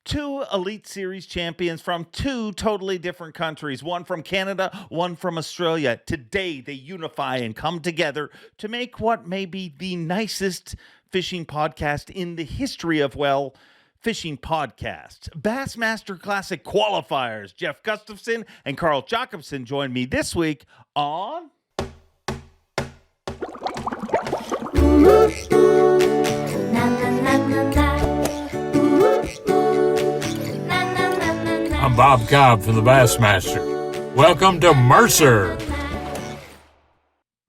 Two Elite Series champions from two totally different countries, one from Canada, one from Australia. Today, they unify and come together to make what may be the nicest fishing podcast in the history of, well, fishing podcasts. Bassmaster Classic Qualifiers. Jeff Gustafson and Carl Jocumsen join me this week on... I'm Bob Cobb from the Bassmaster. Welcome to Mercer.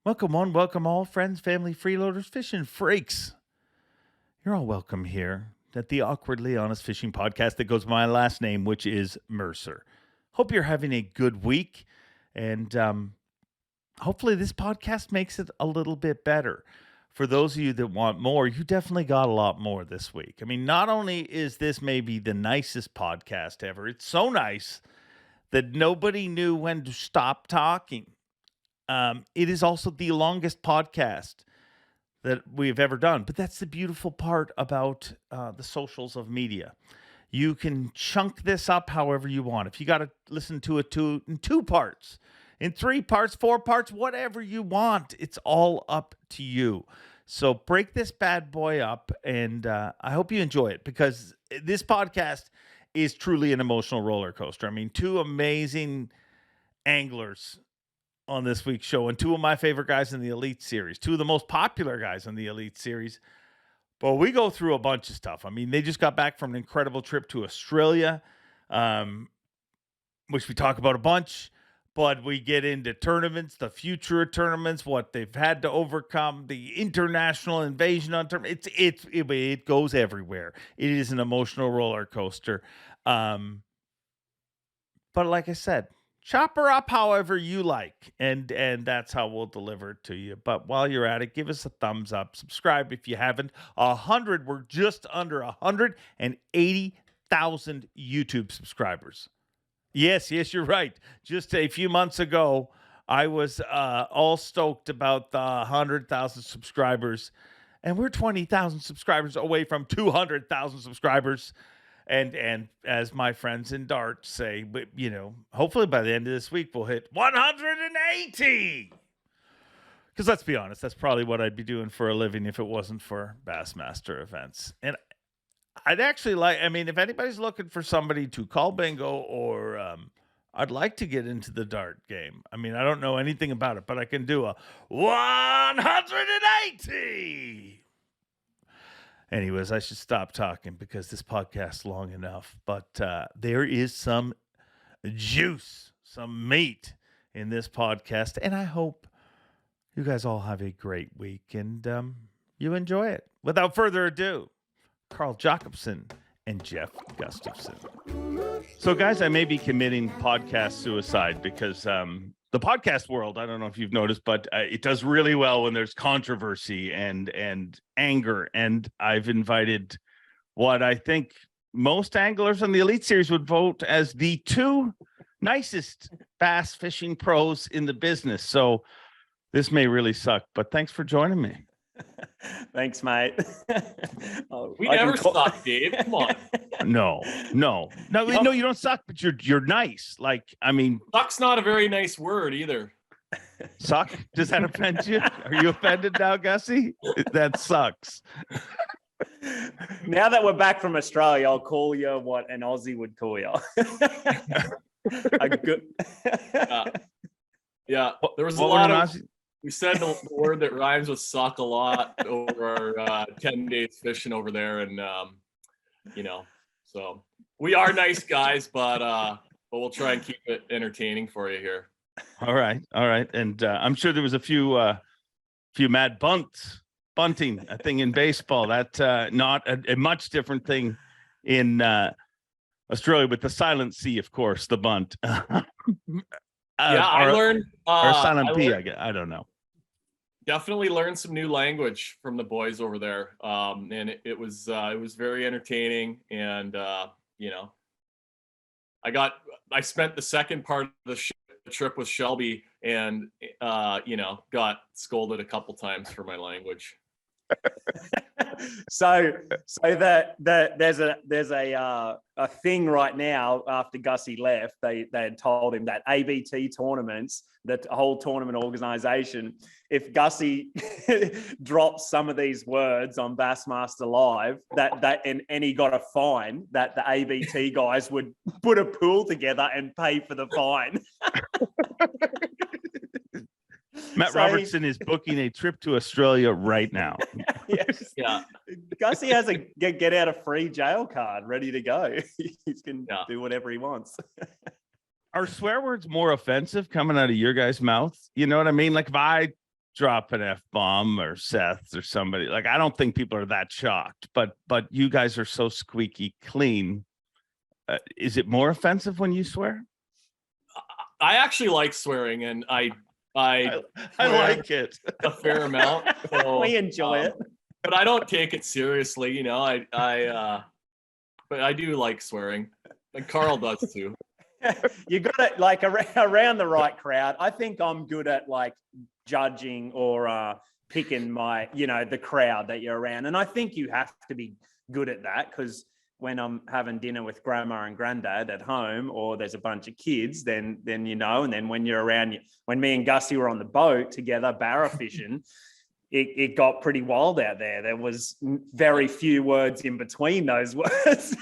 Welcome one, welcome all, friends, family, freeloaders, fishing freaks. You're all welcome here at the Awkwardly Honest Fishing Podcast that goes by my last name, which is Mercer. Hope you're having a good week, and hopefully this podcast makes it a little bit better. For those of you that want more, you definitely got a lot more this week. I mean, not only is this maybe the nicest podcast ever, it's so nice that nobody knew when to stop talking. It is also the longest podcast that we've ever done. But that's the beautiful part about the socials of media. You can chunk this up however you want. If you got to listen to it in two parts, in 3 parts, 4 parts, whatever you want, it's all up to you. So break this bad boy up, and I hope you enjoy it, because this podcast is truly an emotional roller coaster. I mean, 2 amazing anglers on this week's show, and 2 of my favorite guys in the Elite Series, 2 of the most popular guys in the Elite Series. But we go through a bunch of stuff. I mean, they just got back from an incredible trip to Australia, which we talk about a bunch. But we get into tournaments, the future of tournaments, what they've had to overcome, the international invasion on tournaments. It goes everywhere. It is an emotional roller coaster. But like I said, chop her up however you like, and that's how we'll deliver it to you. But while you're at it, give us a thumbs up. Subscribe if you haven't. We're just under 180,000 YouTube subscribers. Yes, you're right. Just a few months ago, I was all stoked about the 100,000 subscribers, and we're 20,000 subscribers away from 200,000 subscribers. And as my friends in Dart say, but hopefully by the end of this week, we'll hit 180. Because let's be honest, that's probably what I'd be doing for a living if it wasn't for Bassmaster events. And I'd actually if anybody's looking for somebody to call bingo, or I'd like to get into the dart game. I mean, I don't know anything about it, but I can do a 180. Anyways, I should stop talking because this podcast's long enough. But there is some juice, some meat in this podcast, and I hope you guys all have a great week and you enjoy it. Without further ado, Carl Jocumsen and Jeff Gustafson. So, guys, I may be committing podcast suicide because the podcast world, I don't know if you've noticed, but it does really well when there's controversy and anger. And I've invited what I think most anglers on the Elite Series would vote as the 2 nicest bass fishing pros in the business. So this may really suck, but thanks for joining me. Thanks, mate. We never suck, Dave. Come on. No, you don't suck, but you're nice. Like, I mean, Suck's not a very nice word either. Suck? Does that offend you? Are you offended now, Gussie? That sucks. Now that we're back from Australia, I'll call you what an Aussie would call you. Yeah. There was a lot of... We said the word that rhymes with suck a lot over our 10 days fishing over there. And, so we are nice guys, but we'll try and keep it entertaining for you here. All right. And I'm sure there was a few mad bunting, a thing in baseball. That's not a much different thing in Australia with the silent C, of course, the bunt. I learned... or silent P, I don't know. Definitely learned some new language from the boys over there, and it was very entertaining. And I spent the second part of the trip with Shelby, and got scolded a couple times for my language. So there's a thing right now after Gussie left. They had told him that ABT tournaments, that whole tournament organization, if Gussie drops some of these words on Bassmaster Live, and he got a fine, that the ABT guys would put a pool together and pay for the fine. Matt Robertson is booking a trip to Australia right now. Yes. Yeah. Gussie has a get out of free jail card ready to go. He can do whatever he wants. Are swear words more offensive coming out of your guys' mouth? You know what I mean? Like if I drop an F-bomb or Seth or somebody, like I don't think people are that shocked, but you guys are so squeaky clean. Is it more offensive when you swear? I actually like swearing, and I like it a fair amount. So, we enjoy it, but I don't take it seriously. You know, but I do like swearing, and Carl does too. You got it like around the right crowd. I think I'm good at like judging or picking the crowd that you're around, and I think you have to be good at that because when I'm having dinner with grandma and granddad at home, or there's a bunch of kids, then and then when you're around, when me and Gussie were on the boat together, barra fishing, it got pretty wild out there. There was very few words in between those words.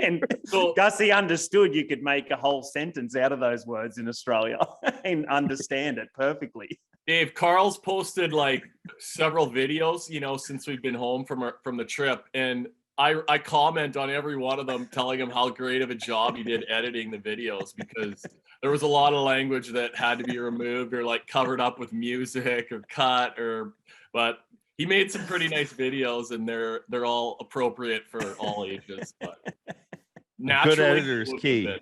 And So, Gussie understood you could make a whole sentence out of those words in Australia and understand it perfectly. Dave, Carl's posted like several videos, since we've been home from the trip, and I comment on every one of them, telling him how great of a job he did editing the videos, because there was a lot of language that had to be removed or like covered up with music or cut, but he made some pretty nice videos, and they're all appropriate for all ages. But good editor is key.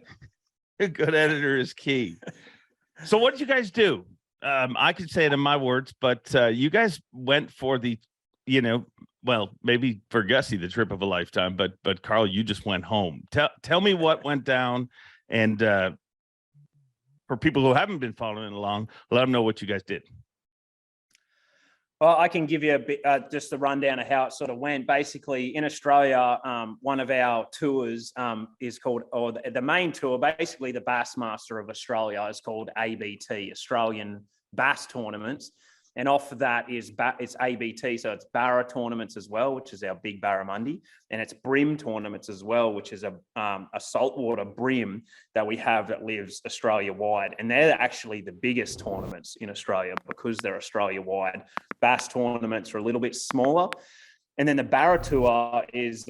A good editor is key. So what did you guys do? I could say it in my words, but you guys went for the, well, maybe for Gussie, the trip of a lifetime, but Carl, you just went home. Tell me what went down, and for people who haven't been following along, let them know what you guys did. Well, I can give you a bit, just a rundown of how it sort of went. Basically, in Australia, one of our tours is called, or the main tour, basically the Bassmaster of Australia, is called ABT, Australian Bass Tournaments. And off of that it's ABT, so it's Barra tournaments as well, which is our big barramundi, and it's brim tournaments as well, which is a saltwater brim that we have that lives Australia-wide. And they're actually the biggest tournaments in Australia because they're Australia-wide. Bass tournaments are a little bit smaller. And then the Barra Tour is,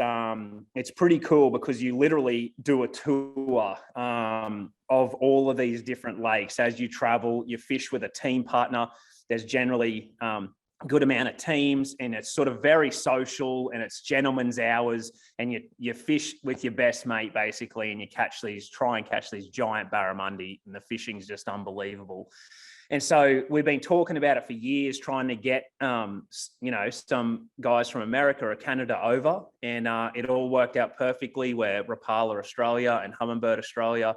it's pretty cool because you literally do a tour of all of these different lakes. As you travel, you fish with a team partner. There's generally a good amount of teams, and it's sort of very social, and it's gentlemen's hours, and you fish with your best mate basically, and you try and catch these giant barramundi, and the fishing's just unbelievable. And so we've been talking about it for years, trying to get some guys from America or Canada over, and it all worked out perfectly where Rapala Australia and Humminbird Australia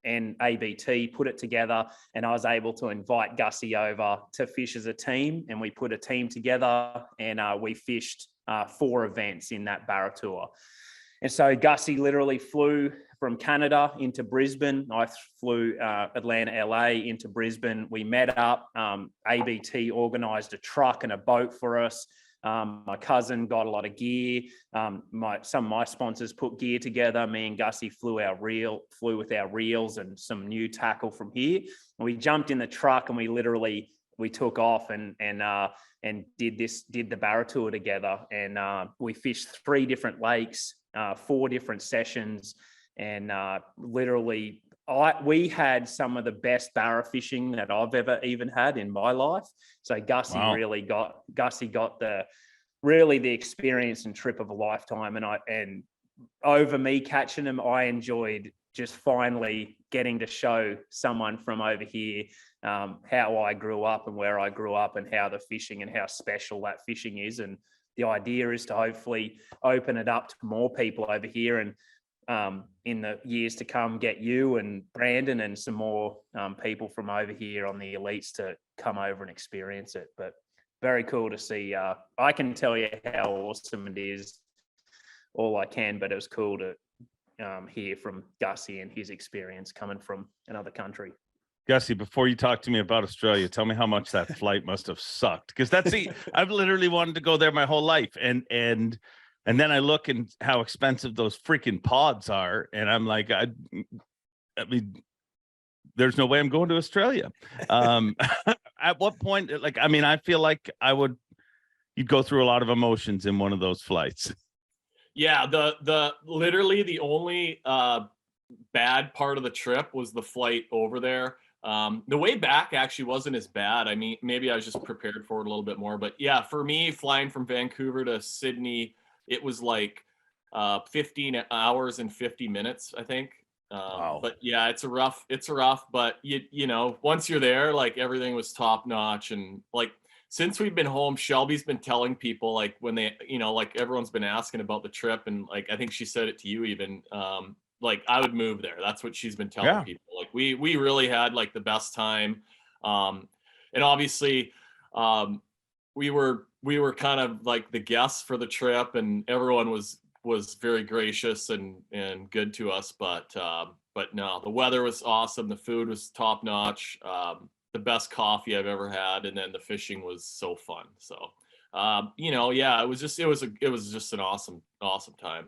and ABT put it together, and I was able to invite Gussie over to fish as a team, and we put a team together, and we fished 4 events in that Barra Tour. And so Gussie literally flew from Canada into Brisbane. I flew Atlanta, LA into Brisbane. We met up. ABT organised a truck and a boat for us. My cousin got a lot of gear. Some of my sponsors put gear together. Me and Gussie flew with our reels and some new tackle from here. And we jumped in the truck, and we took off and did the Barra Tour together. And we fished 3 different lakes, 4 different sessions, and literally we had some of the best barra fishing that I've ever even had in my life. So Gussie got the experience and trip of a lifetime. And over me catching them, I enjoyed just finally getting to show someone from over here how I grew up and where I grew up and how the fishing and how special that fishing is. And the idea is to hopefully open it up to more people over here, and in the years to come, get you and Brandon and some more people from over here on the elites to come over and experience it. But very cool to see. I can tell you how awesome it is, all I can, but it was cool to hear from Gussie and his experience coming from another country. Gussie, before you talk to me about Australia, tell me how much that flight must have sucked. Because I've literally wanted to go there my whole life. And then I look and how expensive those freaking pods are. And I'm like, I mean, there's no way I'm going to Australia. At what point, like, I mean, I feel like you'd go through a lot of emotions in one of those flights. Yeah, literally the only bad part of the trip was the flight over there. The way back actually wasn't as bad. I mean, maybe I was just prepared for it a little bit more, but yeah, for me, flying from Vancouver to Sydney, it was like 15 hours and 50 minutes, I think. Wow. But yeah, it's a rough, but you know, once you're there, like everything was top notch. And like, since we've been home, Shelby's been telling people, like, when they, you know, like everyone's been asking about the trip, and like, I think she said it to you even, like, I would move there. That's what she's been telling people. Like, we really had like the best time. And obviously, we were kind of like the guests for the trip, and everyone was very gracious and good to us. But no, the weather was awesome. The food was top notch. The best coffee I've ever had. And then the fishing was so fun. So, you know, yeah, it was just an awesome time.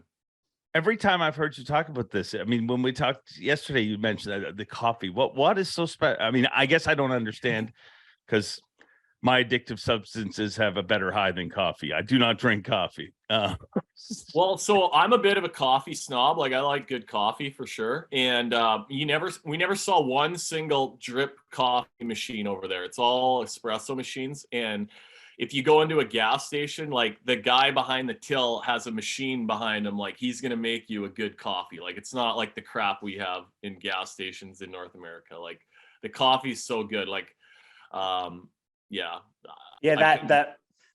Every time I've heard you talk about this, I mean, when we talked yesterday, you mentioned the coffee. What is so special? I mean, I guess I don't understand, because my addictive substances have a better high than coffee. I do not drink coffee. Well, so I'm a bit of a coffee snob. Like, I like good coffee for sure. And we never saw one single drip coffee machine over there. It's all espresso machines. And if you go into a gas station, like, the guy behind the till has a machine behind him. Like, he's going to make you a good coffee. Like, it's not like the crap we have in gas stations in North America. Like, the coffee's so good. Like, yeah.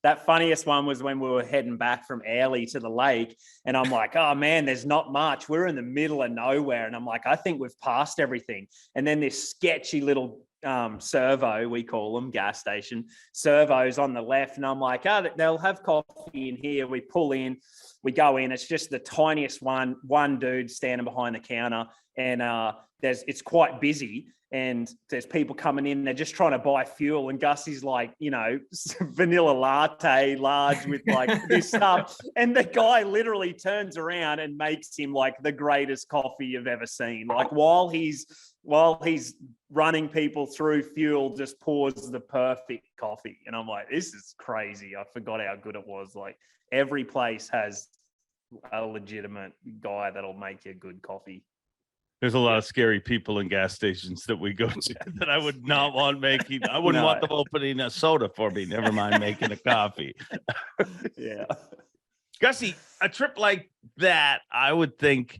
That funniest one was when we were heading back from Airlie to the lake, and I'm like, oh man, there's not much. We're in the middle of nowhere. And I'm like, I think we've passed everything. And then this sketchy little servo, we call them, gas station servos on the left. And I'm like, oh, they'll have coffee in here. We pull in, we go in. It's just the tiniest one dude standing behind the counter. And it's quite busy. And there's people coming in, they're just trying to buy fuel. And Gussie's like, you know, vanilla latte, large with like this stuff. And the guy literally turns around and makes him like the greatest coffee you've ever seen. Like, while he's running people through fuel, just pours the perfect coffee. And I'm like, this is crazy. I forgot how good it was. Like, every place has a legitimate guy that'll make you good coffee. There's a lot of scary people in gas stations that we go to that I would not want making. I wouldn't want them opening a soda for me. Never mind making a coffee. Yeah. Gussie, a trip like that, I would think,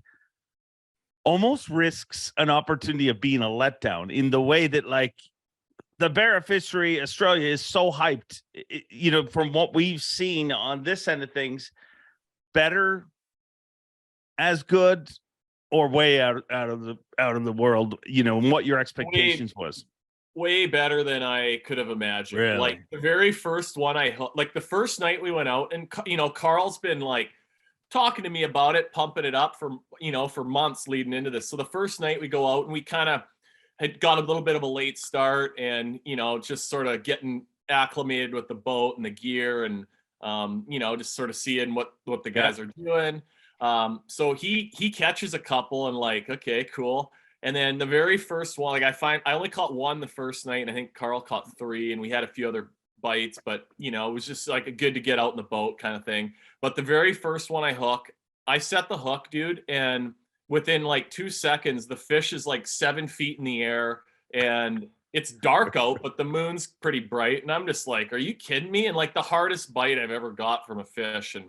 almost risks an opportunity of being a letdown, in the way that, like, the Barra fishery Australia is so hyped, you know, from what we've seen on this end of things, better, as good, or way out of the world, you know, and what your expectations was. Way better than I could have imagined. Really? Like, the very first one like the first night we went out, and, you know, Carl's been like talking to me about it, pumping it up for months leading into this. So the first night we go out, and we kind of had got a little bit of a late start, and, you know, just sort of getting acclimated with the boat and the gear, and, you know, just sort of seeing what the guys are doing. So he catches a couple, and like, okay, cool. And then the very first one, like, I only caught one the first night, and I think Carl caught 3, and we had a few other bites, but, you know, it was just like a good to get out in the boat kind of thing. But the very first one I set the hook, dude, and within like 2 seconds, the fish is like 7 feet in the air, and it's dark out, but the moon's pretty bright. And I'm just like, are you kidding me? And like, the hardest bite I've ever got from a fish. And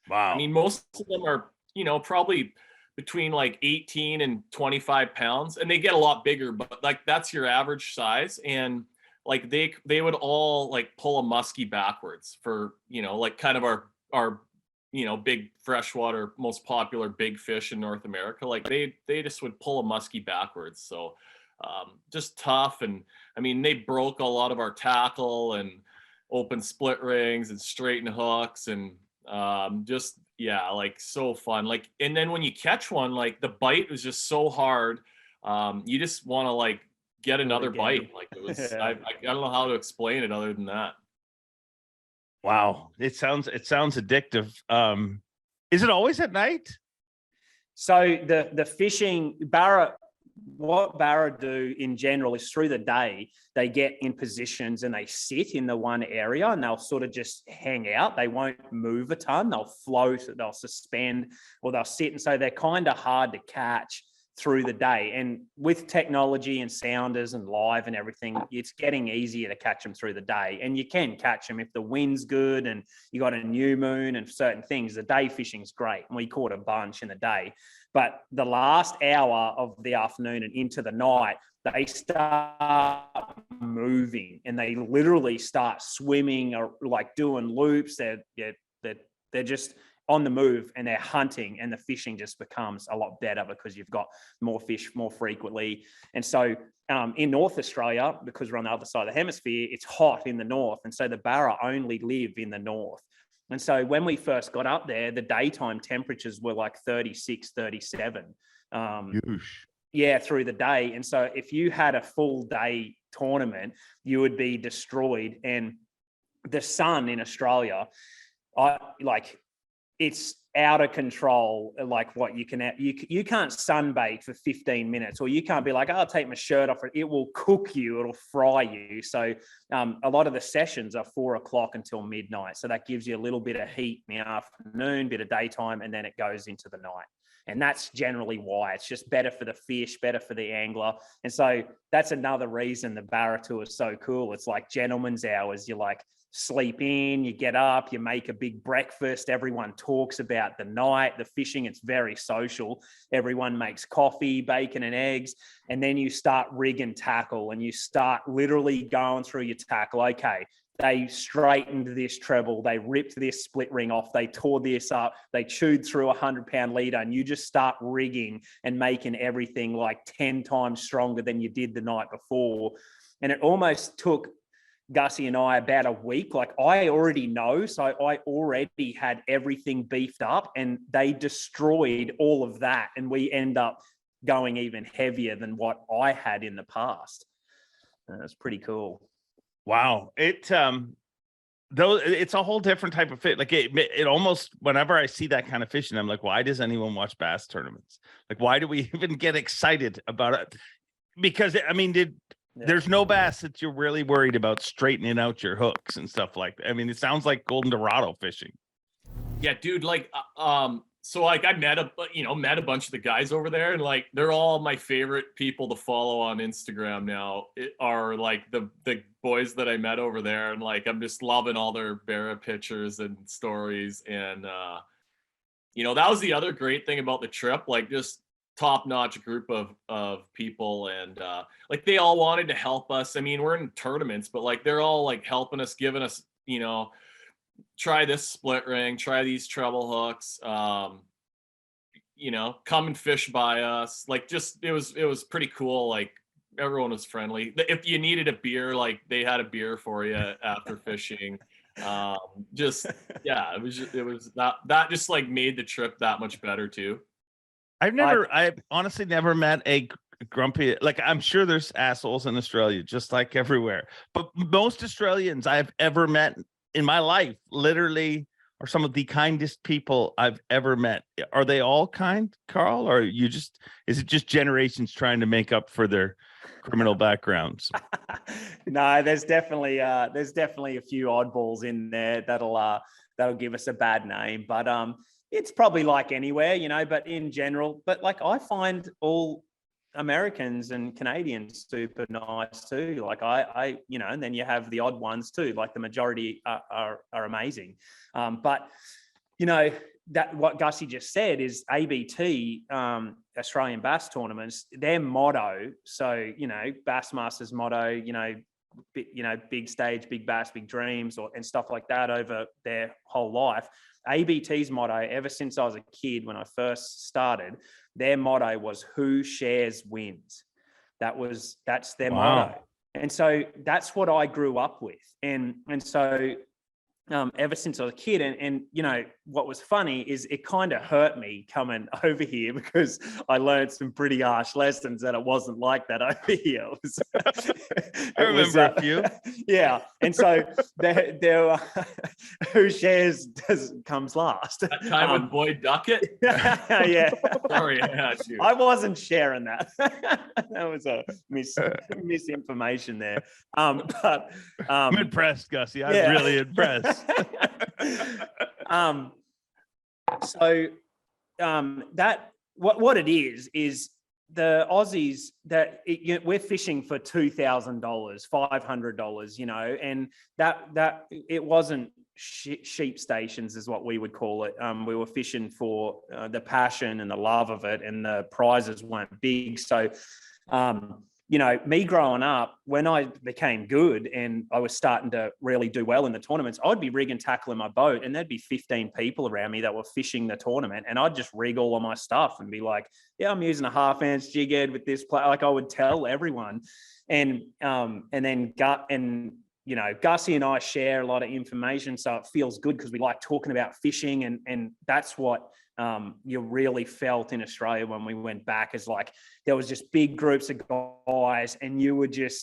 wow, I mean, most of them are, you know, probably between like 18 and 25 pounds, and they get a lot bigger, but like, that's your average size. And like, they would all like pull a muskie backwards for, you know, like kind of our, you know, big freshwater, most popular big fish in North America. Like, they just would pull a muskie backwards. So just tough. And I mean, they broke a lot of our tackle, and open split rings and straighten hooks and just like so fun. Like, and then when you catch one, like the bite was just so hard. You just want to like get another bite. Like it was, I don't know how to explain it other than that. Wow. It sounds addictive. Is it always at night? So the fishing what Barra do in general is through the day, they get in positions and they sit in the one area and they'll sort of just hang out. They won't move a ton. They'll float, they'll suspend, or they'll sit. And so they're kind of hard to catch through the day. And with technology and sounders and live and everything, it's getting easier to catch them through the day. And you can catch them if the wind's good and you got a new moon and certain things. The day fishing's great. And we caught a bunch in the day. But the last hour of the afternoon and into the night, they start moving and they literally start swimming or like doing loops. They're just on the move and they're hunting, and the fishing just becomes a lot better because you've got more fish more frequently. And so in North Australia, because we're on the other side of the hemisphere, it's hot in the north. And so the Barra only live in the north. And so when we first got up there, the daytime temperatures were like 36, 37. Yeah, through the day. And so if you had a full day tournament, you would be destroyed. And the sun in Australia, it's out of control. Like what you can't sunbake for 15 minutes, or you can't be like, I'll take my shirt off. It will cook you. It'll fry you. So a lot of the sessions are 4 o'clock until midnight. So that gives you a little bit of heat in the afternoon, bit of daytime, and then it goes into the night. And that's generally why. It's just better for the fish, better for the angler. And so that's another reason the Barra Tour is so cool. It's like gentleman's hours. You like sleep in, you get up, you make a big breakfast. Everyone talks about the night, the fishing. It's very social. Everyone makes coffee, bacon and eggs. And then you start rigging tackle and you start literally going through your tackle. Okay, they straightened this treble, they ripped this split ring off, they tore this up, they chewed through 100-pound leader, and you just start rigging and making everything like 10 times stronger than you did the night before. And it almost took Gussie and I about a week. Like I already know, so I already had everything beefed up, and they destroyed all of that, and we end up going even heavier than what I had in the past. That's pretty cool. Wow. It's a whole different type of fit. Like it almost, whenever I see that kind of fishing, I'm like, why does anyone watch bass tournaments? Like, why do we even get excited about it? Because I mean, there's no bass that you're really worried about straightening out your hooks and stuff like that. I mean, it sounds like Golden Dorado fishing. Yeah, dude. Like, so like I met a bunch of the guys over there, and like they're all my favorite people to follow on Instagram now. Are like the boys that I met over there, and like I'm just loving all their Barra pictures and stories. And that was the other great thing about the trip. Like just top-notch group of people, and like they all wanted to help us. I mean, we're in tournaments, but like they're all like helping us, giving us, try this split ring, try these treble hooks, come and fish by us. Like just it was pretty cool. Like everyone was friendly. If you needed a beer, like they had a beer for you after fishing. It was that just like made the trip that much better too. I've honestly never met a grumpy, like I'm sure there's assholes in Australia just like everywhere, but most Australians I've ever met in my life literally are some of the kindest people I've ever met. Are they all kind, Carl, or is it just generations trying to make up for their criminal backgrounds? No, there's definitely a few oddballs in there that'll give us a bad name, but it's probably like anywhere, but in general, but like I find all Americans and Canadians super nice too. Like I and then you have the odd ones too. Like the majority are amazing. But that what Gussie just said is ABT, Australian Bass Tournaments, their motto. So, Bassmaster's motto, big stage, big bass, big dreams, and stuff like that over their whole life. ABT's motto, ever since I was a kid, when I first started, their motto was "Who shares wins." That's their motto. And so that's what I grew up with. And so ever since I was a kid. And you know, what was funny is it kind of hurt me coming over here because I learned some pretty harsh lessons that it wasn't like that over here. I remember a few. Yeah. And so there who shares comes last. That time with Boyd Duckett? Yeah. Sorry, you. I wasn't sharing that. That was a misinformation there. But I'm impressed, Gussie. I'm really impressed. That what it is the Aussies that we're fishing for $2,000, $500, you know, and that it wasn't sheep stations is what we would call it. We were fishing for the passion and the love of it, and the prizes weren't big. So, you know, me growing up, when I became good and I was starting to really do well in the tournaments, I'd be rigging tackle in my boat and there'd be 15 people around me that were fishing the tournament, and I'd just rig all of my stuff and be like, yeah, I'm using a 1/2 jig head with this play. Like I would tell everyone. And then you know, Gussie and I share a lot of information, so it feels good because we like talking about fishing, and that's what you really felt in Australia when we went back, is like there was just big groups of guys, and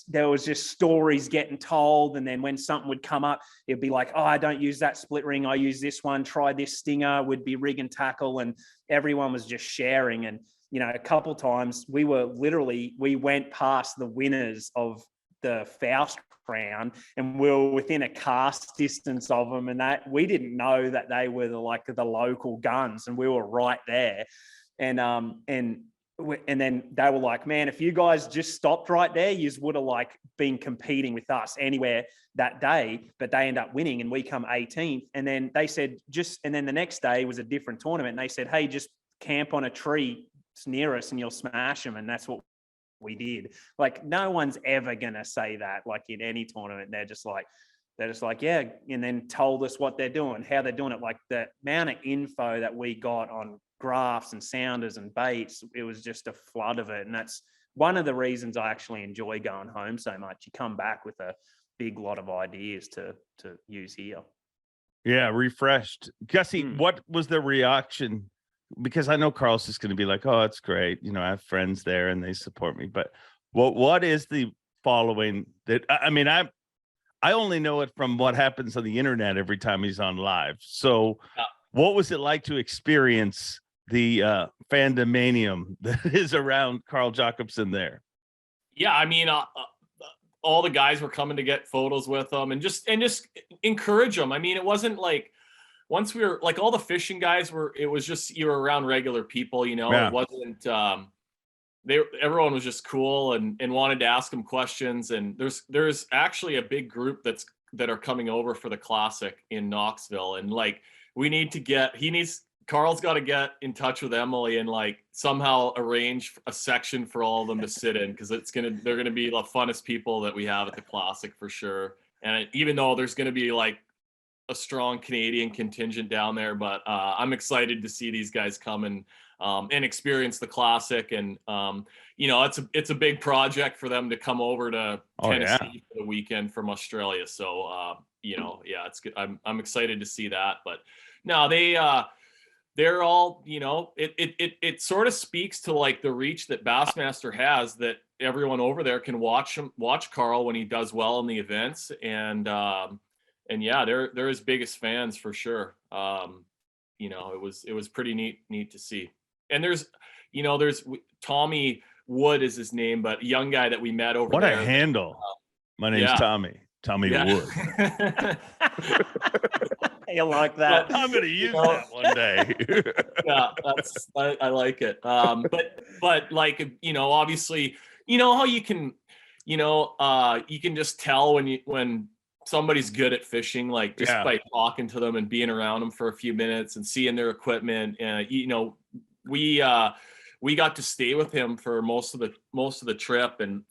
there was just stories getting told, and then when something would come up, it'd be like, oh, I don't use that split ring, I use this one, try this stinger. Would be rig and tackle, and everyone was just sharing. And you know, a couple times we went past the winners of the Faust round and we were within a cast distance of them, and that we didn't know that they were the local guns, and we were right there. And then they were like, man, if you guys just stopped right there, you would have like been competing with us anywhere that day. But they end up winning and we come 18th. And then they said and then the next day was a different tournament, and they said, hey, just camp on a tree near us and you'll smash them. And that's what we did. Like no one's ever gonna say that like in any tournament. They're just like, yeah, and then told us what they're doing, how they're doing it. Like the amount of info that we got on graphs and sounders and baits, it was just a flood of it. And that's one of the reasons I actually enjoy going home so much. You come back with a big lot of ideas to use here. Yeah, refreshed. Gussie, what was the reaction? Because I know Carl's just going to be like, oh, it's great. You know, I have friends there and they support me. But what is the following that, I mean, I only know it from what happens on the internet every time he's on live. So what was it like to experience the fandomanium that is around Carl Jocumsen there? Yeah, I mean, all the guys were coming to get photos with him and just encourage them. I mean, it wasn't like, once we were like, all the fishing guys it was just, you were around regular people, you know. Yeah. It wasn't, everyone was just cool and wanted to ask them questions. And there's actually a big group that are coming over for the Classic in Knoxville. And like, Carl's got to get in touch with Emily and like somehow arrange a section for all of them to sit in, because they're going to be the funnest people that we have at the Classic for sure. And even though there's going to be like a strong Canadian contingent down there, but I'm excited to see these guys come and experience the Classic. And you know, it's a big project for them to come over to Tennessee for the weekend from Australia. So you know, yeah, it's good. I'm excited to see that. But no, they're all, you know, it sort of speaks to like the reach that Bassmaster has, that everyone over there can watch Carl when he does well in the events. And yeah, they're his biggest fans for sure. You know, it was pretty neat to see. And there's Tommy Wood is his name, but a young guy that we met over there. What a handle. My name's Tommy Wood. You like that? Well, I'm going to use that one day. Yeah, I like it. But like, you know, obviously, you know how you can just tell when somebody's good at fishing, like just by talking to them and being around them for a few minutes and seeing their equipment. And you know, we got to stay with him for most of the trip, and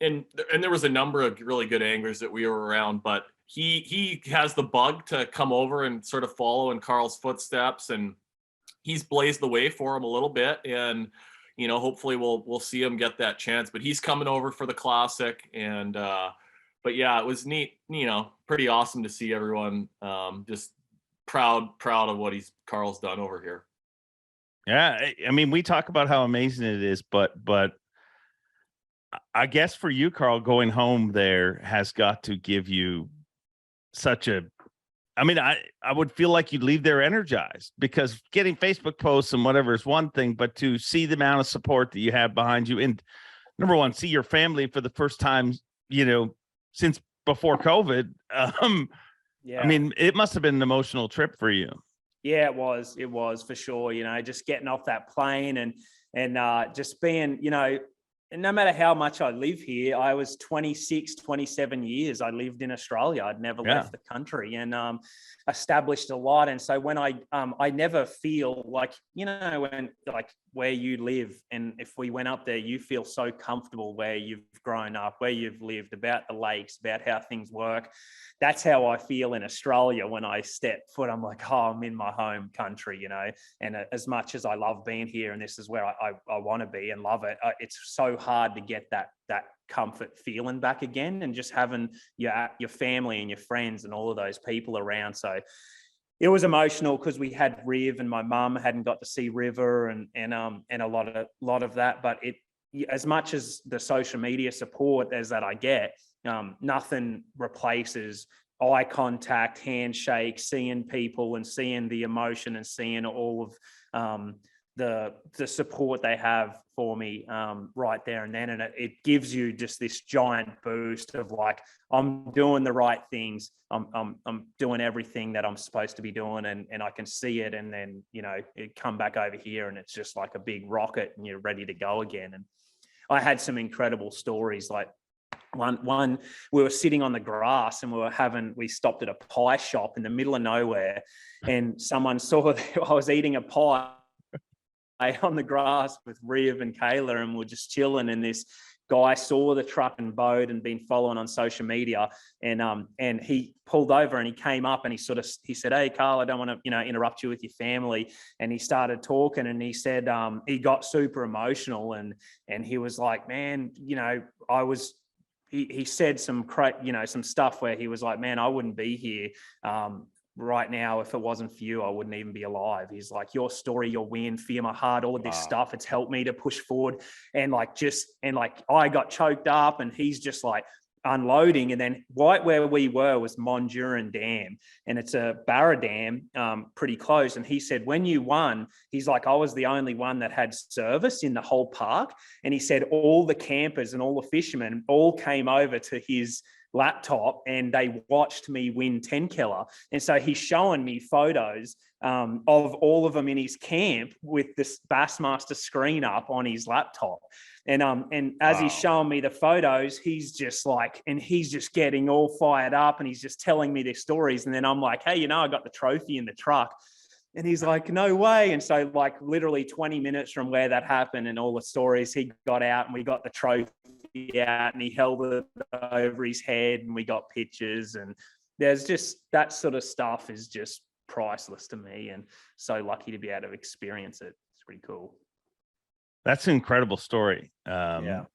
there was a number of really good anglers that we were around, but he has the bug to come over and sort of follow in Carl's footsteps, and he's blazed the way for him a little bit. And you know, hopefully we'll see him get that chance. But he's coming over for the Classic, and but yeah, it was neat, pretty awesome to see everyone just proud of what Carl's done over here. Yeah, I mean, we talk about how amazing it is, but I guess for you, Carl, going home there has got to give you such a, I mean, I would feel like you'd leave there energized, because getting Facebook posts and whatever is one thing, but to see the amount of support that you have behind you, and number one, see your family for the first time, since before COVID. Yeah. I mean, it must have been an emotional trip for you. Yeah, it was for sure. Just getting off that plane and just being, and no matter how much I live here, I was 26, 27 years. I lived in Australia. I'd never left the country, and established a lot. And so when I never feel like, when like where you live, and if we went up there, you feel so comfortable where you've grown up, where you've lived, about the lakes, about how things work. That's how I feel in Australia when I step foot. I'm like, oh, I'm in my home country, and as much as I love being here, and this is where I want to be and love it, it's so hard to get that comfort feeling back again, and just having your family and your friends and all of those people around. So it was emotional because we had Riv, and my mum hadn't got to see River and a lot of that. But as much as the social media support as that I get, nothing replaces eye contact, handshake, seeing people and seeing the emotion and seeing all of the support they have for me right there and then. And it gives you just this giant boost of like, I'm doing the right things. I'm doing everything that I'm supposed to be doing, and I can see it. And then, it come back over here and it's just like a big rocket and you're ready to go again. And I had some incredible stories. Like one, we were sitting on the grass and we stopped at a pie shop in the middle of nowhere, and someone saw that I was eating a pie on the grass with Riv and Kayla, and we're just chilling, and this guy saw the truck and boat and been following on social media, and he pulled over and he came up and he said, "Hey Carl, I don't want to interrupt you with your family," and he started talking, and he said he got super emotional, and he was like, "Man, he said some stuff where he was like, man, I wouldn't be here right now if it wasn't for you. I wouldn't even be alive." He's like, your story, your win, Fear My Heart, all of this stuff, it's helped me to push forward. And I got choked up, and he's just like unloading. And then right where we were was Monduran Dam, and it's a Barra Dam, pretty close. And he said, when you won, he's like, I was the only one that had service in the whole park. And he said all the campers and all the fishermen all came over to his laptop and they watched me win 10 killer. And so he's showing me photos of all of them in his camp with this Bassmaster screen up on his laptop. And as he's showing me the photos, he's just getting all fired up, and he's just telling me their stories. And then I'm like, hey, I got the trophy in the truck. And he's like, no way. And so like literally 20 minutes from where that happened and all the stories, he got out and we got the trophy out and he held it over his head and we got pictures. And there's just that sort of stuff is just priceless to me, and so lucky to be able to experience it. It's pretty cool. That's an incredible story. And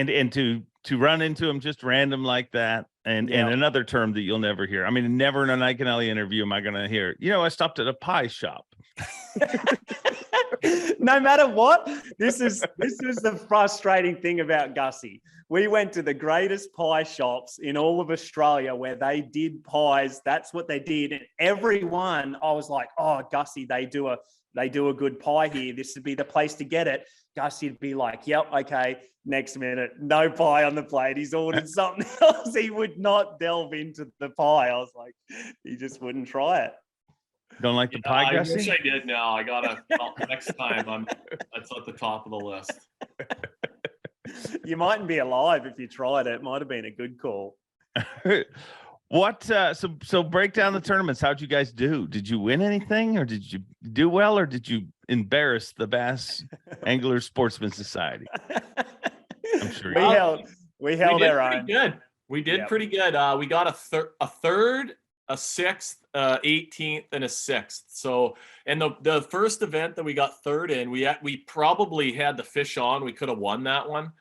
to run into him just random like that, and another term that you'll never hear. I mean, never in an Ike and Ellie interview am I going to hear, I stopped at a pie shop. No matter what, this is the frustrating thing about Gussie. We went to the greatest pie shops in all of Australia where they did pies. That's what they did. And everyone, I was like, oh, Gussie, they do a good pie here. This would be the place to get it. Gussie'd be like, yep, okay. Next minute, no pie on the plate. He's ordered something else. He would not delve into the pie. I was like, he just wouldn't try it. Don't like the pie, Gussie? I wish I did now. I gotta next time. That's at the top of the list. You mightn't be alive if you tried it. It might have been a good call. What? So break down the tournaments. How'd you guys do? Did you win anything, or did you do well, or did you embarrass the Bass Angler Sportsman Society? I'm sure we held our own. Good. We did pretty good. We got a third, a sixth, 18th, and a sixth. So, and the first event that we got third in, we probably had the fish on. We could have won that one.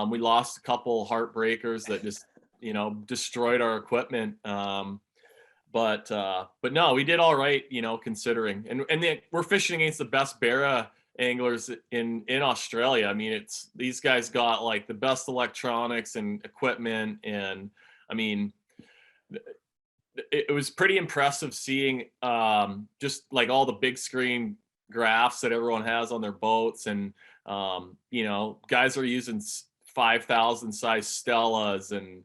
We lost a couple heartbreakers that just destroyed our equipment. But no, we did all right, considering, and then we're fishing against the best Barra anglers in Australia. I mean, these guys got like the best electronics and equipment, and I mean, it was pretty impressive seeing just like all the big screen graphs that everyone has on their boats, and guys are using 5,000 size Stellas and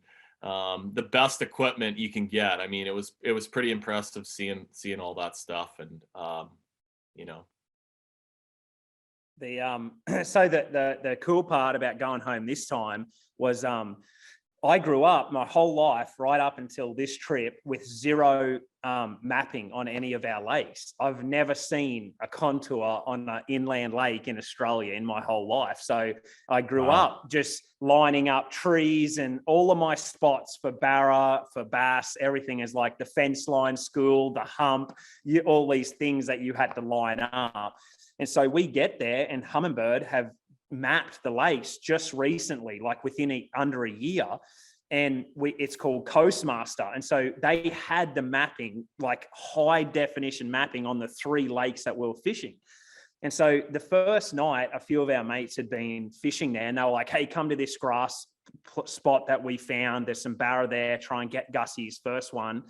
the best equipment you can get. I mean, it was pretty impressive seeing all that stuff, and so the cool part about going home this time was I grew up my whole life right up until this trip with zero mapping on any of our lakes. I've never seen a contour on an inland lake in Australia in my whole life. So I grew up just lining up trees, and all of my spots for Barra, for bass, everything is like the fence line, school, the hump, all these things that you had to line up. And so we get there, and Humminbird have mapped the lakes just recently, like within under a year, and it's called Coastmaster. And so they had the mapping, like high definition mapping on the 3 lakes that we were fishing. And so the first night, a few of our mates had been fishing there, and they were like, hey, come to this grass spot that we found. There's some Barra there. Try and get Gussie's first one.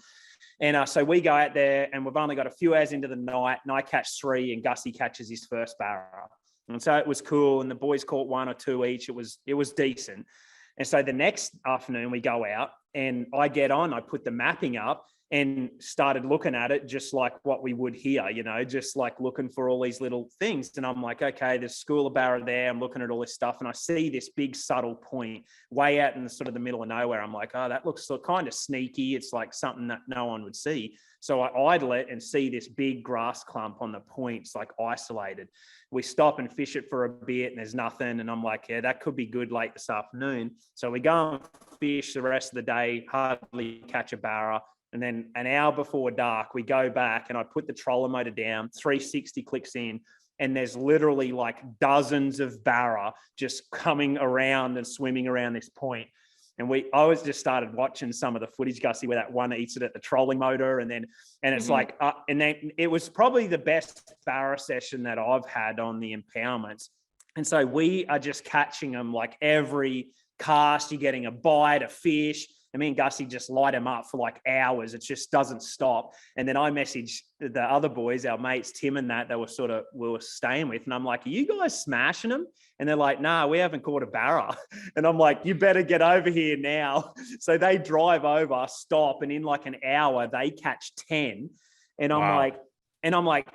And so we go out there, and we've only got a few hours into the night, and I catch 3 and Gussie catches his first Barra. And so it was cool, and the boys caught 1 or 2 each. It was decent. And so the next afternoon we go out, and I get on, I put the mapping up and started looking at it just like what we would here, just like looking for all these little things. And I'm like, okay, there's School of Barra there. I'm looking at all this stuff, and I see this big subtle point way out in the sort of the middle of nowhere. I'm like, oh, that looks kind of sneaky. It's like something that no one would see. So I idle it and see this big grass clump on the point. It's like isolated. We stop and fish it for a bit, and there's nothing. And I'm like, yeah, that could be good late this afternoon. So we go and fish the rest of the day, hardly catch a Barra. And then an hour before dark, we go back, and I put the trolling motor down, 360 clicks in, and there's literally like dozens of Barra just coming around and swimming around this point. And I was just started watching some of the footage, Gussie, where that one eats it at the trolling motor. And it's like, and then it was probably the best Barra session that I've had on the impoundments. And so we are just catching them like every cast, you're getting a bite, a fish. And me and Gussie just light him up for like hours. It just doesn't stop. And then I messaged the other boys, our mates, Tim and that we were staying with. And I'm like, are you guys smashing them? And they're like, nah, we haven't caught a Barra. And I'm like, you better get over here now. So they drive over, stop, and in like an hour, they catch 10. And I'm like,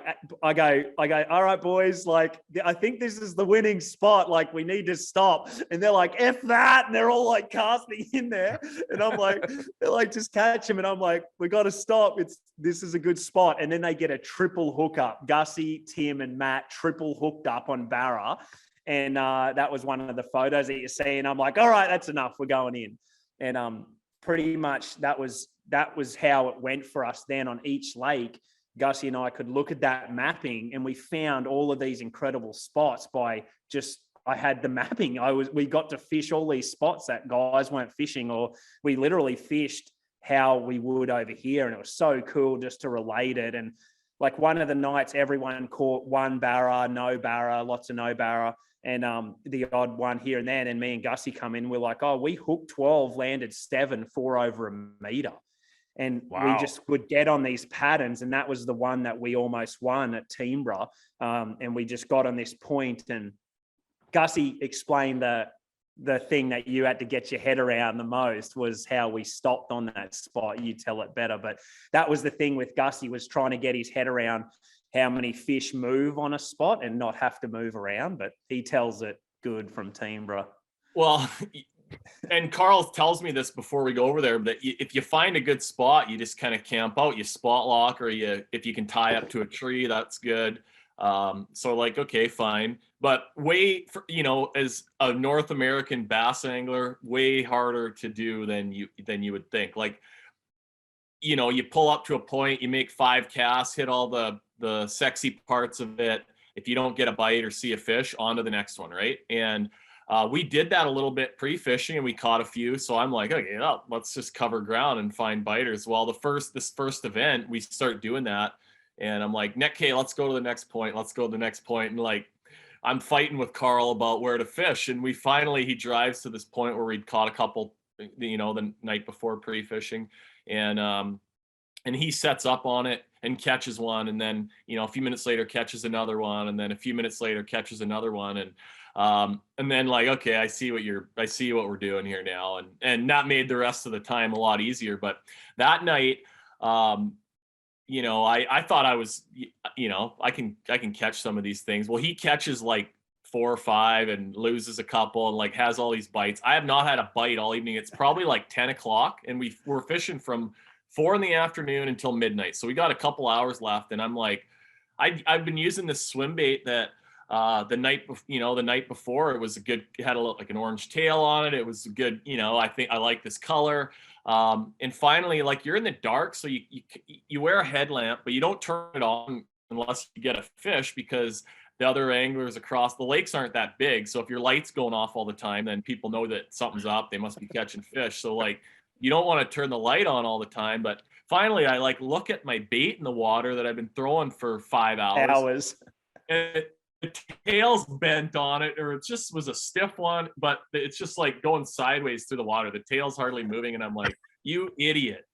I go, all right, boys, like, I think this is the winning spot. Like, we need to stop. And they're like, F that. And they're all like casting in there. And I'm like, they're like, just catch him. And I'm like, we got to stop. This is a good spot. And then they get a triple hookup. Gussie, Tim, and Matt triple hooked up on Barra. And that was one of the photos that you see. And I'm like, all right, that's enough. We're going in. And pretty much that was how it went for us then on each lake. Gussie and I could look at that mapping, and we found all of these incredible spots I had the mapping. We got to fish all these spots that guys weren't fishing, or we literally fished how we would over here. And it was so cool just to relate it. And like one of the nights, everyone caught 1 Barra, no Barra, lots of no Barra, and the odd one here and there. And me and Gussie come in, we're like, oh, we hooked 12, landed 7, 4 over a meter. And we just would get on these patterns. And that was the one that we almost won at Teamborough. And we just got on this point, and Gussie explained the thing that you had to get your head around the most was how we stopped on that spot. You tell it better. But that was the thing with Gussie, was trying to get his head around how many fish move on a spot and not have to move around. But he tells it good from Teamborough. Well, and Carl tells me this before we go over there, that if you find a good spot, you just kind of camp out, you spot lock, or if you can tie up to a tree, that's good. So like, okay, fine. But as a North American bass angler, way harder to do than you would think. Like, you pull up to a point, you make 5 casts, hit all the sexy parts of it. If you don't get a bite or see a fish, on to the next one, right? And we did that a little bit pre-fishing and we caught a few. So I'm like, okay, let's just cover ground and find biters. Well, this first event, we start doing that. And I'm like, okay, let's go to the next point. Let's go to the next point. And like, I'm fighting with Carl about where to fish. And he drives to this point where we'd caught a couple, the night before pre-fishing. And he sets up on it and catches one. And then, a few minutes later catches another one. And then a few minutes later catches another one. And then like, okay, I see what we're doing here now. And that made the rest of the time a lot easier. But that night, I thought I was, I can catch some of these things. Well, he catches like 4 or 5 and loses a couple and like has all these bites. I have not had a bite all evening. It's probably like 10 o'clock and we're fishing from 4 p.m. until midnight. So we got a couple hours left. And I'm like, I've been using this swim bait that the night before it was it had like an orange tail on it. It was good. I think I like this color. And finally, like you're in the dark, so you wear a headlamp, but you don't turn it on unless you get a fish because the other anglers across the lakes aren't that big. So if your light's going off all the time, then people know that something's up. They must be catching fish. So like you don't want to turn the light on all the time. But finally, I like look at my bait in the water that I've been throwing for 5 hours. And the tail's bent on it, or it just was a stiff one, but it's just like going sideways through the water. The tail's hardly moving, and I'm like, you idiot.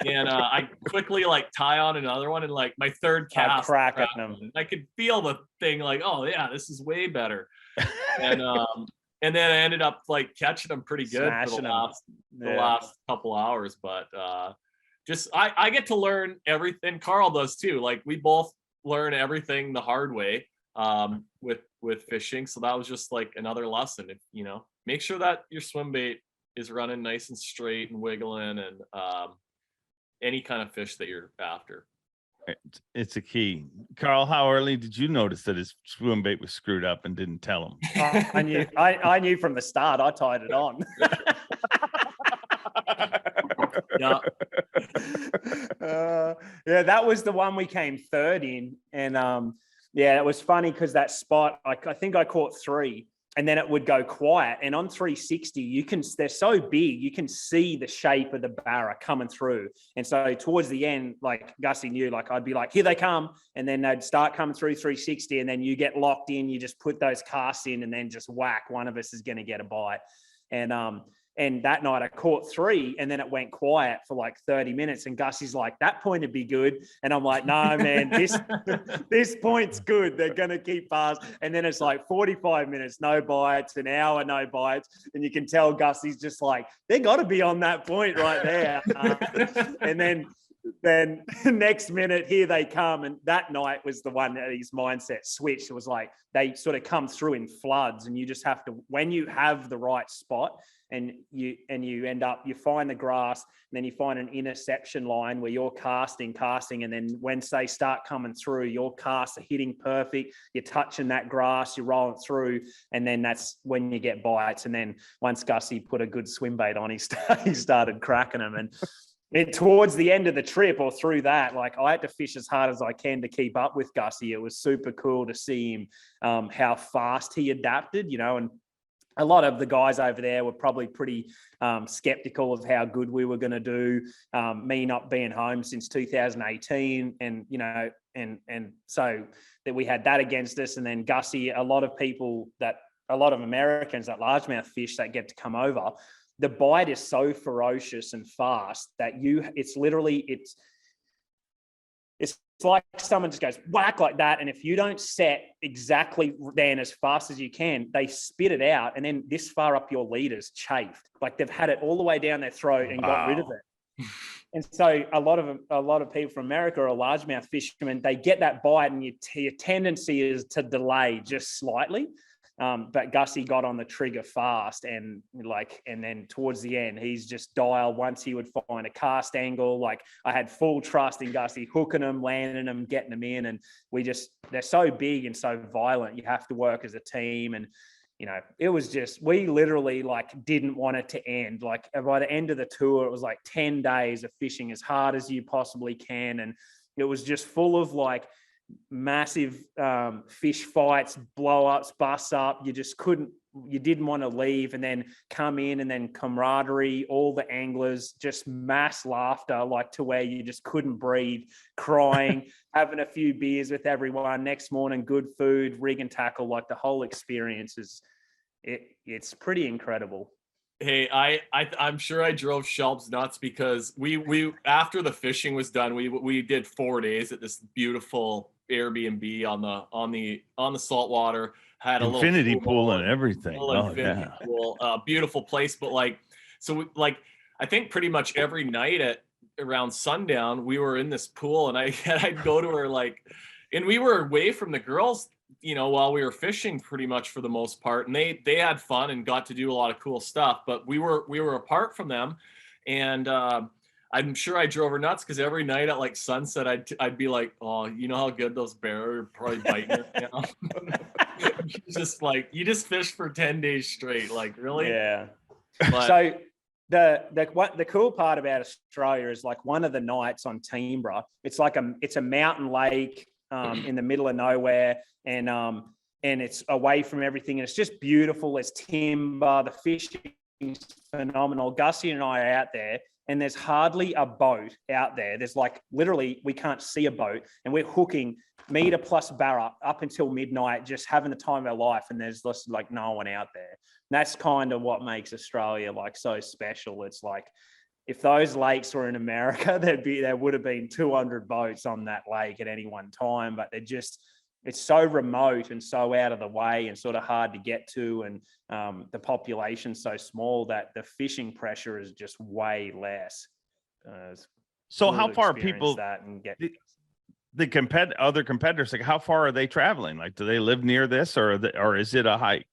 And I quickly like tie on another one, and like my third cast, crack at them. I could feel the thing like, oh yeah, this is way better. And then I ended up like catching them pretty good for the last couple hours. But just I get to learn everything. Carl does too. Like we both learn everything the hard way with fishing. So that was just like another lesson. If make sure that your swim bait is running nice and straight and wiggling, and any kind of fish that you're after. It's a key. Carl, how early did you notice that his swim bait was screwed up and didn't tell him? I knew from the start. I tied it on. Yeah, that was the one we came third in, and it was funny because that spot, I think I caught 3, and then it would go quiet. And on 360, they're so big, you can see the shape of the barra coming through. And so towards the end, like Gussie knew, like I'd be like, here they come. And then they'd start coming through 360, and then you get locked in, you just put those casts in and then just whack, one of us is going to get a bite. And that night I caught 3, and then it went quiet for like 30 minutes. And Gussie's like, that point would be good. And I'm like, no, man, this point's good. They're going to keep fast. And then it's like 45 minutes, no bites, an hour, no bites. And you can tell Gussie's just like, they got to be on that point right there. And then next minute, here they come. And that night was the one that his mindset switched. It was like they sort of come through in floods, and you just have to, when you have the right spot, and you end up, you find the grass, and then you find an interception line where you're casting, and then once they start coming through, your casts are hitting perfect, you're touching that grass, you're rolling through, and then that's when you get bites. And then once Gussie put a good swim bait on, he started cracking them. And towards the end of the trip, or through that, like I had to fish as hard as I can to keep up with Gussie. It was super cool to see him, how fast he adapted, and a lot of the guys over there were probably pretty skeptical of how good we were going to do. Me not being home since 2018, and so that we had that against us. And then Gussie, a lot of Americans that largemouth fish that get to come over, the bite is so ferocious and fast that it's like someone just goes whack like that. And if you don't set exactly then as fast as you can, they spit it out. And then this far up your leaders chafed. Like they've had it all the way down their throat and got rid of it. And so a lot of people from America are largemouth fishermen. They get that bite, and your tendency is to delay just slightly. But Gussie got on the trigger fast, and then towards the end, he's just dialed. Once he would find a cast angle, like I had full trust in Gussie, hooking them, landing them, getting them in. And they're so big and so violent. You have to work as a team. And, it was just, we literally didn't want it to end. Like by the end of the tour, it was like 10 days of fishing as hard as you possibly can. And it was just full of massive fish fights, blow-ups, bust up. You didn't want to leave, and then come in, and then camaraderie, all the anglers, just mass laughter, like to where you just couldn't breathe, crying, having a few beers with everyone. Next morning, good food, rig and tackle, like the whole experience it's pretty incredible. Hey, I'm sure I drove Shelbs nuts because we after the fishing was done, we did 4 days at this beautiful Airbnb on the saltwater. Had a infinity little pool and everything. Infinity pool, beautiful place. But I think pretty much every night at around sundown, we were in this pool, and I'd go to her and we were away from the girls, while we were fishing pretty much for the most part, and they had fun and got to do a lot of cool stuff, but we were apart from them. And I'm sure I drove her nuts because every night at sunset, I'd be like, oh, you know how good those bear are probably biting you. You just fish for 10 days straight, really? Yeah. But, so the cool part about Australia is one of the nights on Toowoomba, it's a mountain lake in the middle of nowhere, and it's away from everything, and it's just beautiful. There's timber, the fishing's phenomenal. Gussie and I are out there, and there's hardly a boat out there. There's literally, we can't see a boat, and we're hooking meter plus barra up until midnight, just having the time of our life, and there's just no one out there. And that's kind of what makes Australia so special. It's if those lakes were in America, there would have been 200 boats on that lake at any one time, but it's so remote and so out of the way and sort of hard to get to, and the population's so small that the fishing pressure is just way less. So how far are people that and get other competitors, how far are they traveling? Do they live near this, or is it a hike?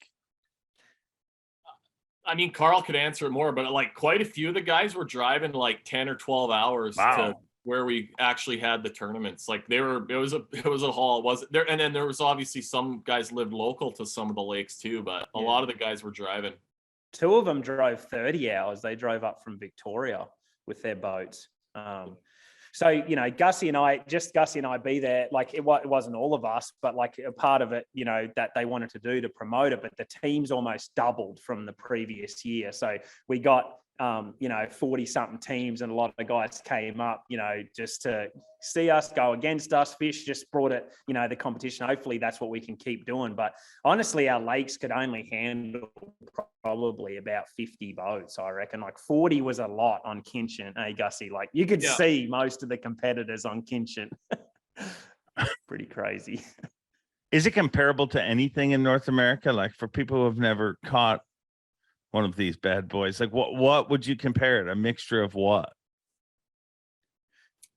I mean, Carl could answer it more, but quite a few of the guys were driving 10 or 12 hours to where we actually had the tournaments. It was a haul. It wasn't there. And then there was obviously some guys lived local to some of the lakes too, but a lot of the guys were driving. 2 of them drove 30 hours. They drove up from Victoria with their boats. So, Gussie and I be there, it wasn't all of us, but a part of it, that they wanted to do to promote it, but the team's almost doubled from the previous year. So we got, 40 something teams, and a lot of guys came up, just to see us, go against us, fish, just brought it, the competition. Hopefully that's what we can keep doing. But honestly, our lakes could only handle probably about 50 boats, I reckon. 40 was a lot on Kinchin. Hey, Gussie, you could see most of the competitors on Kinchin. Pretty crazy. Is it comparable to anything in North America? For people who have never caught one of these bad boys, what would you compare it? A mixture of what?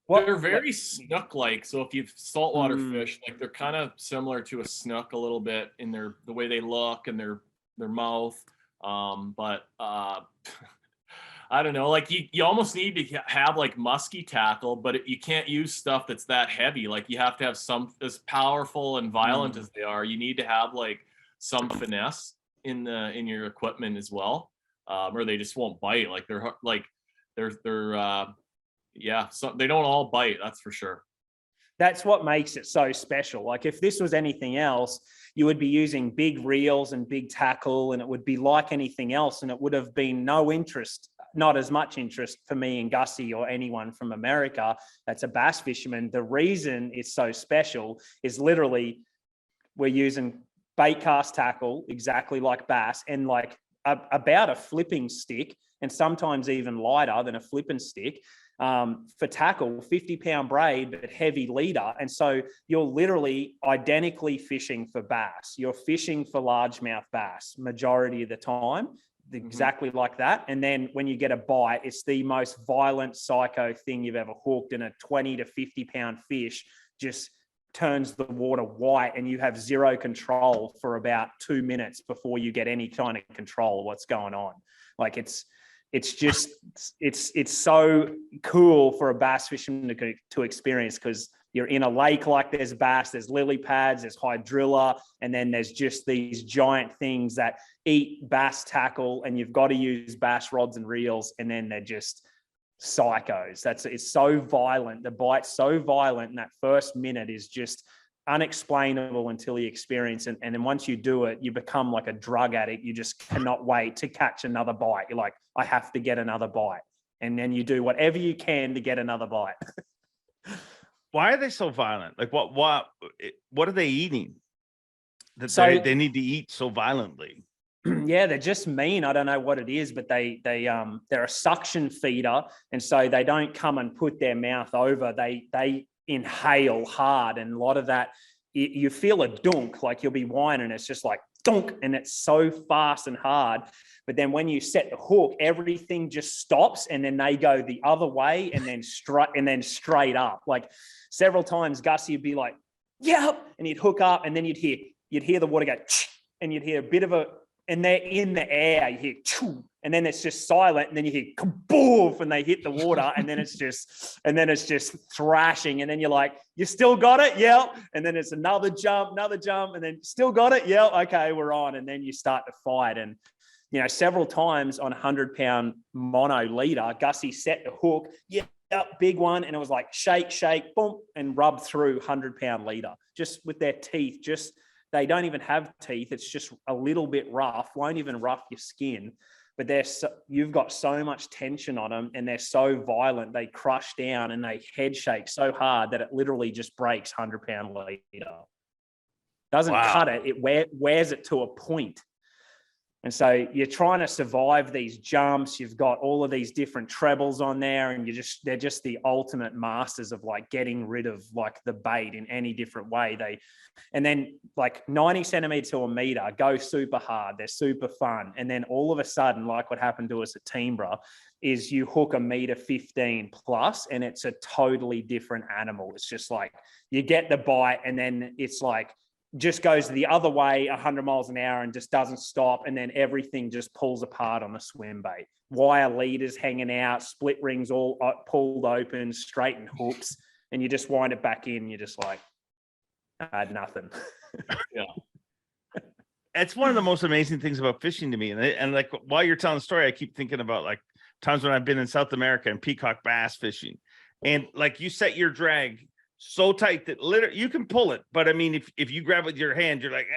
They're very snook-like. So if you've saltwater fish, they're kind of similar to a snook a little bit in the way they look and their mouth. But I don't know. You almost need to have musky tackle, but you can't use stuff that's that heavy. You have to have some, as powerful and violent as they are. You need to have some finesse in your equipment as well, or they just won't bite. So they don't all bite, that's for sure. That's what makes it so special. If this was anything else, you would be using big reels and big tackle, and it would be like anything else, and it would have been not as much interest for me and Gussie or anyone from America that's a bass fisherman. The reason it's so special is literally we're using bait cast tackle, exactly like bass, and about a flipping stick, and sometimes even lighter than a flipping stick, for tackle, 50-pound braid, but heavy leader. And so you're literally identically fishing for bass. You're fishing for largemouth bass majority of the time, exactly like that. And then when you get a bite, it's the most violent psycho thing you've ever hooked, and a 20 to 50-pound fish just turns the water white, and you have zero control for about 2 minutes before you get any kind of control of what's going on. It's so cool for a bass fisherman to experience, because you're in a lake, there's bass, there's lily pads, there's hydrilla, and then there's just these giant things that eat bass tackle, and you've got to use bass rods and reels, and then they're just psychos. It's so violent. The bite's so violent, and that first minute is just unexplainable until you experience it. And then once you do it, you become like a drug addict. You just cannot wait to catch another bite. You're like, I have to get another bite. And then you do whatever you can to get another bite. Why are they so violent? Like what are they eating that they need to eat so violently? Yeah, they're just mean. I don't know what it is, but they're a suction feeder. And so they don't come and put their mouth over. They inhale hard. And a lot of that, you feel a dunk, like you'll be whining. It's just like dunk. And it's so fast and hard. But then when you set the hook, everything just stops, and then they go the other way, and then straight up. Like several times, Gussie would be like, "Yeah," and he'd hook up, and then you'd hear the water go, and you'd hear a bit of a, and they're in the air. You hear, and then it's just silent, and then you hear kaboof, and they hit the water, and then it's just thrashing, and then you're like, "You still got it?" "Yeah." And then it's another jump, and then still got it? "Yeah." "Okay, we're on." And then you start to fight. And several times on 100-pound mono leader, Gussie set the hook, big one, and it was like shake, boom, and rub through 100-pound leader just with their teeth. They don't even have teeth. It's just a little bit rough, won't even rough your skin. But you've got so much tension on them, and they're so violent. They crush down and they head shake so hard that it literally just breaks 100-pound leader. Doesn't cut it. It wears it to a point. And so you're trying to survive these jumps. You've got all of these different trebles on there, and they're just the ultimate masters of like getting rid of like the bait in any different way. And then like 90 centimeters to a meter go super hard. They're super fun. And then all of a sudden, like what happened to us at Toowoomba, is you hook a meter 15 plus, and it's a totally different animal. It's just like you get the bite, and then it's like just goes the other way 100 miles an hour and just doesn't stop. And then everything just pulls apart on the swim bait. Wire leaders hanging out, split rings all pulled open, straightened hooks, and you just wind it back in. You're just like, I had nothing. Yeah. It's one of the most amazing things about fishing to me. And like, while you're telling the story, I keep thinking about like times when I've been in South America and peacock bass fishing. And like you set your drag so tight that literally you can pull it. But I mean, if you grab it with your hand, you're like,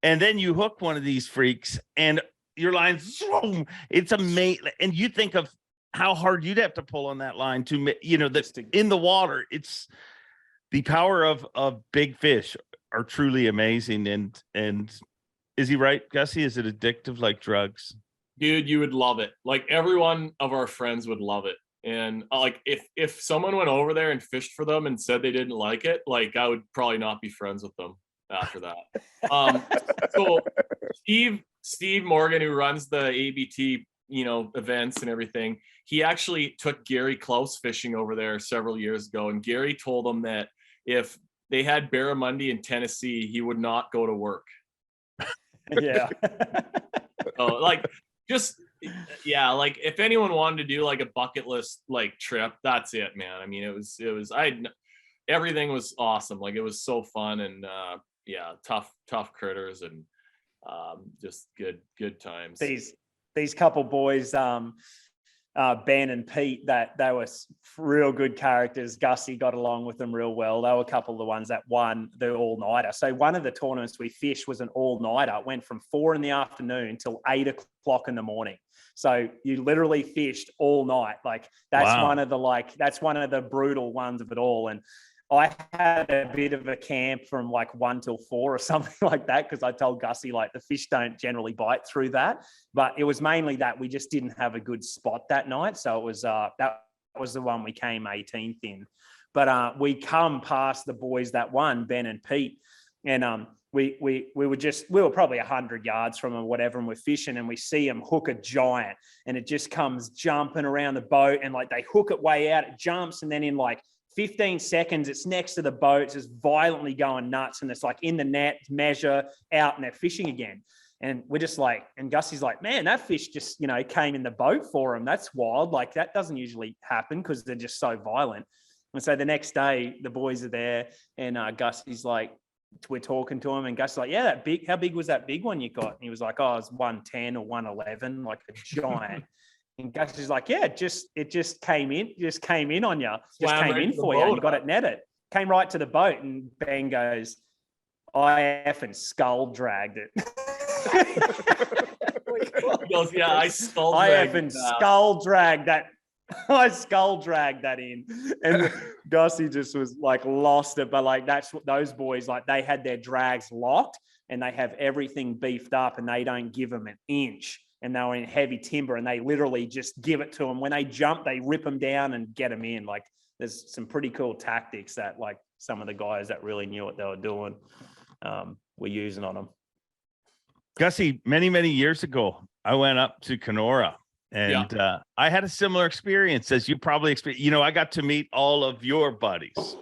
and then you hook one of these freaks and your line, it's amazing. And you think of how hard you'd have to pull on that line to, that in the water. It's the power of big fish are truly amazing. And is he right, Gussie? Is it addictive like drugs? Dude, you would love it. Like every one of our friends would love it. And like if someone went over there and fished for them and said they didn't like it, like I would probably not be friends with them after that. So Steve Morgan, who runs the ABT, events and everything, he actually took Gary Close fishing over there several years ago. And Gary told him that if they had barramundi in Tennessee, he would not go to work. Yeah. Like if anyone wanted to do like a bucket list like trip, that's it, man. I mean, everything was awesome. Like it was so fun and tough critters and just good times. These couple boys, Ben and Pete, that they were real good characters. Gussie got along with them real well. They were a couple of the ones that won the all-nighter. So one of the tournaments we fished was an all-nighter. It went from 4 p.m. till 8 o'clock in the morning. So you literally fished all night. Like that's one of the brutal ones of it all. And I had a bit of a camp from like 1 till 4 or something like that, because I told Gussie like the fish don't generally bite through that. But it was mainly that we just didn't have a good spot that night. So it was that was the one we came 18th in. But we come past the boys that won, Ben and Pete, and we were probably 100 yards from them or whatever, and we're fishing and we see them hook a giant, and it just comes jumping around the boat, and like they hook it way out, it jumps, and then in like 15 seconds, it's next to the boat, it's just violently going nuts, and it's like in the net, measure, out, and they're fishing again. And we're just like, and Gussie's like, man, that fish just, came in the boat for him. That's wild. Like that doesn't usually happen because they're just so violent. And so the next day, the boys are there, and Gussie's like, we're talking to him, and Gussie's like, yeah, that big, how big was that big one you got? And he was like, oh, it was 110 or 111, like a giant. And Gussie's like, yeah, it just came in on you. Just came in for you. You got it netted. came right to the boat, and Ben goes, I effing skull dragged it. He goes, yeah, I skull I dragged effing that. skull dragged that. I skull dragged that in, and Gussie just was like lost it. But like that's what those boys, like, they had their drags locked and they have everything beefed up, and they don't give them an inch. And they were in heavy timber, and they literally just give it to them. When they jump, they rip them down and get them in. Like, there's some pretty cool tactics that like some of the guys that really knew what they were doing were using on them. Gussie, many, many years ago, I went up to Kenora, and I had a similar experience as you probably experienced. You know, I got to meet all of your buddies,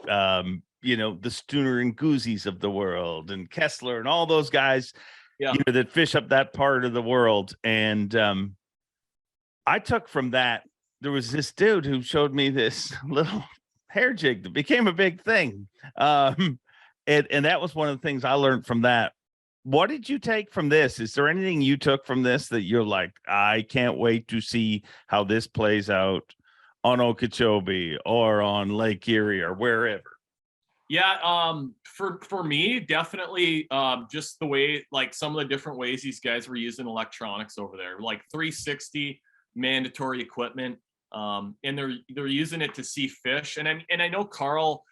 you know, the Stooner and Goozies of the world, and Kessler and all those guys, you know, that fish up that part of the world. And I took from that, there was this dude who showed me this little hair jig that became a big thing. And that was one of the things I learned from that. What did you take from this? Is there anything you took from this that you're like, I can't wait to see how this plays out on Okeechobee or on Lake Erie or wherever? Yeah, for me, definitely just the way, like, some of the different ways these guys were using electronics over there, like 360 mandatory equipment, and they're using it to see fish. And I know Carl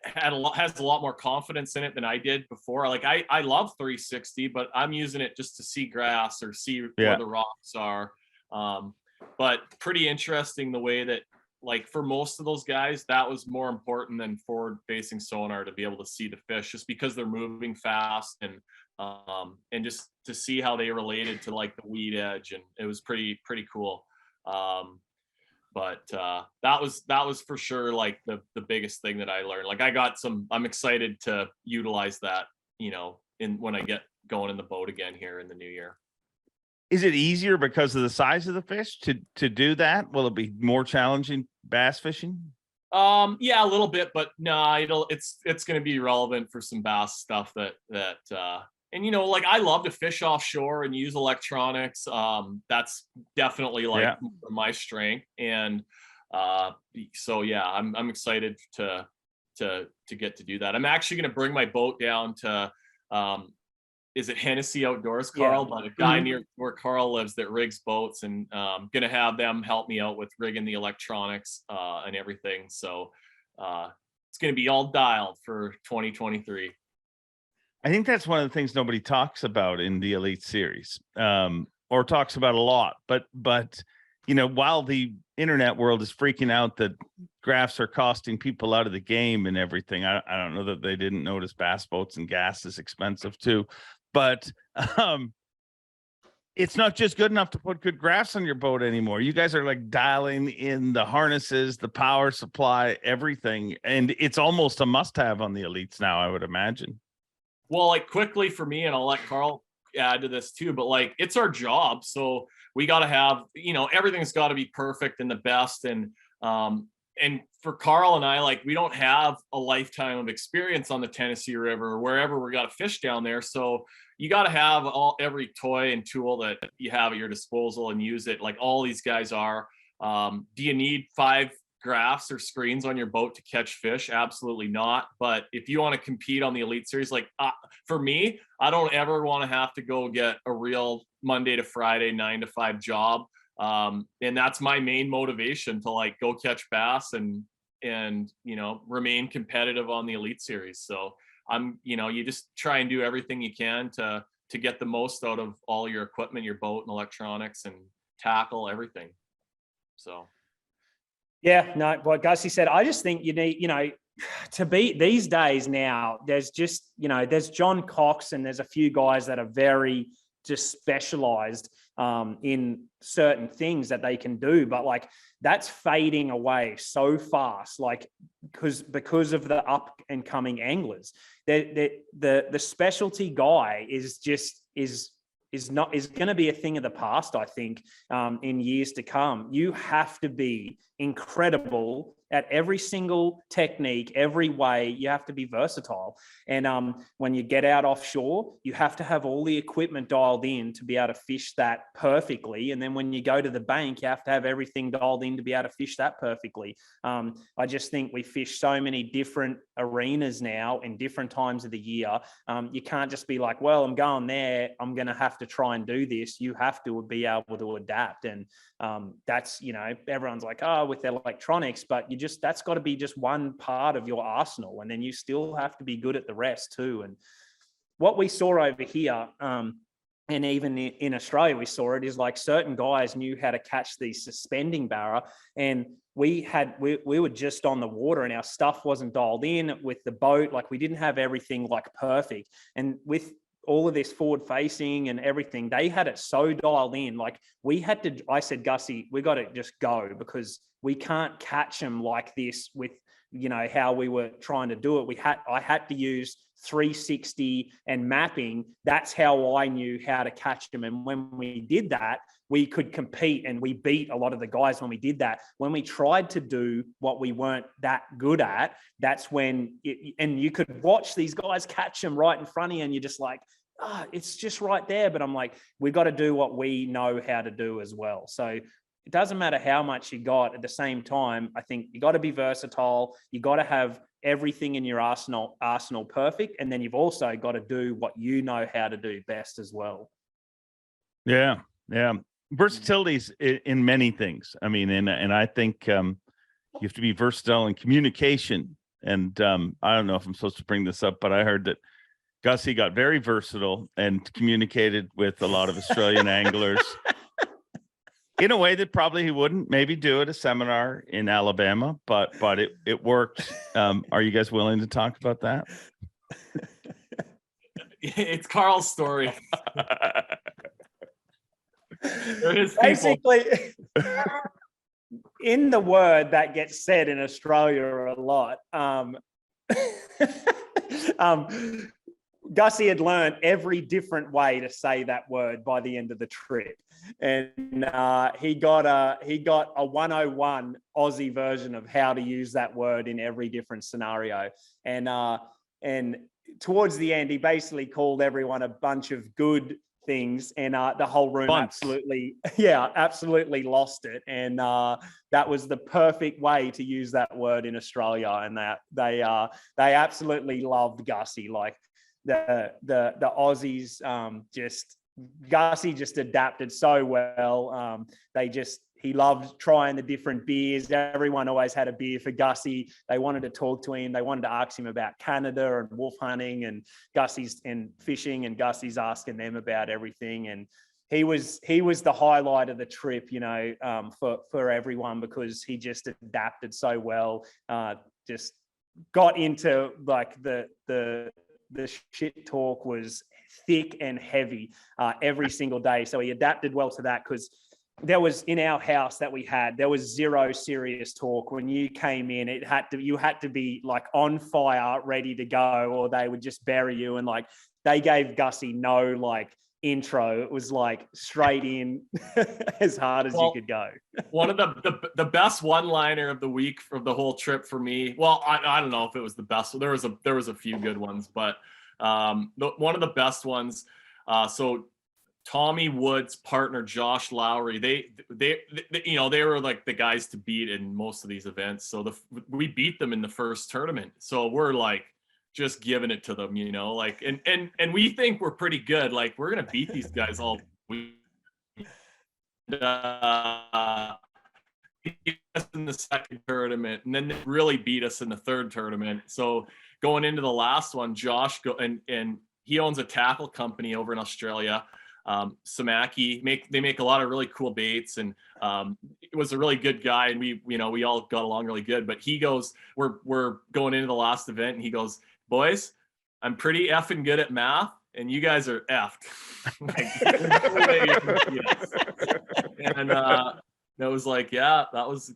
has a lot more confidence in it than I did before. Like, I love 360, but I'm using it just to see grass or see where the rocks are. But pretty interesting the way that, like, for most of those guys, that was more important than forward facing sonar to be able to see the fish, just because they're moving fast, and just to see how they related to like the weed edge. And it was pretty cool. But that was for sure like the biggest thing that I learned. Like, I'm excited to utilize that, you know, when I get going in the boat again here in the new year. Is it easier because of the size of the fish to do that? Will it be more challenging bass fishing? Yeah, a little bit, but no, it's going to be relevant for some bass stuff that and, you know, like, I love to fish offshore and use electronics. That's definitely like my strength. And so, yeah, I'm excited to get to do that. I'm actually going to bring my boat down to, is it Hennessy Outdoors, Carl? But a guy near where Carl lives that rigs boats, and going to have them help me out with rigging the electronics and everything. So it's going to be all dialed for 2023. I think that's one of the things nobody talks about in the Elite Series, or talks about a lot. But you know, while the internet world is freaking out that graphs are costing people out of the game and everything, I don't know that they didn't notice bass boats and gas is expensive too. But it's not just good enough to put good graphs on your boat anymore. You guys are like dialing in the harnesses, the power supply, everything, and it's almost a must-have on the Elites now, I would imagine. Well, like, quickly for me, and I'll let Carl add to this too, but like, it's our job. So we got to have, you know, everything's got to be perfect and the best. And for Carl and I, like, we don't have a lifetime of experience on the Tennessee River or wherever we got to fish down there. So you got to have every toy and tool that you have at your disposal and use it. Like all these guys are. Do you need 5 graphs or screens on your boat to catch fish? Absolutely not. But if you want to compete on the Elite Series, like for me, I don't ever want to have to go get a real Monday to Friday 9 to 5 job. And that's my main motivation, to like go catch bass and you know, remain competitive on the Elite Series. So you just try and do everything you can to get the most out of all your equipment, your boat and electronics and tackle, everything. So yeah, no, what Gussie said, I just think you need, you know, to be these days now, there's just, you know, there's John Cox and there's a few guys that are very just specialized in certain things that they can do, but like that's fading away so fast, like because of the up and coming anglers. The specialty guy is going to be a thing of the past, I think, in years to come. You have to be incredible at every single technique, every way. You have to be versatile. And when you get out offshore, you have to have all the equipment dialed in to be able to fish that perfectly. And then when you go to the bank, you have to have everything dialed in to be able to fish that perfectly. I just think we fish so many different arenas now in different times of the year. You can't just be like, well, I'm going there, I'm going to have to try and do this. You have to be able to adapt. And that's, everyone's like, oh, with electronics, but that's got to be just one part of your arsenal. And then you still have to be good at the rest too. And what we saw over here, and even in Australia, we saw it, is like certain guys knew how to catch these suspending barra. And we were just on the water and our stuff wasn't dialed in with the boat. Like we didn't have everything like perfect. And with all of this forward facing and everything, they had it so dialed in. Like I said, Gussie, we got to just go, because we can't catch them like this with, how we were trying to do it. I had to use 360 and mapping. That's how I knew how to catch them. And when we did that, we could compete, and we beat a lot of the guys when we did that. When we tried to do what we weren't that good at, that's when and you could watch these guys catch them right in front of you, and you're just like, it's just right there. But I'm like, we got to do what we know how to do as well. So it doesn't matter how much you got. At the same time, I think you got to be versatile. You got to have everything in your arsenal perfect. And then you've also got to do what you know how to do best as well. Yeah. Versatility's in many things. I mean, and I think you have to be versatile in communication. And I don't know if I'm supposed to bring this up, but I heard that Gussie got very versatile and communicated with a lot of Australian anglers in a way that probably he wouldn't maybe do at a seminar in Alabama, but it worked. Are you guys willing to talk about that? It's Carl's story. Basically, in the word that gets said in Australia a lot, Gussie had learned every different way to say that word by the end of the trip. And he got a 101 Aussie version of how to use that word in every different scenario. And towards the end, he basically called everyone a bunch of good things, and the whole room absolutely lost it. And that was the perfect way to use that word in Australia. And that they absolutely loved Gussie. Like the Aussies, Gussie just adapted so well. He loved trying the different beers. Everyone always had a beer for Gussie. They wanted to talk to him. They wanted to ask him about Canada and wolf hunting and Gussie's and fishing, and Gussie's asking them about everything. And he was the highlight of the trip, for everyone, because he just adapted so well. Just got into like the shit talk was thick and heavy every single day. So he adapted well to that, because there was, in our house that we had, there was zero serious talk. When you came in, you had to be like on fire, ready to go, or they would just bury you. And like, they gave Gussie no like intro. It was like straight in as hard as you could go. One of the best one-liner of the week of the whole trip for me. Well, I don't know if it was the best. There was a few good ones, but one of the best ones. So Tommy Wood's partner Josh Lowry, they were like the guys to beat in most of these events. So we beat them in the first tournament. So we're like just giving it to them, like, and we think we're pretty good. Like, we're gonna beat these guys all week. Beat us in the second tournament, and then they really beat us in the third tournament. So going into the last one, Josh and he owns a tackle company over in Australia. Samaki they make a lot of really cool baits, and it was a really good guy, and we all got along really good. But he goes, we're going into the last event, and he goes, boys, I'm pretty effing good at math, and you guys are effed. And that was like, yeah, that was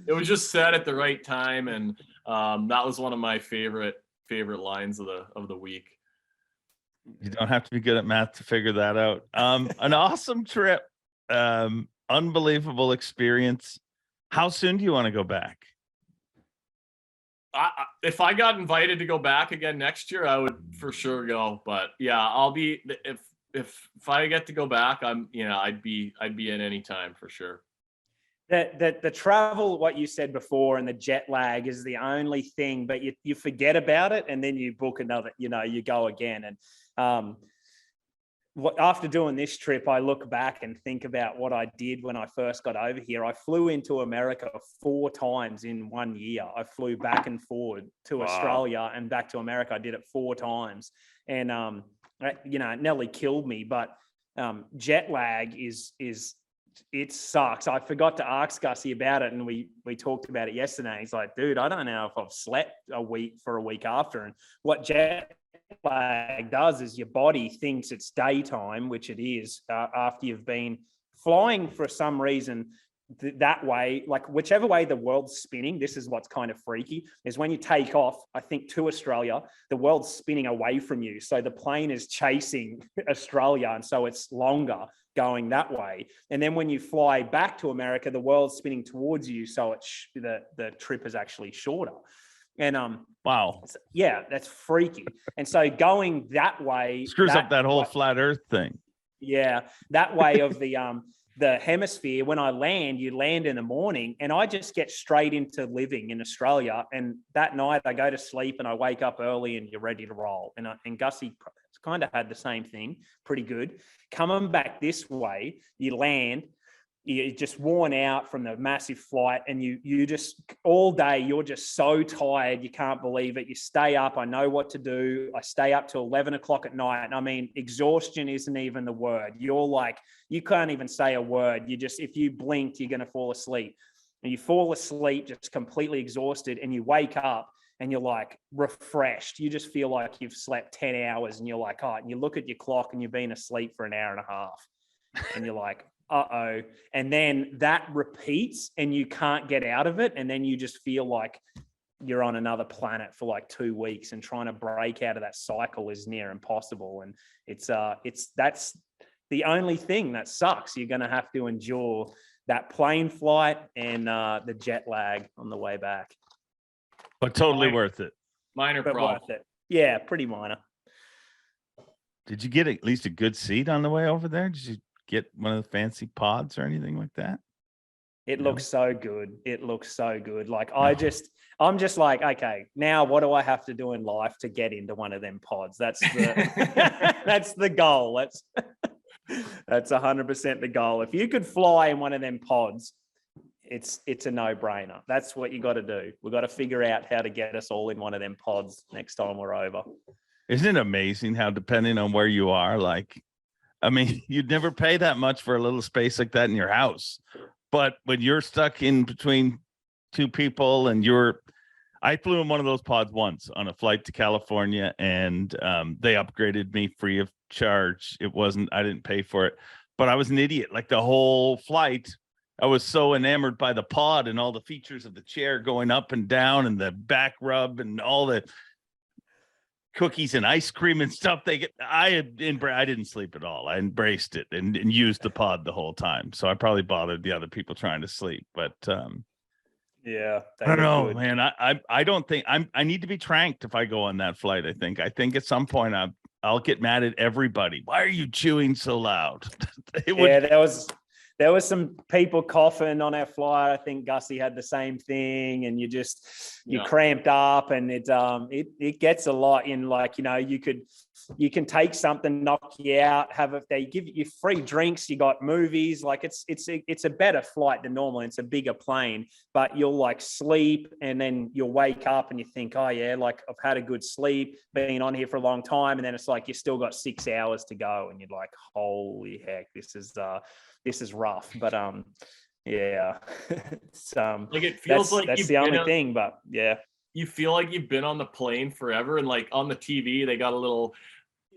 it was just said at the right time, and that was one of my favorite lines of the week. You don't have to be good at math to figure that out. An awesome trip. Unbelievable experience. How soon do you want to go back? if I got invited to go back again next year, I would for sure go. But yeah, I'll be if I get to go back, I'd be in any time for sure. The travel, what you said before, and the jet lag is the only thing, but you forget about it, and then you book another, you go again. And after doing this trip, I look back and think about what I did when I first got over here. I flew into America 4 times in 1 year. I flew back and forward to Australia and back to America. I did it 4 times, and it nearly killed me. But jet lag it sucks. I forgot to ask Gussie about it, and we talked about it yesterday. He's like, dude, I don't know if I've slept a week after. And what jet lag does is your body thinks it's daytime, which it is, after you've been flying for some reason that way, like whichever way the world's spinning. This is what's kind of freaky, is when you take off, I think, to Australia, the world's spinning away from you. So the plane is chasing Australia, and so it's longer going that way. And then when you fly back to America, the world's spinning towards you, so the trip is actually shorter. And wow, yeah, that's freaky. And so going that way screws up that whole flat Earth thing. Yeah, that way of the hemisphere. When I land, you land in the morning, and I just get straight into living in Australia. And that night I go to sleep and I wake up early and you're ready to roll. And Gussie kind of had the same thing, pretty good. Coming back this way, you land, you're just worn out from the massive flight, and you just all day, you're just so tired, you can't believe it. You stay up. I know what to do. I stay up till 11 o'clock at night. And I mean, exhaustion isn't even the word. You're like, you can't even say a word. If you blinked, you're going to fall asleep. And you fall asleep just completely exhausted, and you wake up and you're like refreshed. You just feel like you've slept 10 hours, and you're like, oh, and you look at your clock and you've been asleep for an hour and a half, and you're like, uh-oh. And then that repeats and you can't get out of it. And then you just feel like you're on another planet for like 2 weeks, and trying to break out of that cycle is near impossible. And that's the only thing that sucks. You're going to have to endure that plane flight and the jet lag on the way back. But totally worth it. Minor problem. Worth it. Yeah, pretty minor. Did you get at least a good seat on the way over there? Did you get one of the fancy pods or anything like that? It looks so good. It looks so good. Like I'm just like, okay, now what do I have to do in life to get into one of them pods? That's the that's the goal. That's 100% the goal. If you could fly in one of them pods, it's a no-brainer. That's what you got to do. We've got to figure out how to get us all in one of them pods next time we're over. Isn't it amazing how, depending on where you are, like, I mean, you'd never pay that much for a little space like that in your house. But when you're stuck in between 2 people and I flew in one of those pods once on a flight to California, and they upgraded me free of charge. I didn't pay for it, but I was an idiot. Like the whole flight, I was so enamored by the pod and all the features of the chair going up and down and the back rub and all the cookies and ice cream and stuff I didn't sleep at all. I embraced it and used the pod the whole time. So I probably bothered the other people trying to sleep, but yeah, I don't know, man. I don't think I need to be tranked if I go on that flight. I think at some point I'll get mad at everybody. Why are you chewing so loud? There was some people coughing on our flight. I think Gussie had the same thing, and you cramped up, and it gets a lot in, like, you can take something, knock you out, they give you free drinks, you got movies, like it's a better flight than normal. It's a bigger plane, but you'll like sleep, and then you'll wake up and you think, oh yeah, like I've had a good sleep, been on here for a long time, and then it's like you still got 6 hours to go, and you're like, holy heck, this is rough. But yeah, it's like it feels like that's the only thing. But yeah, you feel like you've been on the plane forever, and like on the TV they got a little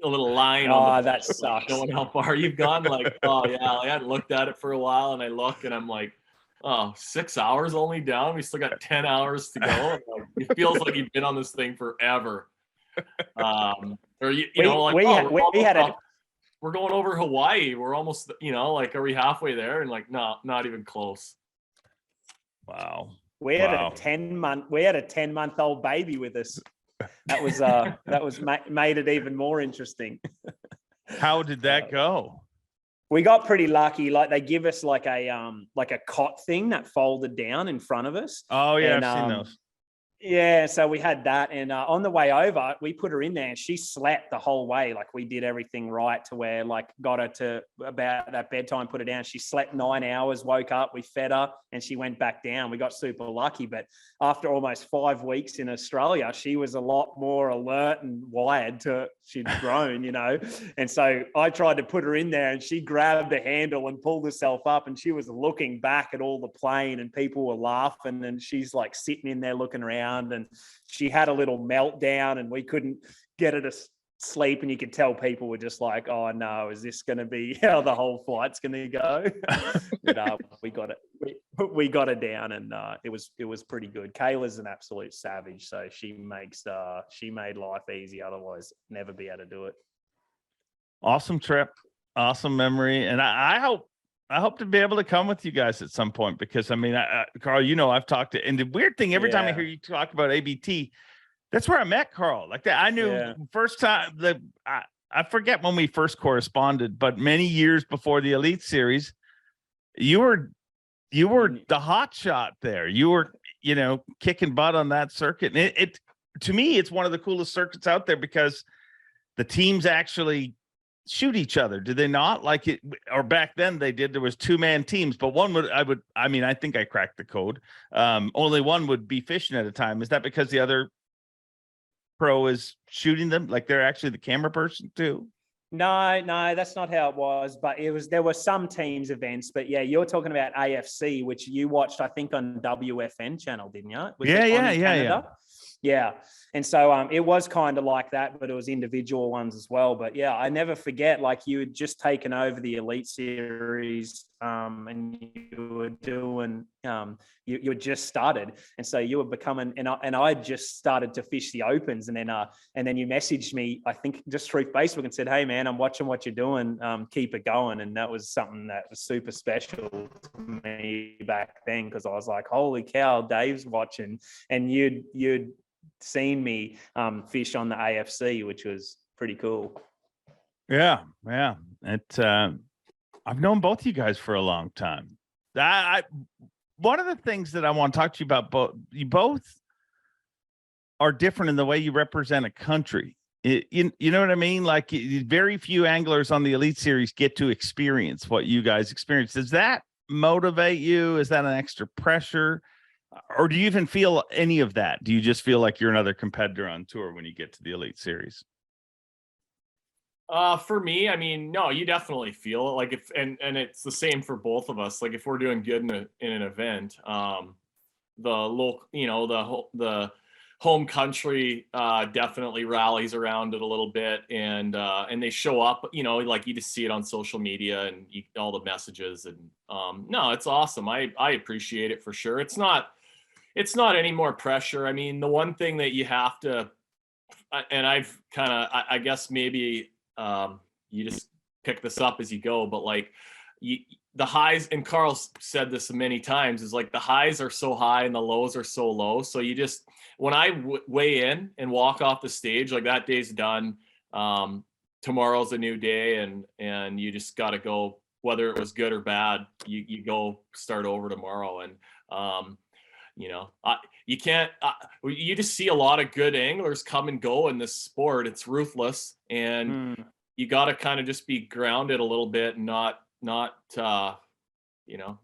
line on that sucks, showing how far you've gone. Like, oh yeah, I hadn't looked at it for a while, and I look and I'm like, oh, 6 hours only down, we still got 10 hours to go. Like, it feels like you've been on this thing forever. We're going over Hawaii. We're almost, like, are we halfway there? And like, no, not even close. Wow. We had Wow. a 10-month-old baby with us. That was made it even more interesting. How did that go? We got pretty lucky. Like they give us like a cot thing that folded down in front of us. Oh yeah, And, I've seen those. Yeah, so we had that, and on the way over, we put her in there, and she slept the whole way. Like we did everything right to where, like, got her to about that bedtime, put her down. She slept 9 hours, woke up, we fed her, and she went back down. We got super lucky, but after almost 5 weeks in Australia, she was a lot more alert and wired she'd grown, And so I tried to put her in there, and she grabbed the handle and pulled herself up, and she was looking back at all the plane, and people were laughing, and she's like sitting in there looking around. And she had a little meltdown, and we couldn't get her to sleep, and you could tell people were just like, oh no, is this going to be how the whole flight's going to go? But we got her down, and it was pretty good. Kayla's an absolute savage, so she made life easy, otherwise never be able to do it. Awesome trip, awesome memory, and I hope to be able to come with you guys at some point, because I mean, Carl, I've talked to, and the weird thing, every time I hear you talk about ABT, that's where I met Carl. Like that, I knew first time I forget when we first corresponded, but many years before the Elite Series, you were the hot shot there. You were, kicking butt on that circuit. And it to me, it's one of the coolest circuits out there, because the teams actually shoot each other. Did they not? Like it, or back then they did, there was 2-man teams, but I think I cracked the code. Only one would be fishing at a time. Is that because the other pro is shooting them? Like they're actually the camera person too? No, that's not how it was. But there were some teams events, but yeah, you're talking about AFC, which you watched, I think, on WFN channel, didn't you? Yeah. And so it was kind of like that, but it was individual ones as well. But yeah, I never forget, like you had just taken over the Elite Series, and you were doing, you had just started. And so you were becoming, and I just started to fish the Opens. And then you messaged me, I think just through Facebook, and said, hey man, I'm watching what you're doing. Keep it going. And that was something that was super special to me back then, because I was like, holy cow, Dave's watching. And you'd seen me fish on the AFC, which was pretty cool. Yeah. I've known both you guys for a long time. One of the things that I want to talk to you about, you both are different in the way you represent a country. You know what I mean? Like very few anglers on the Elite Series get to experience what you guys experience. Does that motivate you? Is that an extra pressure? Or do you even feel any of that? Do you just feel like you're another competitor on tour when you get to the Elite Series? For me, I mean, no, you definitely feel it. Like if, and it's the same for both of us. Like if we're doing good in an event, the local, the home country definitely rallies around it a little bit, and they show up. Like you just see it on social media and all the messages, and no, it's awesome. I appreciate it for sure. It's not any more pressure. I mean, the one thing that you have to, and I've kind of, I guess maybe you just pick this up as you go, but like the highs, and Carl's said this many times, is like the highs are so high and the lows are so low. So you just, when I weigh in and walk off the stage, like that day's done. Tomorrow's a new day, and you just got to go, whether it was good or bad, you go start over tomorrow. And, you can't, you just see a lot of good anglers come and go in this sport. It's ruthless, and you got to kind of just be grounded a little bit and not,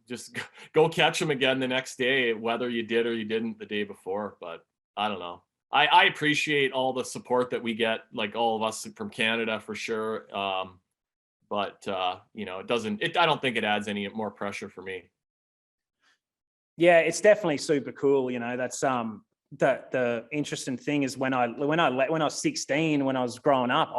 just go catch them again the next day, whether you did or you didn't the day before. But I don't know. I appreciate all the support that we get, like all of us from Canada for sure. But I don't think it adds any more pressure for me. Yeah, it's definitely super cool. That's the interesting thing is when I was 16, when I was growing up,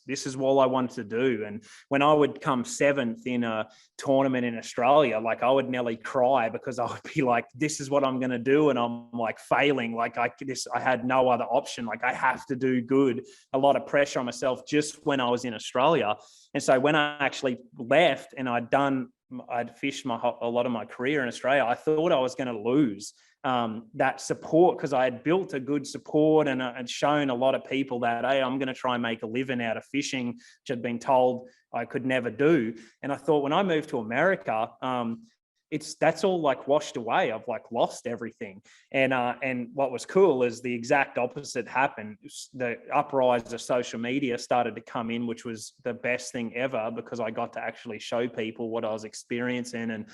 this is all I wanted to do. And when I would come 7th in a tournament in Australia, like I would nearly cry, because I would be like, this is what I'm going to do. And I'm like failing. Like I had no other option. Like I have to do good. A lot of pressure on myself just when I was in Australia. And so when I actually left and I'd fished a lot of my career in Australia, I thought I was going to lose that support, because I had built a good support and had shown a lot of people that, hey, I'm going to try and make a living out of fishing, which I'd been told I could never do. And I thought when I moved to America, that's all like washed away. I've like lost everything. And what was cool is the exact opposite happened. The uprise of social media started to come in, which was the best thing ever, because I got to actually show people what I was experiencing, and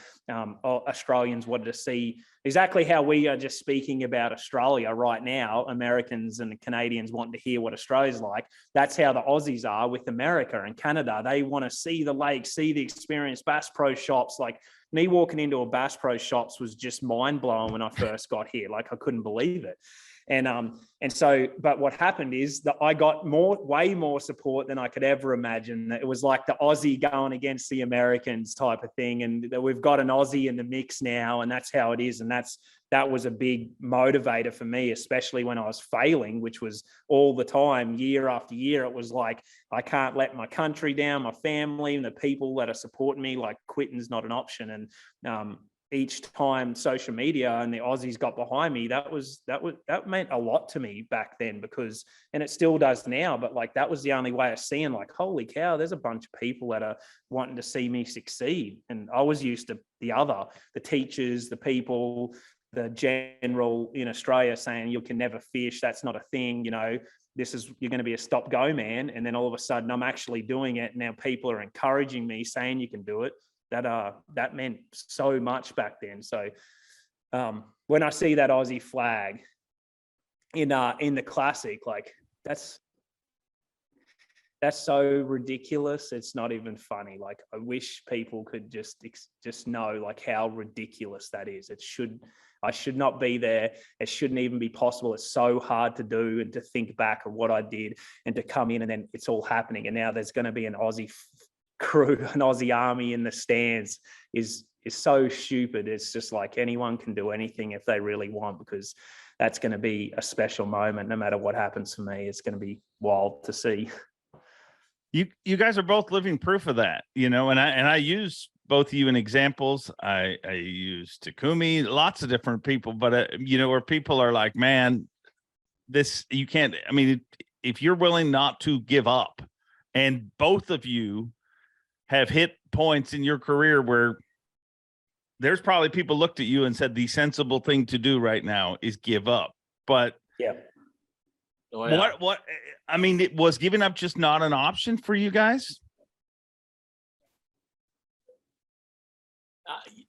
Australians wanted to see exactly how we are just speaking about Australia right now. Americans and Canadians want to hear what Australia's like. That's how the Aussies are with America and Canada. They want to see the lake, see the experience. Bass Pro Shops, like me walking into a Bass Pro Shops was just mind blowing when I first got here. Like I couldn't believe it. And so, but what happened is that I got way more support than I could ever imagine. It was like the Aussie going against the Americans type of thing. And we've got an Aussie in the mix now, and that's how it is. And that was a big motivator for me, especially when I was failing, which was all the time, year after year. It was like, I can't let my country down, my family, and the people that are supporting me. Like quitting's not an option. And each time social media and the Aussies got behind me, that meant a lot to me back then, because, and it still does now, but like that was the only way of seeing, like, holy cow, there's a bunch of people that are wanting to see me succeed. And I was used to the teachers, the people, the general in Australia saying you can never fish, that's not a thing, you're going to be a stop go man. And then all of a sudden I'm actually doing it. Now people are encouraging me, saying you can do it. That meant so much back then. So when I see that Aussie flag in the Classic, like that's so ridiculous. It's not even funny. Like I wish people could just know like how ridiculous that is. I should not be there. It shouldn't even be possible. It's so hard to do, and to think back of what I did and to come in and then it's all happening. And now there's going to be an Aussie crew, an Aussie army in the stands is so stupid. It's just like anyone can do anything if they really want, because that's going to be a special moment. No matter what happens to me, it's going to be wild to see. You guys are both living proof of that, and I use both of you in examples. I use Takumi, lots of different people, but where people are like, man, this, you can't, I mean, if you're willing not to give up, and both of you have hit points in your career where there's probably people looked at you and said the sensible thing to do right now is give up. But yeah. Oh, yeah. What I mean, it was giving up just not an option for you guys?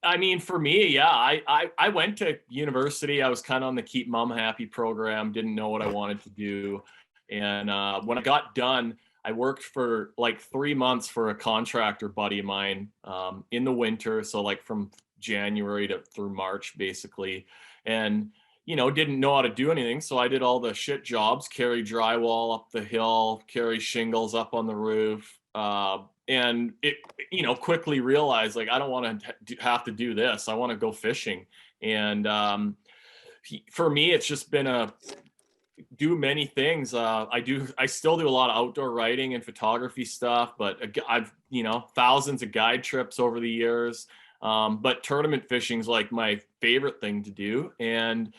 I mean, for me, yeah, I went to university. I was kind of on the Keep Mom Happy program, didn't know what I wanted to do. And when I got done, I worked for like 3 months for a contractor buddy of mine in the winter. So like from January through March, basically. And, didn't know how to do anything. So I did all the shit jobs, carry drywall up the hill, carry shingles up on the roof. And it, quickly realized like, I don't want to have to do this. I want to go fishing. And for me, it's just been do many things. I still do a lot of outdoor writing and photography stuff, but I've, thousands of guide trips over the years. But tournament fishing is like my favorite thing to do. And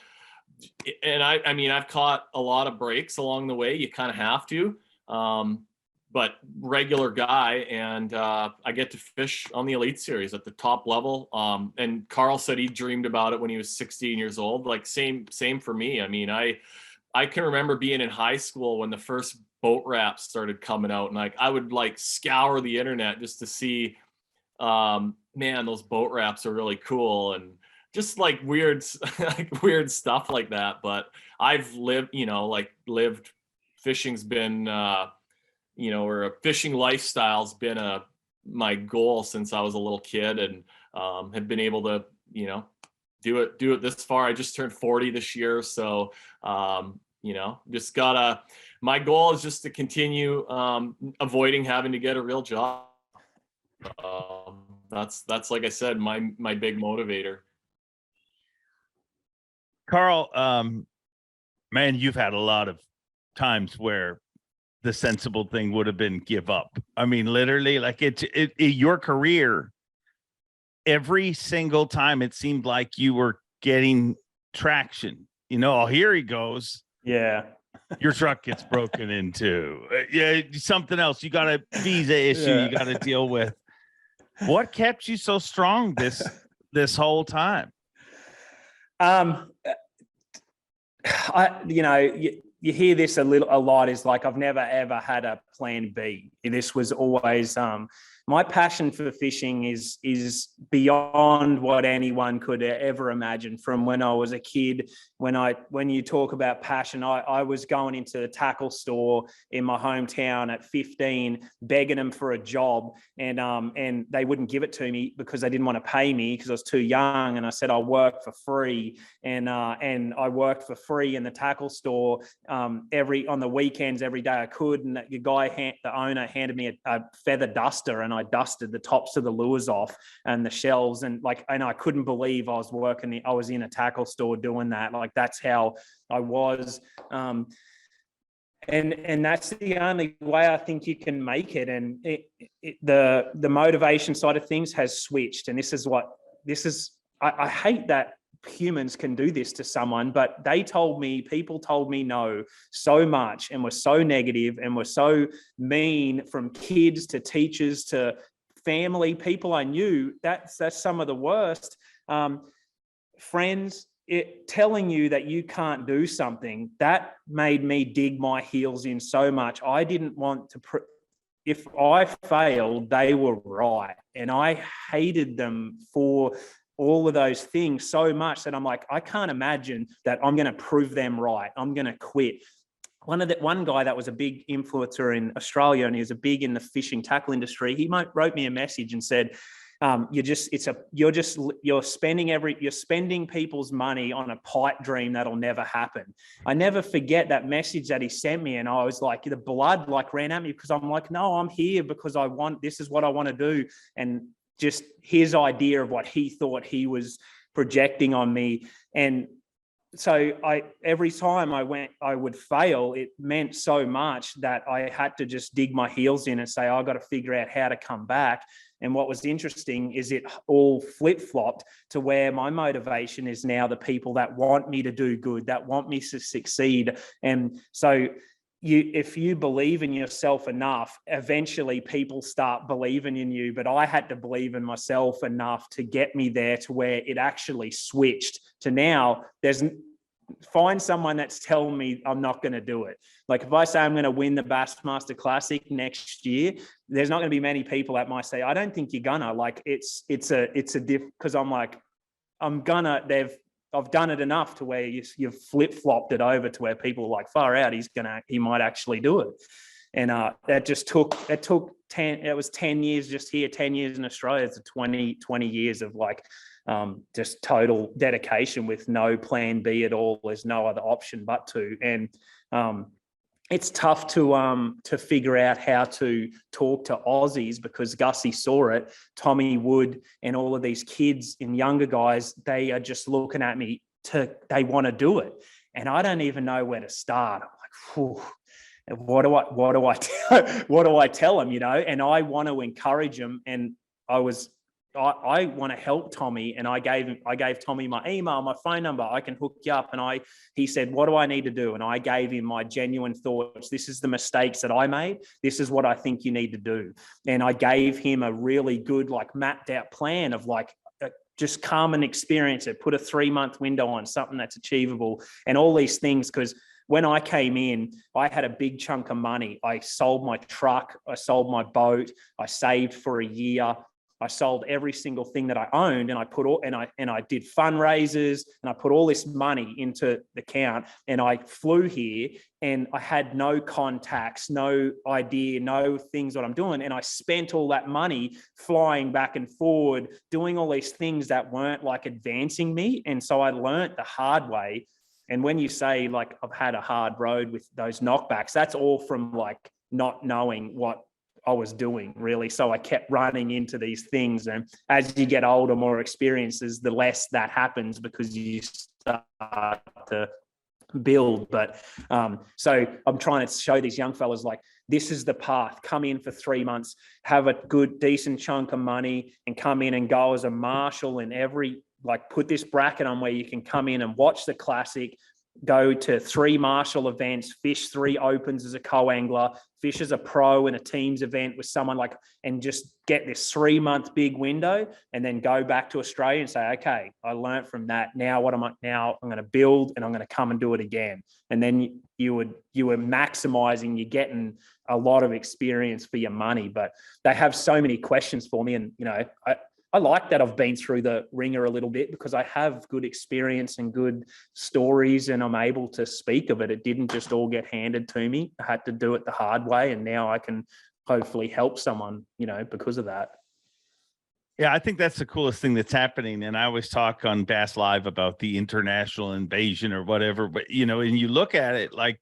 I mean, I've caught a lot of breaks along the way. You kind of have to, but regular guy. And I get to fish on the Elite Series at the top level. And Carl said he dreamed about it when he was 16 years old. Like same for me. I mean, I can remember being in high school when the first boat wraps started coming out, and like I would like scour the internet just to see, man, those boat wraps are really cool, and just like weird stuff like that. But I've lived, fishing's been, or a fishing lifestyle's been my goal since I was a little kid, and have been able to, do it this far. I just turned 40 this year, so just my goal is just to continue avoiding having to get a real job. That's like I said, my big motivator. Carl, man, you've had a lot of times where the sensible thing would have been give up. I mean, literally, like your career, every single time it seemed like you were getting traction. Oh, here he goes. Yeah. Your truck gets broken into. Yeah, something else. You got a visa issue you got to deal with. What kept you so strong this whole time? You hear this a lot is like, I've never ever had a plan B. This was always my passion for fishing is beyond what anyone could ever imagine. From when I was a kid, when you talk about passion, I was going into the tackle store in my hometown at 15, begging them for a job, and they wouldn't give it to me because they didn't want to pay me because I was too young. And I said I'll work for free, and I worked for free in the tackle store on the weekends every day I could. And the owner handed me a feather duster, and I dusted the tops of the lures off and the shells, and I couldn't believe I was in a tackle store doing that. Like, that's how I was. And that's the only way I think you can make it. And the motivation side of things has switched. And I hate that humans can do this to someone, but people told me no so much, and were so negative, and were so mean, from kids to teachers to family, people I knew. That's some of the worst. Friends, telling you that you can't do something, that made me dig my heels in so much. I didn't want to if I failed, they were right, and I hated them for all of those things so much that I'm like, I can't imagine that I'm going to prove them right. I'm going to quit. One guy that was a big influencer in Australia, and he was big in the fishing tackle industry, he wrote me a message and said, you're spending people's money on a pipe dream that'll never happen. I never forget that message that he sent me, and I was like, the blood ran at me, because I'm like, no, I'm here because this is what I want to do. And just his idea of what he thought he was projecting on me. And so every time I would fail, it meant so much that I had to just dig my heels in and say, I got to figure out how to come back. And what was interesting is it all flip-flopped to where my motivation is now the people that want me to do good, that want me to succeed. And so if you believe in yourself enough, eventually people start believing in you. But I had to believe in myself enough to get me there to where it actually switched to now find someone that's telling me I'm not going to do it. Like, if I say I'm going to win the Bassmaster Classic next year, there's not going to be many people that might say, I don't think you're gonna. Like, it's a because I'm like, I've done it enough to where you've flip-flopped it over to where people are like, far out, he might actually do it. And it was 10 years just here, 10 years in Australia. It's 20 years of just total dedication with no plan B at all. There's no other option but to. And it's tough to figure out how to talk to Aussies, because Gussie saw it, Tommy Wood, and all of these kids and younger guys, they are just looking at me they want to do it. And I don't even know where to start. I'm like, whew, what do I tell them, And I want to encourage them. And I want to help Tommy, and I gave Tommy my email, my phone number. I can hook you up. And he said, what do I need to do? And I gave him my genuine thoughts. This is the mistakes that I made. This is what I think you need to do. And I gave him a really good, mapped out plan of just come and experience it. Put a 3-month window on something that's achievable and all these things. Because when I came in, I had a big chunk of money. I sold my truck. I sold my boat. I saved for a year. I sold every single thing that I owned, and I did fundraisers, and I put all this money into the account, and I flew here, and I had no contacts, no idea, no things what I'm doing. And I spent all that money flying back and forward, doing all these things that weren't advancing me. And so I learned the hard way. And when you say I've had a hard road with those knockbacks, that's all from not knowing what I was doing, really. So I kept running into these things. And as you get older, more experiences, the less that happens, because you start to build. But so I'm trying to show these young fellas, like, this is the path. Come in for 3 months, have a good, decent chunk of money, and come in and go as a marshal in every, like, put this bracket on where you can come in and watch the Classic, go to 3 marshal events, fish 3 opens as a co-angler, fish as a pro in a teams event with someone, like, and just get this 3-month big window, and then go back to Australia and say, okay, I learned from that. Now what am I? Now I'm going to build, and I'm going to come and do it again. And then you were maximizing, you're getting a lot of experience for your money. But they have so many questions for me, and I like that I've been through the ringer a little bit, because I have good experience and good stories, and I'm able to speak of it. It didn't just all get handed to me. I had to do it the hard way, and now I can hopefully help someone, because of that. Yeah, I think that's the coolest thing that's happening. And I always talk on Bass Live about the international invasion or whatever, but and you look at it like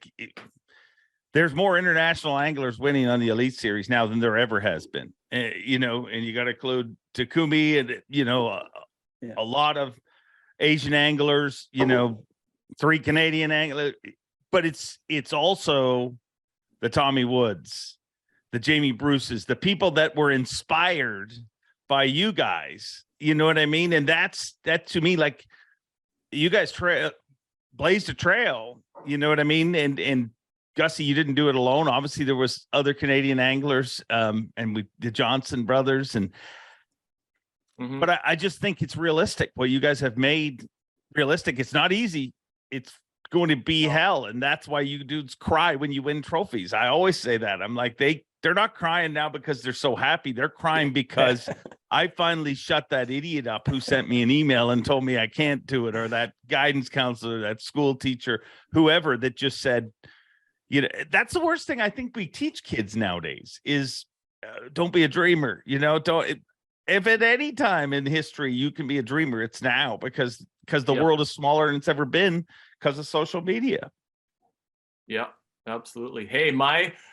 there's more international anglers winning on the Elite Series now than there ever has been. And you got to include Takumi and, a lot of Asian anglers, 3 Canadian anglers, but it's also the Tommy Woods, the Jamie Bruces, the people that were inspired by you guys, you know what I mean? And that to me, like, you guys blazed a trail, you know what I mean? And Gussie, you didn't do it alone. Obviously there was other Canadian anglers, and the Johnson brothers, and but I just think it's realistic. What you guys have made realistic. It's not easy. It's going to be hell. And that's why you dudes cry when you win trophies. I always say that. I'm like, they're not crying now because they're so happy. They're crying because I finally shut that idiot up who sent me an email and told me I can't do it, or that guidance counselor, that school teacher, whoever that just said, that's the worst thing I think we teach kids nowadays is don't be a dreamer. If at any time in history you can be a dreamer, it's now, because the world is smaller than it's ever been because of social media. Yeah, absolutely. Hey,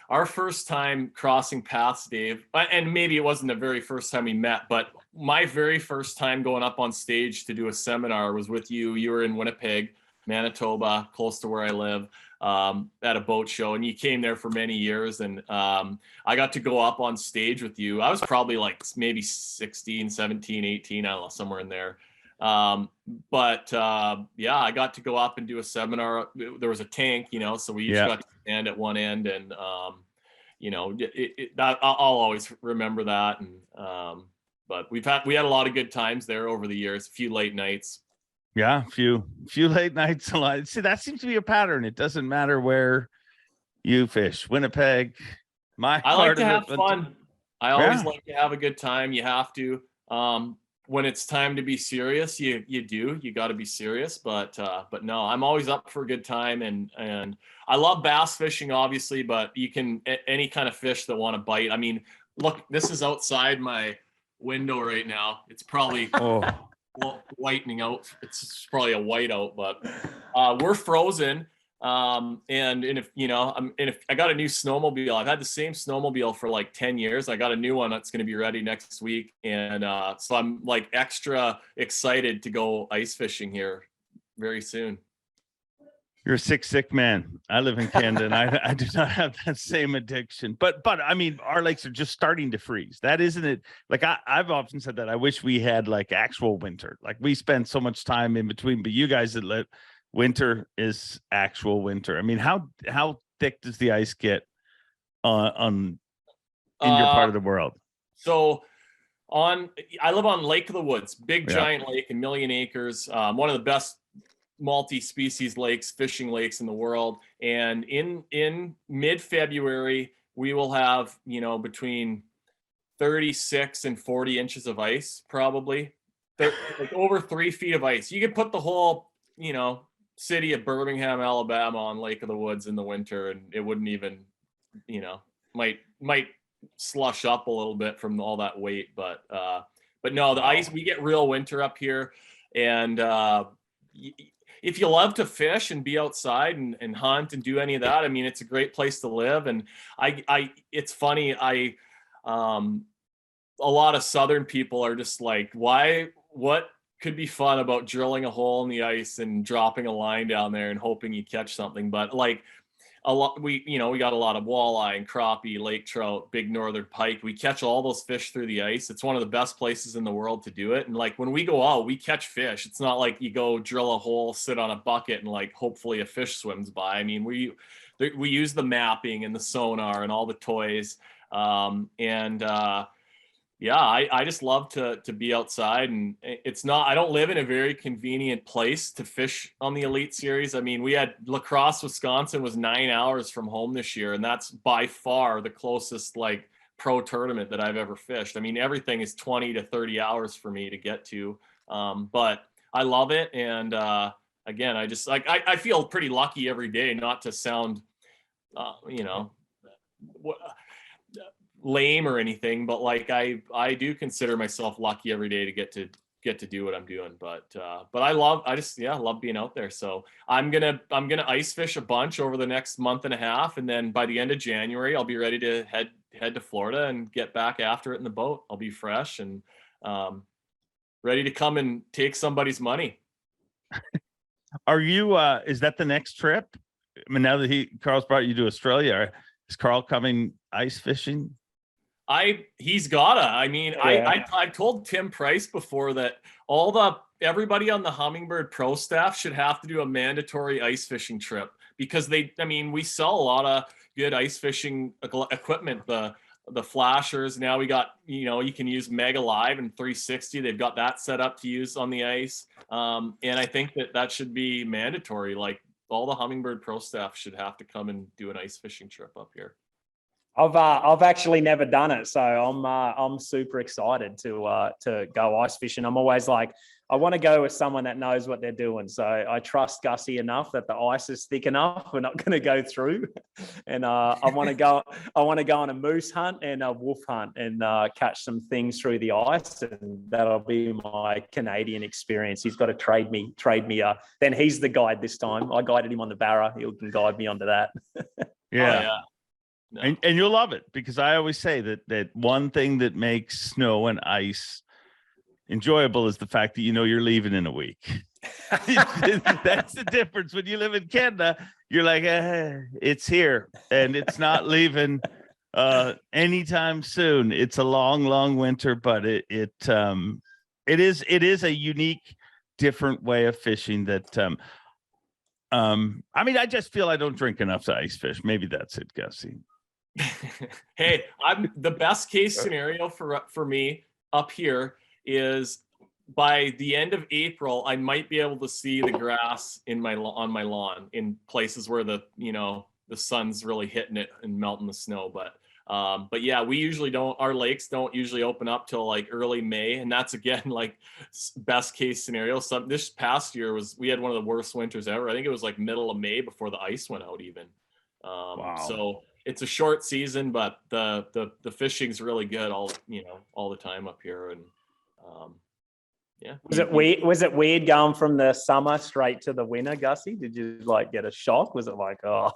our first time crossing paths, Dave, and maybe it wasn't the very first time we met, but my very first time going up on stage to do a seminar was with you. You were in Winnipeg, Manitoba, close to where I live, at a boat show, and you came there for many years, and I got to go up on stage with you. I was probably like maybe 16, 17, 18, I don't know, somewhere in there. But I got to go up and do a seminar. There was a tank, so we each got to stand at one end, and I'll always remember that. And but we had a lot of good times there over the years, a few late nights. Yeah, few late nights. A lot. See, that seems to be a pattern. It doesn't matter where you fish. Winnipeg. I like to have fun. I always like to have a good time. You have to. When it's time to be serious, you got to be serious. But no, I'm always up for a good time, and I love bass fishing, obviously. But you can any kind of fish that want to bite. I mean, look, this is outside my window right now. It's probably. Whitening out. It's probably a whiteout, but we're frozen. And if I got a new snowmobile, I've had the same snowmobile for like 10 years. I got a new one that's going to be ready next week, and so I'm like extra excited to go ice fishing here very soon. You're a sick man. I live in Canada, and I do not have that same addiction. But I mean, our lakes are just starting to freeze. That isn't it. Like I've often said that I wish we had like actual winter. Like we spend so much time in between, but you guys that let winter is actual winter. I mean, how thick does the ice get in your part of the world? So I live on Lake of the Woods, big giant lake, 1 million acres. One of the best multi-species fishing lakes in the world. And in mid-February, we will have, between 36 and 40 inches of ice, probably. Like over 3 feet of ice. You could put the whole, city of Birmingham, Alabama on Lake of the Woods in the winter, and it wouldn't even, might slush up a little bit from all that weight. But no, the ice, we get real winter up here. And if you love to fish and be outside and hunt and do any of that, I mean, it's a great place to live. And it's funny. A lot of Southern people are just like, what could be fun about drilling a hole in the ice and dropping a line down there and hoping you catch something. But like a lot, we got a lot of walleye and crappie, lake trout, big northern pike. We catch all those fish through the ice. It's one of the best places in the world to do it. And like when we go out, we catch fish. It's not like you go drill a hole, sit on a bucket, and like hopefully a fish swims by. I mean, we use the mapping and the sonar and all the toys. Yeah, I just love to be outside, and I don't live in a very convenient place to fish on the Elite Series. I mean, we had La Crosse, Wisconsin was 9 hours from home this year, and that's by far the closest like pro tournament that I've ever fished. I mean, everything is 20 to 30 hours for me to get to, but I love it. And again, I just like I feel pretty lucky every day, not to sound, lame or anything, but like I do consider myself lucky every day to get to do what I'm doing. But I love being out there. So I'm gonna ice fish a bunch over the next month and a half, and then by the end of January I'll be ready to head to Florida and get back after it in the boat. I'll be fresh and ready to come and take somebody's money. Are you is that the next trip? I mean, now that Carl's brought you to Australia, is Carl coming ice fishing? He's gotta. I mean, yeah. I've told Tim Price before that everybody on the Humminbird Pro staff should have to do a mandatory ice fishing trip, because we sell a lot of good ice fishing equipment. The flashers, now we got, you can use Mega Live and 360. They've got that set up to use on the ice. And I think that should be mandatory. Like all the Humminbird Pro staff should have to come and do an ice fishing trip up here. I've actually never done it, so I'm super excited to go ice fishing. I'm always like, I want to go with someone that knows what they're doing. So I trust Gussie enough that the ice is thick enough. We're not going to go through. And I want to go on a moose hunt and a wolf hunt and catch some things through the ice, and that'll be my Canadian experience. He's got to trade me. Then he's the guide this time. I guided him on the Barra. He can guide me onto that. Yeah. Oh, yeah. No. And you'll love it, because I always say that one thing that makes snow and ice enjoyable is the fact that you're leaving in a week. That's the difference. When you live in Canada, you're like, it's here and it's not leaving anytime soon. It's a long winter, but it is a unique, different way of fishing that I just feel I don't drink enough to ice fish. Maybe that's it, Gussie. Hey, I'm the best case scenario for me up here is by the end of April, I might be able to see the grass on my lawn in places where the sun's really hitting it and melting the snow. But yeah, our lakes don't usually open up till like early May. And that's again, like best case scenario. So this past year we had one of the worst winters ever. I think it was like middle of May before the ice went out even. Wow. So it's a short season, but the fishing's really good all the time up here. And yeah. Was it weird going from the summer straight to the winter, Gussie? Did you like get a shock? Was it like, oh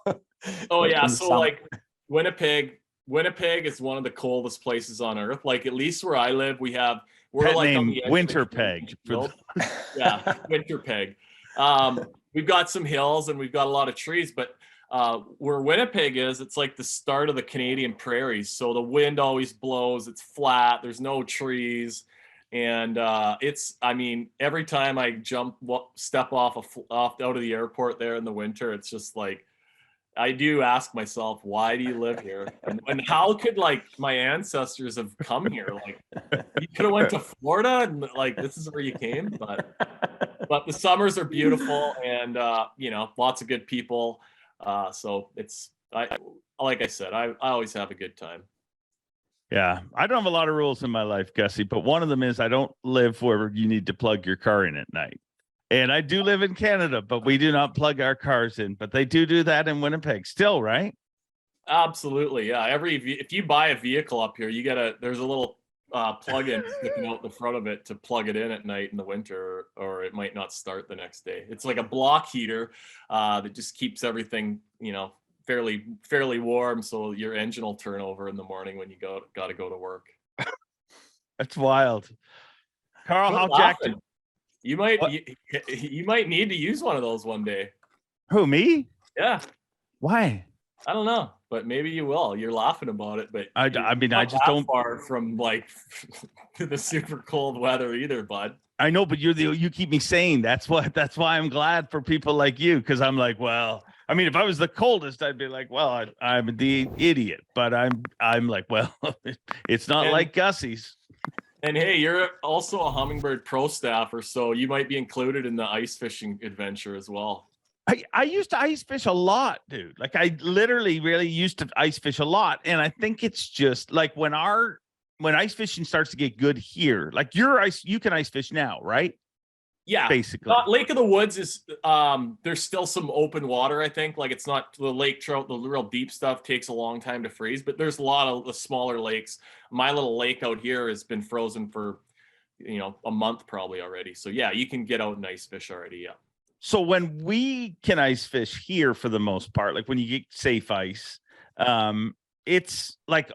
yeah. So like Winnipeg is one of the coldest places on earth. Like at least where I live, we're Pet like name on the edge Winterpeg. Yeah, Winterpeg. We've got some hills and we've got a lot of trees, but where Winnipeg is, it's like the start of the Canadian prairies. So the wind always blows. It's flat. There's no trees. And every time I step off out of the airport there in the winter, it's just like, I do ask myself, why do you live here? And how could like my ancestors have come here? Like you could have went to Florida and like, this is where you came, but the summers are beautiful and, lots of good people. So like I said, I always have a good time. Yeah. I don't have a lot of rules in my life, Gussie, but one of them is I don't live where you need to plug your car in at night. And I do live in Canada, but we do not plug our cars in, but they do that in Winnipeg still, right? Absolutely. Yeah. If you buy a vehicle up here, there's a little plug-in sticking out the front of it to plug it in at night in the winter, or it might not start the next day. It's like a block heater that just keeps everything, fairly warm, so your engine will turn over in the morning when you got to go to work. That's wild. Carl, how jacked? You might need to use one of those one day. Who, me? Yeah. Why? I don't know, but maybe you will. You're laughing about it, but I mean, I just don't far from like the super cold weather either, bud. I know, but you keep me sane. That's why I'm glad for people like you, because I'm like, well, I mean, if I was the coldest, I'd be like, well, I'm the idiot. But I'm like, well, it's not like Gussie's. And hey, you're also a Hummingbird Pro staffer, so you might be included in the ice fishing adventure as well. I used to ice fish a lot, dude. Like I literally really used to ice fish a lot. And I think it's just like when ice fishing starts to get good here, like you can ice fish now, right? Yeah. Basically. Lake of the Woods is there's still some open water, I think. Like it's not the lake trout, the real deep stuff takes a long time to freeze, but there's a lot of the smaller lakes. My little lake out here has been frozen for a month probably already. So yeah, you can get out and ice fish already. Yeah. So when we can ice fish here, for the most part, like when you get safe ice, it's like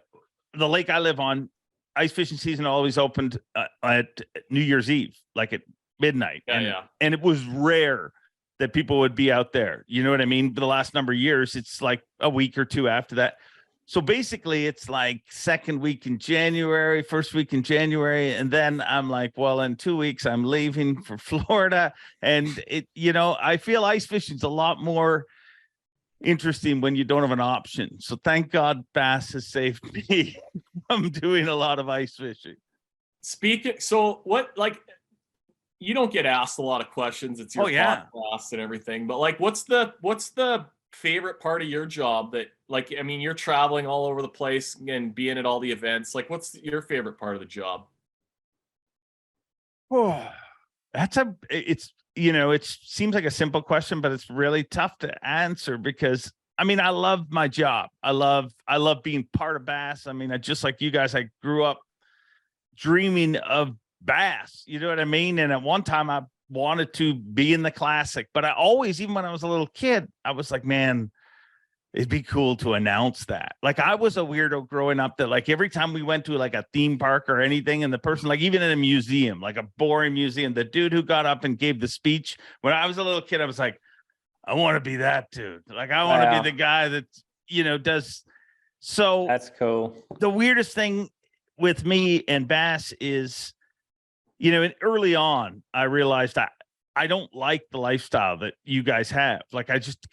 the lake I live on, ice fishing season always opened at New Year's Eve, like at midnight. And it was rare that people would be out there. You know what I mean? For the last number of years, it's like a week or two after that. So basically it's like second week in January, first week in January. And then I'm like, well, in 2 weeks, I'm leaving for Florida. And I feel ice fishing is a lot more interesting when you don't have an option. So thank God bass has saved me from doing a lot of ice fishing. So what, like, you don't get asked a lot of questions. It's your podcast and everything, but like, what's the favorite part of your job that, like, I mean, you're traveling all over the place and being at all the events. Like, what's your favorite part of the job? Oh, it seems like a simple question, but it's really tough to answer because I mean, I love my job. I love being part of bass. I mean, just like you guys, I grew up dreaming of bass, you know what I mean? And at one time I wanted to be in the Classic, but I always, even when I was a little kid, I was like, man, it'd be cool to announce that. Like I was a weirdo growing up that like every time we went to like a theme park or anything, and the person, like even in a museum, like a boring museum, the dude who got up and gave the speech when I was a little kid, I was like, I want to be that dude. Like I want to be the guy that, does. So that's cool. The weirdest thing with me and bass is, early on, I realized I don't like the lifestyle that you guys have. Like, I just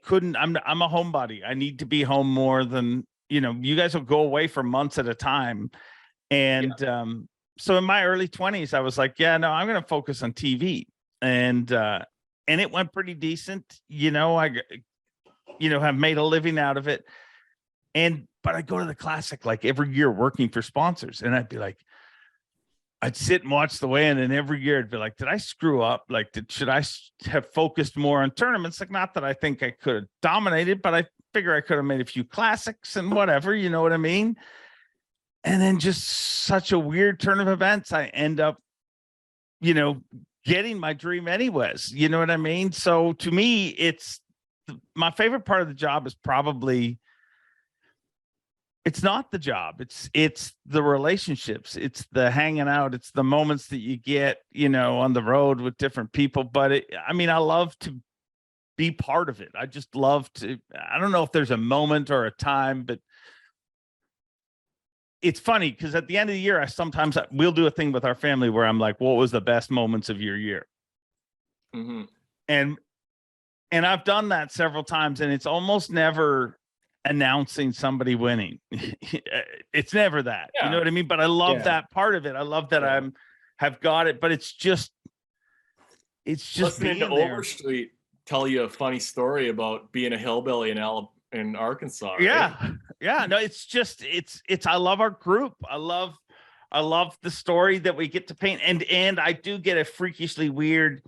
couldn't, I'm a homebody. I need to be home more than, you guys will go away for months at a time. And so in my early 20s, I was like, yeah, no, I'm going to focus on TV. And it went pretty decent. I have made a living out of it. But I go to the Classic like every year working for sponsors. And I'd be like, I'd sit and watch the weigh-in, and every year I'd be like, did I screw up? Like, should I have focused more on tournaments? Like, not that I think I could have dominated, but I figure I could have made a few classics and whatever, you know what I mean? And then just such a weird turn of events, I end up, getting my dream anyways, you know what I mean? So to me, it's my favorite part of the job is probably, it's not the job. It's the relationships. It's the hanging out. It's the moments that you get, on the road with different people. But I love to be part of it. I just love to, I don't know if there's a moment or a time, but it's funny because at the end of the year, we'll do a thing with our family where I'm like, what was the best moments of your year? Mm-hmm. And I've done that several times, and it's almost never announcing somebody winning. It's never that, you know what I mean? But I love that part of it. I love that have got it, but it's just listening to Overstreet tell you a funny story about being a hillbilly in Arkansas. Right? Yeah. No, I love our group. I love the story that we get to paint. And I do get a freakishly weird,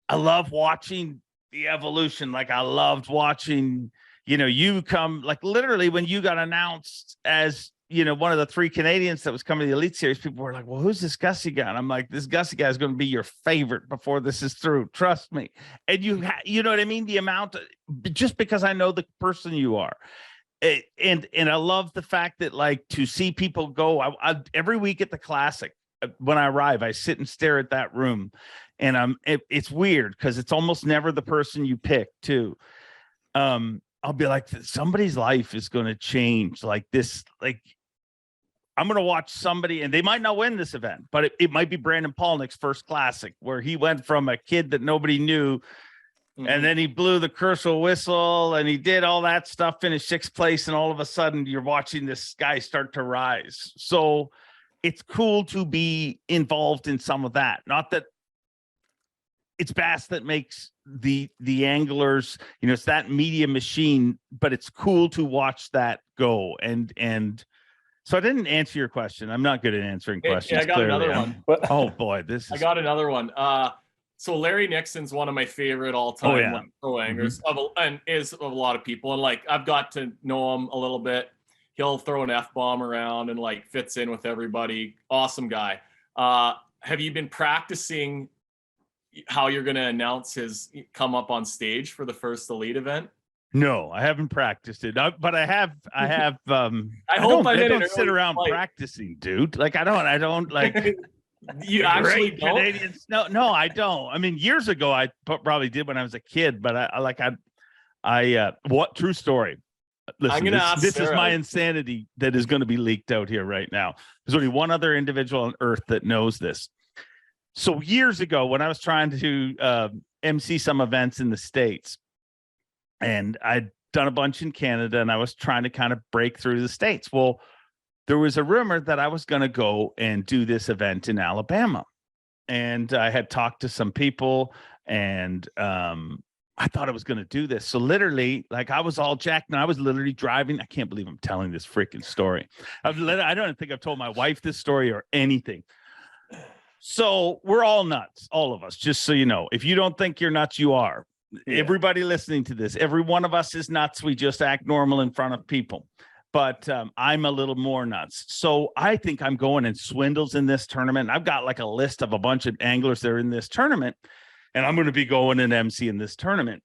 I love watching the evolution. Like I loved watching, you come, like literally when you got announced as, one of the 3 Canadians that was coming to the Elite Series, people were like, well, who's this Gussie guy? And I'm like, this Gussie guy is going to be your favorite before this is through. Trust me. And you know what I mean? The amount, just because I know the person you are. And I love the fact that like to see people go I every week at the Classic, when I arrive, I sit and stare at that room, and it's weird because it's almost never the person you pick too. I'll be like, somebody's life is going to change like this. Like, I'm going to watch somebody, and they might not win this event, but it might be Brandon Palnick's first classic, where he went from a kid that nobody knew, and then he blew the crucial whistle, and he did all that stuff, finished 6th place, and all of a sudden you're watching this guy start to rise. So it's cool to be involved in some of that. Not that it's bass that makes the anglers, it's that media machine, but it's cool to watch that go. And so I didn't answer your question. I'm not good at answering questions. Yeah, I got another one. Oh boy, I got another one. So Larry Nixon's one of my favorite all-time pro anglers and is of a lot of people. And like, I've got to know him a little bit. He'll throw an F-bomb around and like fits in with everybody. Awesome guy. Have you been practicing how you're going to announce his come up on stage for the first elite event? No, I haven't practiced it, but I have. I don't sit around practicing, dude. Like I don't like. You actually don't? Canadians? No, I don't. I mean, years ago I probably did when I was a kid, but what true story? Listen, this is my insanity that is going to be leaked out here right now. There's only one other individual on earth that knows this. So years ago, when I was trying to MC some events in the States, and I'd done a bunch in Canada, and I was trying to kind of break through the States. Well, there was a rumor that I was going to go and do this event in Alabama. And I had talked to some people, and I thought I was going to do this. So literally, like, I was all jacked, and I was literally driving. I can't believe I'm telling this freaking story. I don't think I've told my wife this story or anything. So we're all nuts, all of us, just so you know. If you don't think you're nuts, you are. Yeah. Everybody listening to this, every one of us is nuts. We just act normal in front of people. But I'm a little more nuts. So I think I'm going and Swindle's in this tournament. I've got like a list of a bunch of anglers that are in this tournament, and I'm going to be going and MC in this tournament.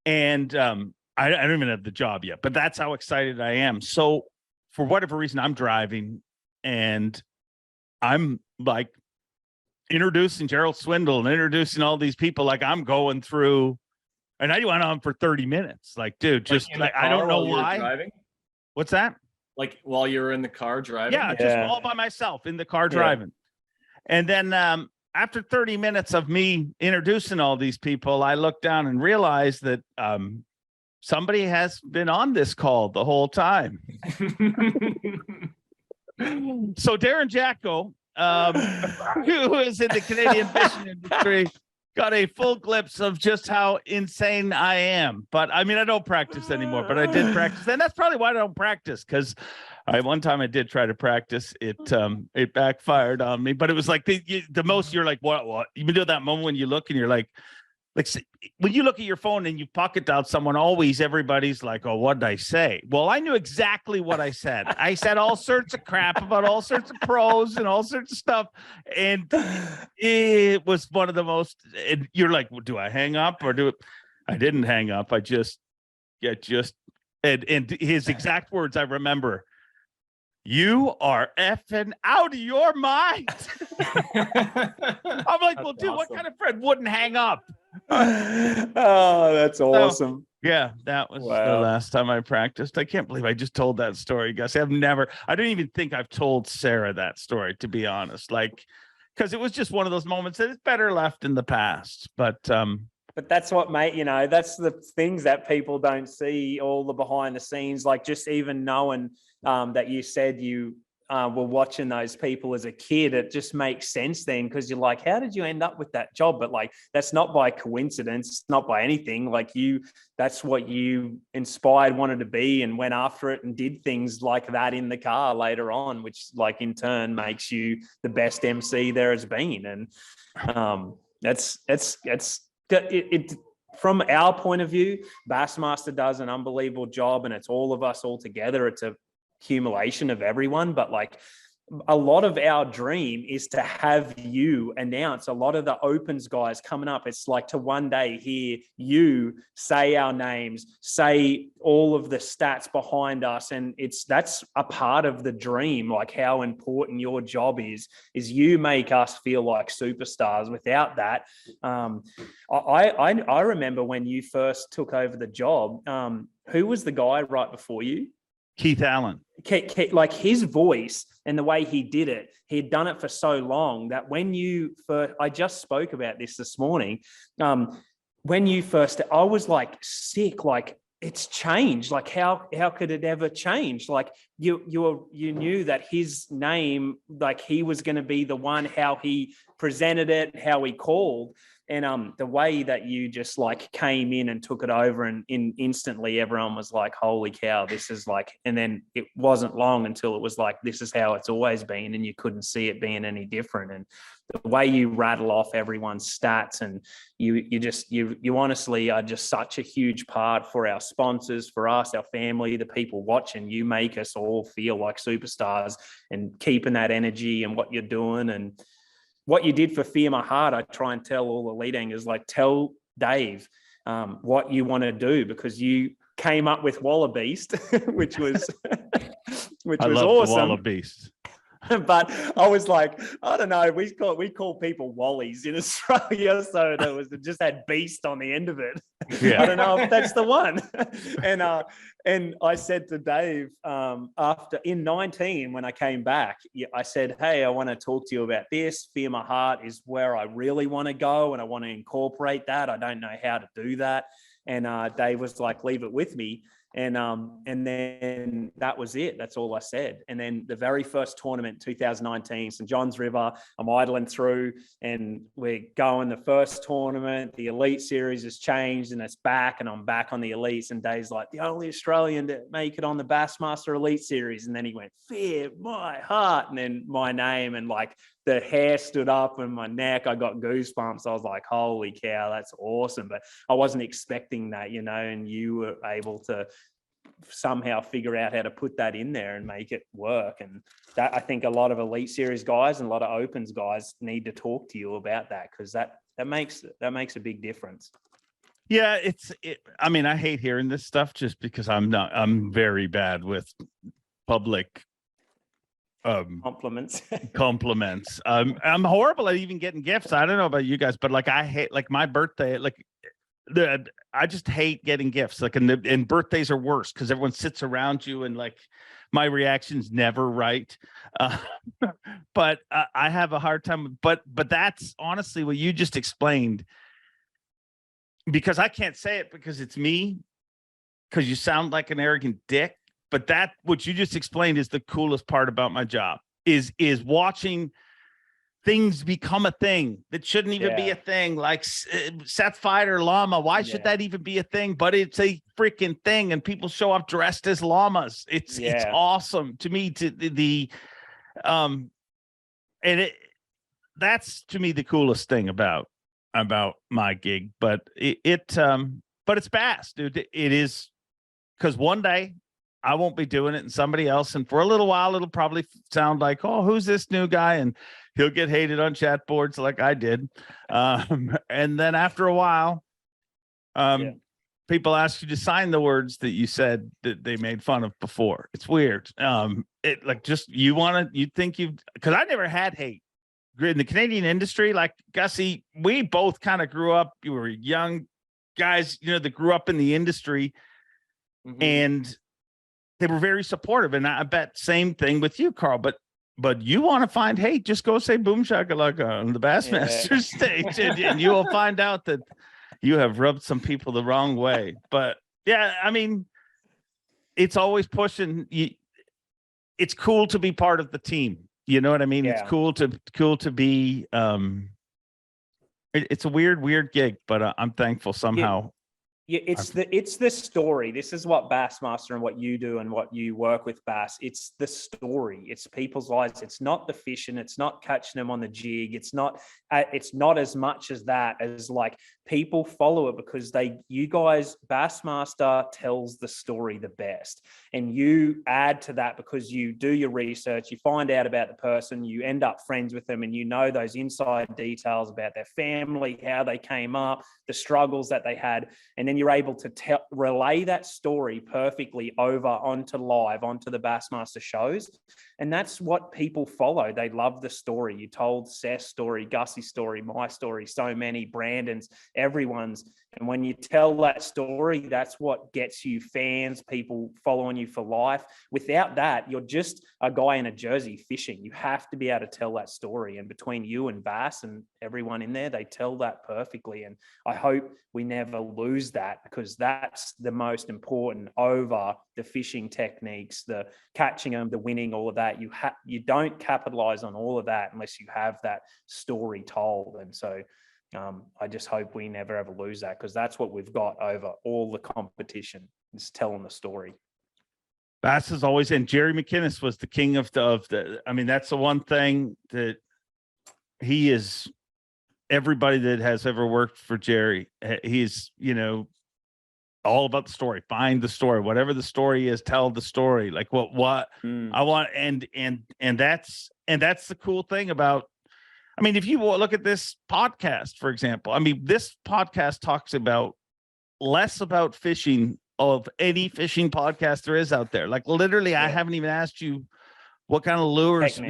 And I don't even have the job yet, but that's how excited I am. So for whatever reason, I'm driving, and I'm like introducing Gerald Swindle and introducing all these people. Like, I'm going through, and I went on for 30 minutes. Like, dude, just like I don't know why. Driving? What's that? Like while you were in the car driving? Yeah, just all by myself in the car driving. And then after 30 minutes of me introducing all these people, I looked down and realized that somebody has been on this call the whole time. So Darren Jacko, who is in the Canadian fishing industry, got a full glimpse of just how insane I am. But I mean, I don't practice anymore, but I did practice. And that's probably why I don't practice, because one time I did try to practice. It backfired on me, but it was like the most, you're like, what? You know that moment when you look and you're like when you look at your phone and you pocket dial someone, always everybody's like, oh, what did I say? Well, I knew exactly what I said. I said all sorts of crap about all sorts of pros and all sorts of stuff. And it was one of the most, and you're like, well, do I hang up or do it? I didn't hang up. I just, and his exact words, I remember, you are effing out of your mind. I'm like, well, dude, awesome. What kind of friend wouldn't hang up? Oh, that's awesome. So, yeah, that was the last time I practiced. I can't believe I just told that story, Gus. I don't even think I've told Sarah that story, to be honest. Like, because it was just one of those moments that is better left in the past. But that's what, mate, that's the things that people don't see, all the behind the scenes, like just even knowing that you said you were watching those people as a kid. It just makes sense then, because you're like, how did you end up with that job? But like, that's not by coincidence, it's not by anything. Like that's what you inspired, wanted to be, and went after it and did things like that in the car later on, which like in turn makes you the best MC there has been. And that's it from our point of view. Bassmaster does an unbelievable job, and it's all of us all together. It's a accumulation of everyone. But like a lot of our dream is to have you announce a lot of the opens guys coming up. It's like to one day hear you say our names, say all of the stats behind us. And that's a part of the dream, like how important your job is you make us feel like superstars. Without that, I remember when you first took over the job, who was the guy right before you? Keith Allen. Like his voice and the way he did it, he'd done it for so long that I just spoke about this morning. When you first, I was like sick, like it's changed. Like how could it ever change? Like you knew that his name, like he was going to be the one, how he presented it, how he called. And the way that you just like came in and took it over, and instantly everyone was like, holy cow, this is like, and then it wasn't long until it was like, this is how it's always been, and you couldn't see it being any different. And the way you rattle off everyone's stats, and you honestly are just such a huge part for our sponsors, for us, our family, the people watching. You make us all feel like superstars, and keeping that energy and what you're doing. And what you did for Fear My Heart, I try and tell all the lead anglers, like, tell Dave what you want to do, because you came up with Wallabeast, which was awesome. Wallabeast. But I was like, I don't know, we call people Wallies in Australia, so it just had beast on the end of it. Yeah. I don't know if that's the one. And I said to Dave, after in 19, when I came back, I said, hey, I want to talk to you about this. Fear My Heart is where I really want to go, and I want to incorporate that. I don't know how to do that. And Dave was like, leave it with me. And then that was it. That's all I said. And then the very first tournament, 2019, St. John's River, I'm idling through, and we're going the first tournament. The Elite Series has changed, and it's back, and I'm back on the Elites. And Dave's like, the only Australian to make it on the Bassmaster Elite Series. And then he went, Fear My Heart, and then my name, and like the hair stood up in my neck. I got goosebumps. I was like, holy cow, that's awesome. But I wasn't expecting that, and you were able to somehow figure out how to put that in there and make it work. And that, I think a lot of Elite Series guys and a lot of Opens guys need to talk to you about that, because that makes a big difference. Yeah, I mean, I hate hearing this stuff just because I'm very bad with public compliments. I'm horrible at even getting gifts. I don't know about you guys, but like I hate, like my birthday, like I just hate getting gifts. Like, and birthdays are worse because everyone sits around you, and like my reaction's never right. But I have a hard time. But that's honestly what you just explained, because I can't say it because it's me, because you sound like an arrogant dick. But that, what you just explained, is the coolest part about my job, is watching things become a thing that shouldn't even be a thing, like Seth Fighter llama. Why should that even be a thing? But it's a freaking thing, and people show up dressed as llamas. It's awesome to me. That's to me the coolest thing about my gig. But but it's Bass, dude. It is, because one day I won't be doing it, and somebody else, and for a little while it'll probably sound like, oh, who's this new guy? And he'll get hated on chat boards like I did. And then after a while, people ask you to sign the words that you said that they made fun of before. It's weird. It like, just, because I never had hate in the Canadian industry. Like Gussie, we both kind of grew up, you were young guys, that grew up in the industry, and they were very supportive. And I bet same thing with you, Carl, but you want to find hate, just go say boom shakalaka on the Bassmaster stage, and you will find out that you have rubbed some people the wrong way. But yeah, I mean, it's always pushing you. It's cool to be part of the team. You know what I mean? Yeah. It's cool to be, it's a weird gig, but I'm thankful somehow. Yeah, it's the story. This is what Bassmaster and what you do and what you work with Bass. It's the story. It's people's lives. It's not the fishing. It's not catching them on the jig. It's not as much as that, as like people follow it because you guys, Bassmaster tells the story the best. And you add to that because you do your research, you find out about the person, you end up friends with them, and you know those inside details about their family, how they came up, the struggles that they had. And then you're able to relay that story perfectly over onto the Bassmaster shows. And that's what people follow. They love the story. You told Seth's story, Gussie's story, my story, so many, Brandon's, everyone's. And when you tell that story, that's what gets you fans, people following you for life. Without that, you're just a guy in a jersey fishing. You have to be able to tell that story. And between you and Bass and everyone in there, they tell that perfectly. And I hope we never lose that, because that's the most important over the fishing techniques, the catching them, the winning, all of that. You don't capitalize on all of that unless you have that story told. And so I just hope we never ever lose that, because that's what we've got over all the competition, is telling the story. Bass is always, and Jerry McInnes was the king of the, I mean, that's the one thing that he is, everybody that has ever worked for Jerry, he's, all about the story, find the story, whatever the story is, tell the story, like what I want. And that's the cool thing about, I mean, if you look at this podcast, for example, I mean, this podcast talks about less about fishing of any fishing podcast there is out there. Like literally, I haven't even asked you what kind of lures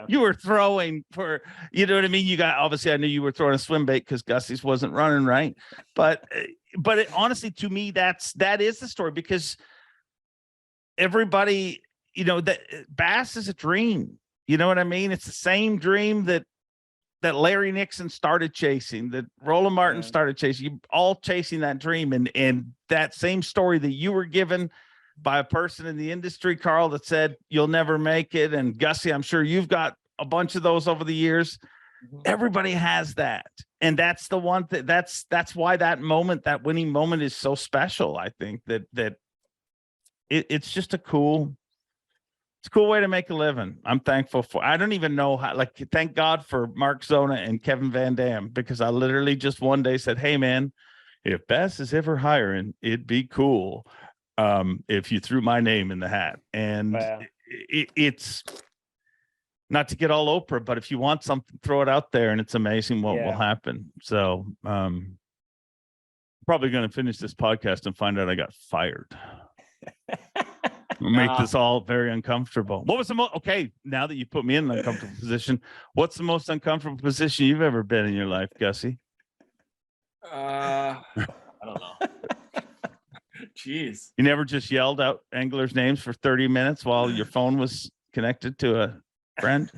you were throwing for, you know what I mean? You got, obviously I knew you were throwing a swim bait because Gussie's wasn't running right. But honestly, to me, that is the story, because everybody, that bass is a dream. You know what I mean? It's the same dream that Larry Nixon started chasing, that Roland Martin started chasing, you all chasing that dream. And that same story that you were given by a person in the industry, Carl, that said, you'll never make it. And Gussie, I'm sure you've got a bunch of those over the years. Everybody has that. And that's the one that's why that moment, that winning moment, is so special. I think that it's just a cool way to make a living. I'm thankful for, I don't even know how, like, thank God for Mark Zona and Kevin Van Dam, because I literally just one day said, hey man, if Bass is ever hiring, it'd be cool if you threw my name in the hat. And it's not to get all Oprah, but if you want something, throw it out there, and it's amazing what will happen. So probably going to finish this podcast and find out I got fired. Make this all very uncomfortable. What was the most, okay, now that you put me in an uncomfortable position, what's the most uncomfortable position you've ever been in your life, Gussie? I don't know. Jeez. You never just yelled out anglers' names for 30 minutes while your phone was connected to a friend?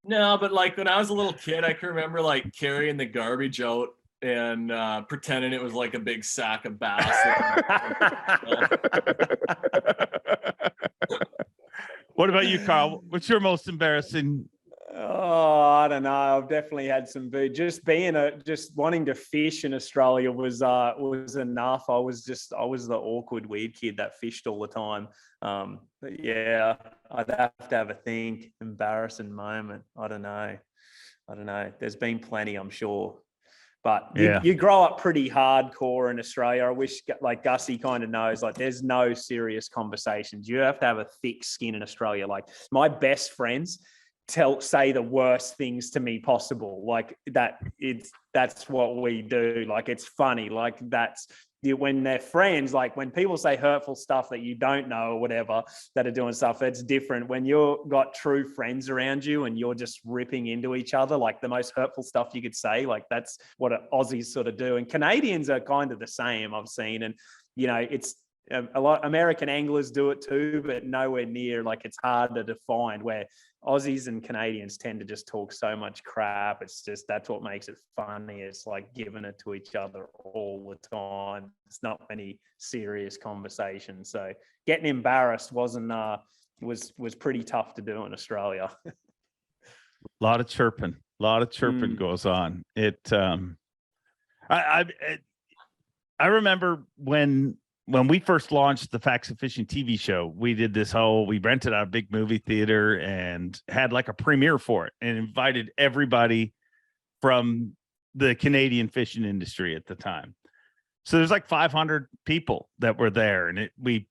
No, but like when I was a little kid, I can remember like carrying the garbage out and pretending it was like a big sack of bass. What about you, Carl? What's your most embarrassing? Oh, I don't know. I've definitely had some just wanting to fish in Australia was enough. I was the awkward weird kid that fished all the time. But yeah, I'd have to have a think. Embarrassing moment. I don't know. There's been plenty, I'm sure. But you grow up pretty hardcore in Australia. I wish, like Gussie kind of knows, like there's no serious conversations. You have to have a thick skin in Australia. Like my best friends say the worst things to me possible. Like that's what we do. Like it's funny. Like when they're friends, like when people say hurtful stuff that you don't know or whatever that are doing stuff, it's different. When you've got true friends around you and you're just ripping into each other, like the most hurtful stuff you could say, like that's what Aussies sort of do. And Canadians are kind of the same, I've seen. And, it's a lot, American anglers do it too, but nowhere near, like it's harder to find, where Aussies and Canadians tend to just talk so much crap. It's just, that's what makes it funny. It's like giving it to each other all the time. It's not many serious conversations. So getting embarrassed was pretty tough to do in Australia. A lot of chirping goes on. I remember when we first launched the Facts of Fishing TV show, we did we rented out a big movie theater and had like a premiere for it and invited everybody from the Canadian fishing industry at the time. So there's like 500 people that were there, and we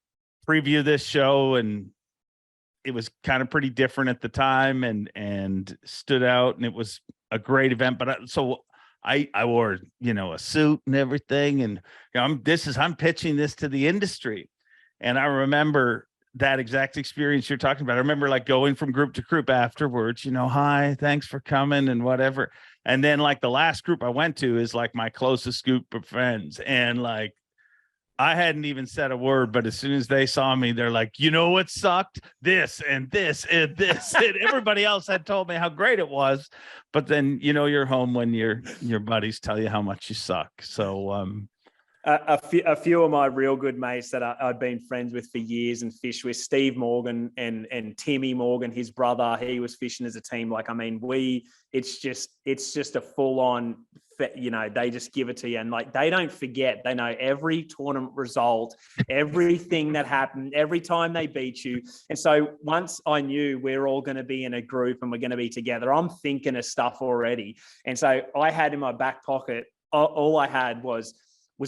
previewed this show, and it was kind of pretty different at the time and stood out, and it was a great event. But I wore, a suit and everything. And I'm pitching this to the industry. And I remember that exact experience you're talking about. I remember like going from group to group afterwards, hi, thanks for coming and whatever. And then like the last group I went to is like my closest group of friends. And like, I hadn't even said a word, but as soon as they saw me, they're like, what sucked? This and this and this. And everybody else had told me how great it was. But then, you're home when your buddies tell you how much you suck. So a few of my real good mates that I've been friends with for years and fish with, Steve Morgan and Timmy Morgan, his brother, he was fishing as a team. Like, I mean, it's just a full on, they just give it to you. And like, they don't forget, they know every tournament result, everything that happened, every time they beat you. And so once I knew we're all going to be in a group and we're going to be together, I'm thinking of stuff already. And so I had in my back pocket, all I had was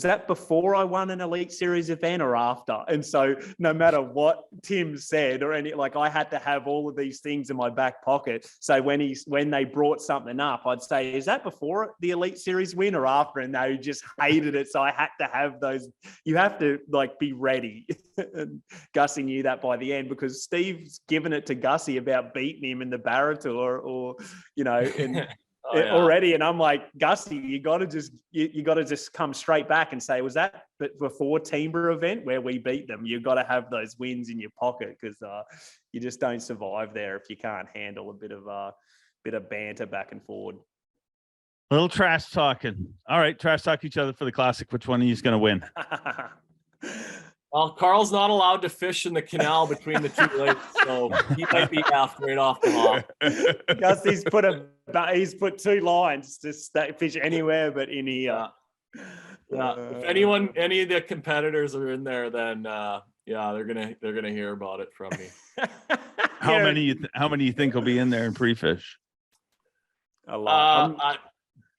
that before I won an Elite Series event or after? And so no matter what Tim said or I had to have all of these things in my back pocket. So when they brought something up, I'd say, is that before the Elite Series win or after? And they just hated it. So I had to have those. You have to be ready. And Gussie knew that by the end, because Steve's given it to Gussie about beating him in the Barra Tour and already. And I'm like, Gussie, you got to just come straight back and say, was that before Timber event where we beat them? You've got to have those wins in your pocket, because you just don't survive there if you can't handle a bit of banter back and forward. A little trash talking. All right, trash talk each other for the Classic. Which one of you is going to win? Well, Carl's not allowed to fish in the canal between the two lakes, so he might be half right off the hop. Gussie's he's put 2 lines to fish anywhere but in here. If any of the competitors are in there, then they're gonna hear about it from me. How many you think will be in there in pre-fish? A lot.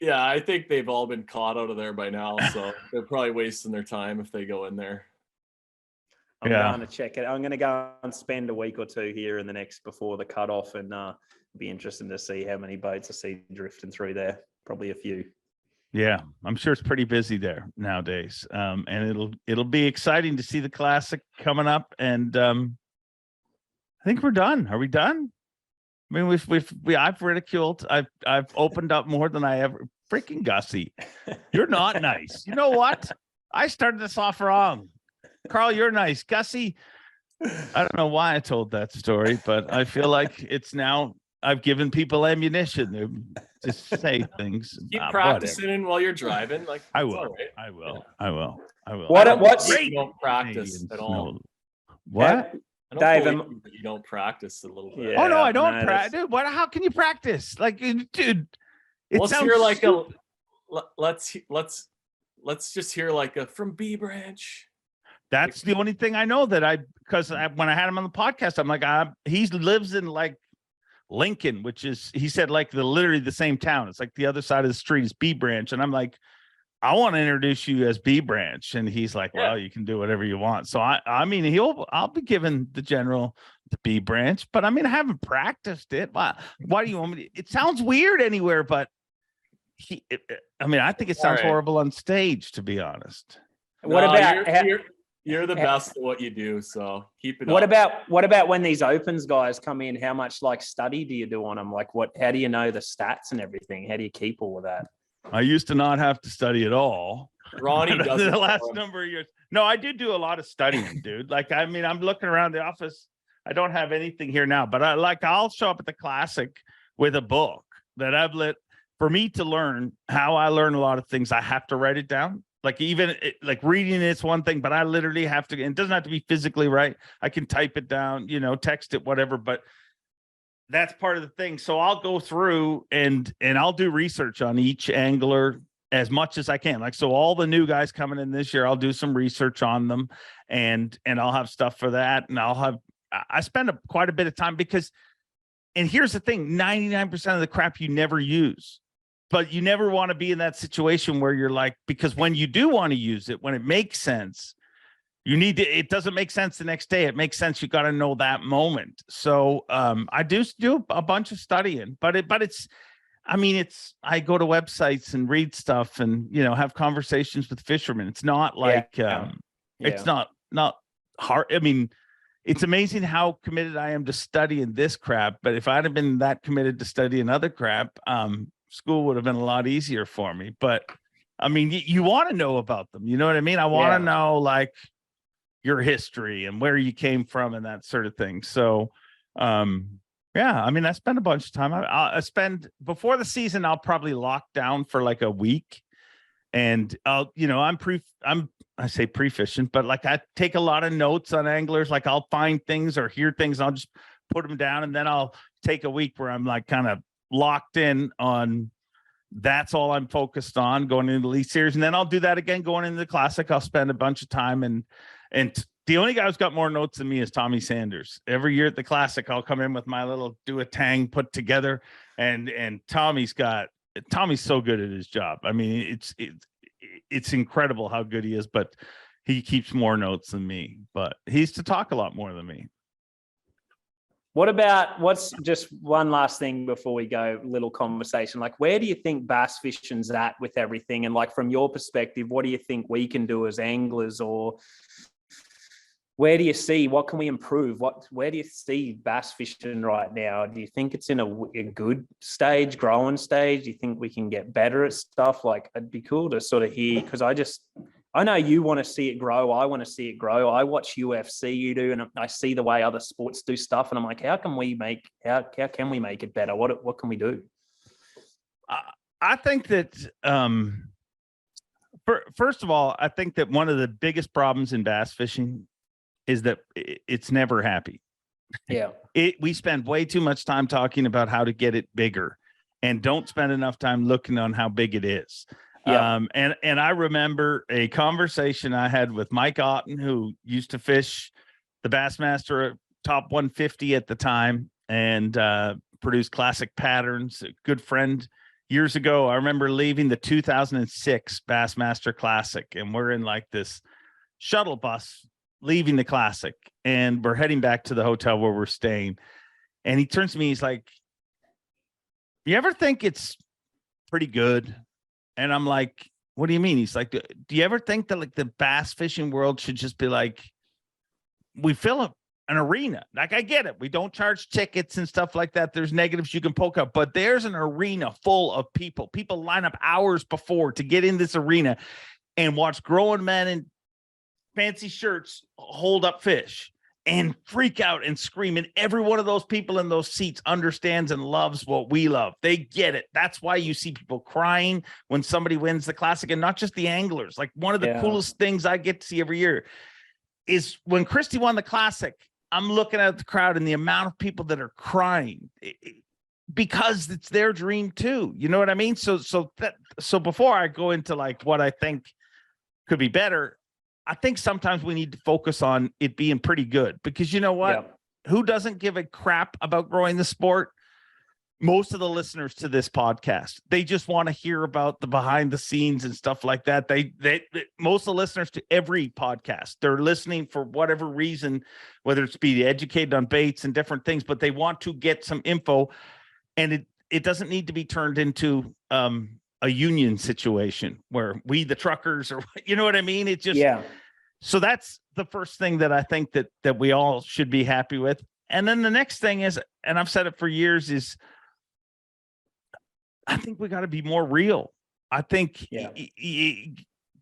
I think they've all been caught out of there by now, so they're probably wasting their time if they go in there. I'm going to check it. I'm going to go and spend a week or 2 here in the next before the cutoff, and be interested to see how many boats I see drifting through there. Probably a few. Yeah, I'm sure it's pretty busy there nowadays, and it'll be exciting to see the Classic coming up. And I think we're done. Are we done? I mean, I've ridiculed. I've opened up more than I ever. Freaking Gussie, you're not nice. You know what? I started this off wrong. Carl, you're nice. Gussie, I don't know why I told that story, but I feel like it's now I've given people ammunition to just say things. Keep practicing while you're driving. Like, I will. Right. I will. Yeah. I will. I will. What's you don't practice at all? What? Dave, you don't practice a little bit. Yeah, oh no, I don't practice. What? How can you practice? Like, dude, let's hear like let's just hear like a from B Branch. That's the only thing I know because when I had him on the podcast, I'm like, he lives in like Lincoln, which is, he said, like literally the same town. It's like the other side of the street is B Branch. And I'm like, I want to introduce you as B Branch. And he's like, well, you can do whatever you want. So I mean, I'll be giving the general the B Branch, but I mean, I haven't practiced it. Why do you want me to? It sounds weird anywhere, but I think it sounds horrible on stage, to be honest. What about you're the best at what you do, so keep it up. What about when these opens guys come in? How much study do you do on them? How do you know the stats and everything? How do you keep all of that? I used to not have to study at all. Ronnie does the last number of years. No, I did do a lot of studying, dude. I'm looking around the office. I don't have anything here now, but I'll show up at the Classic with a book that I've lit for me to learn how I learn a lot of things. I have to write it down. Reading it's one thing, but I literally have to, and it doesn't have to be physically right. I can type it down, text it, whatever, but that's part of the thing. So I'll go through and I'll do research on each angler as much as I can. Like, so all the new guys coming in this year, I'll do some research on them, and I'll have stuff for that. And I spend quite a bit of time because, and here's the thing, 99% of the crap you never use, but you never want to be in that situation where you're like, because when you do want to use it, when it makes sense, it doesn't make sense the next day. It makes sense. You got to know that moment. So I do a bunch of studying, but I go to websites and read stuff and, have conversations with fishermen. It's not like, it's not hard. I mean, it's amazing how committed I am to studying this crap. But if I'd have been that committed to studying other crap, school would have been a lot easier for me. But I mean, you want to know about them. You know what I mean? I want to know like your history and where you came from and that sort of thing. So, I mean, I spend a bunch of time. I spend before the season, I'll probably lock down for like a week, and I say pre-fishing, but like I take a lot of notes on anglers. Like I'll find things or hear things, and I'll just put them down, and then I'll take a week where I'm like kind of locked in on that's all I'm focused on going into the Elite Series. And then I'll do that again going into the Classic. I'll spend a bunch of time and the only guy who's got more notes than me is Tommy Sanders. Every year at the Classic, I'll come in with my little do a tang put together, and Tommy's so good at his job. I mean, it's incredible how good he is, but he keeps more notes than me, but he's to talk a lot more than me. What's just one last thing before we go, little conversation, like where do you think bass fishing's at with everything? And like, from your perspective, what do you think we can do as anglers, or where do you see, what can we improve? Where do you see bass fishing right now? Do you think it's in a good stage, growing stage? Do you think we can get better at stuff? Like, it'd be cool to sort of hear, because I know you want to see it grow. I want to see it grow. I watch UFC, you do, and I see the way other sports do stuff, and I'm like, how can we make it better? What can we do? I think that first of all, I think that one of the biggest problems in bass fishing is that it's never happy. Yeah. We spend way too much time talking about how to get it bigger and don't spend enough time looking on how big it is. Yeah. And I remember a conversation I had with Mike Otten, who used to fish the Bassmaster top 150 at the time and produced classic patterns, a good friend years ago. I remember leaving the 2006 Bassmaster Classic, and we're in like this shuttle bus leaving the Classic, and we're heading back to the hotel where we're staying. And he turns to me, he's like, "You ever think it's pretty good?" And I'm like, "What do you mean?" He's like, "Do you ever think that like the bass fishing world should just be like, we fill up an arena? Like, I get it. We don't charge tickets and stuff like that. There's negatives you can poke up, but there's an arena full of people. People line up hours before to get in this arena and watch grown men in fancy shirts hold up fish and freak out and scream. And every one of those people in those seats understands and loves what we love. They get it. That's why you see people crying when somebody wins the Classic, and not just the anglers. Like, one of the coolest things I get to see every year is when Christy won the Classic, I'm looking at the crowd and the amount of people that are crying because it's their dream too. You know what I mean? So before I go into like what I think could be better, I think sometimes we need to focus on it being pretty good, because you know what? Yeah. Who doesn't give a crap about growing the sport? Most of the listeners to this podcast, they just want to hear about the behind the scenes and stuff like that. They most of the listeners to every podcast, they're listening for whatever reason, whether it's be educated on baits and different things, but they want to get some info, and it doesn't need to be turned into a union situation where we, the truckers, or you know what I mean? It just, so that's the first thing that I think that we all should be happy with. And then the next thing is, and I've said it for years, is I think we got to be more real. I think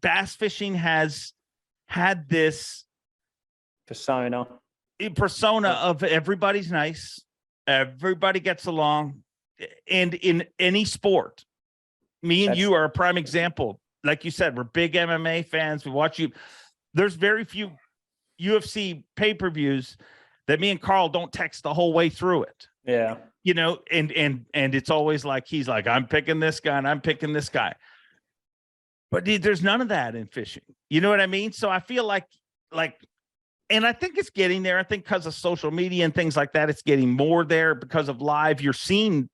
bass fishing has had this persona of everybody's nice, everybody gets along, and in any sport, me and you are a prime example. Like you said, we're big MMA fans. We watch you. There's very few UFC pay-per-views that me and Carl don't text the whole way through it. Yeah. You know, and it's always like, he's like, I'm picking this guy and I'm picking this guy. But there's none of that in fishing. You know what I mean? So I feel like, and I think it's getting there. I think because of social media and things like that, it's getting more there because of live. You're seeing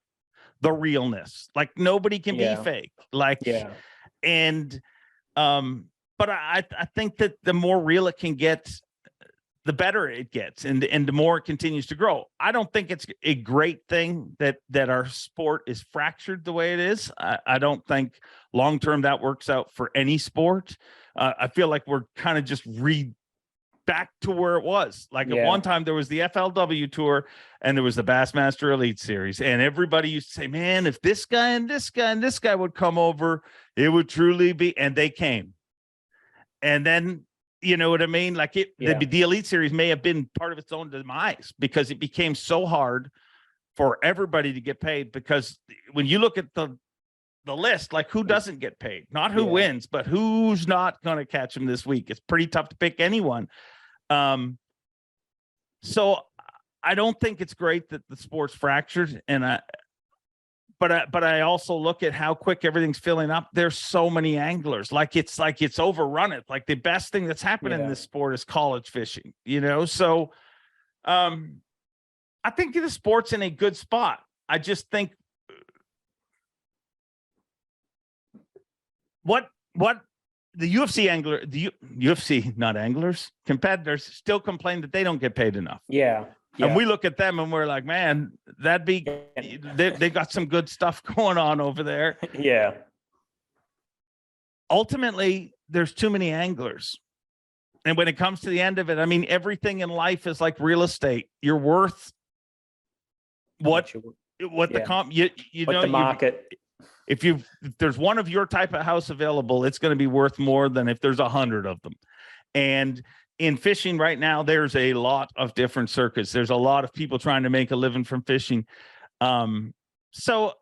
the realness. Like nobody can be fake. Like, and, but I think that the more real it can get, the better it gets, and the more it continues to grow. I don't think it's a great thing that our sport is fractured the way it is. I don't think long term that works out for any sport. I feel like we're kind of just back to where it was. Like at one time there was the FLW Tour and there was the Bassmaster Elite Series, and everybody used to say, man, if this guy and this guy and this guy would come over, it would truly be. And they came, and then, you know what I mean? Like the Elite Series may have been part of its own demise because it became so hard for everybody to get paid. Because when you look at the list, like who doesn't get paid, not who wins, but who's not going to catch them this week. It's pretty tough to pick anyone. So I don't think it's great that the sport's fractured, but I also look at how quick everything's filling up. There's so many anglers. Like it's overrun it. Like the best thing that's happened in this sport is college fishing, you know? So I think the sport's in a good spot. I just think what the UFC angler, the UFC, not anglers, competitors still complain that they don't get paid enough. Yeah. And we look at them and we're like, man, they got some good stuff going on over there. Yeah. Ultimately, there's too many anglers. And when it comes to the end of it, I mean, everything in life is like real estate. You're worth what the comp, you know, the market. If there's one of your type of house available, it's going to be worth more than if there's 100 of them. And in fishing right now, there's a lot of different circuits. There's a lot of people trying to make a living from fishing. So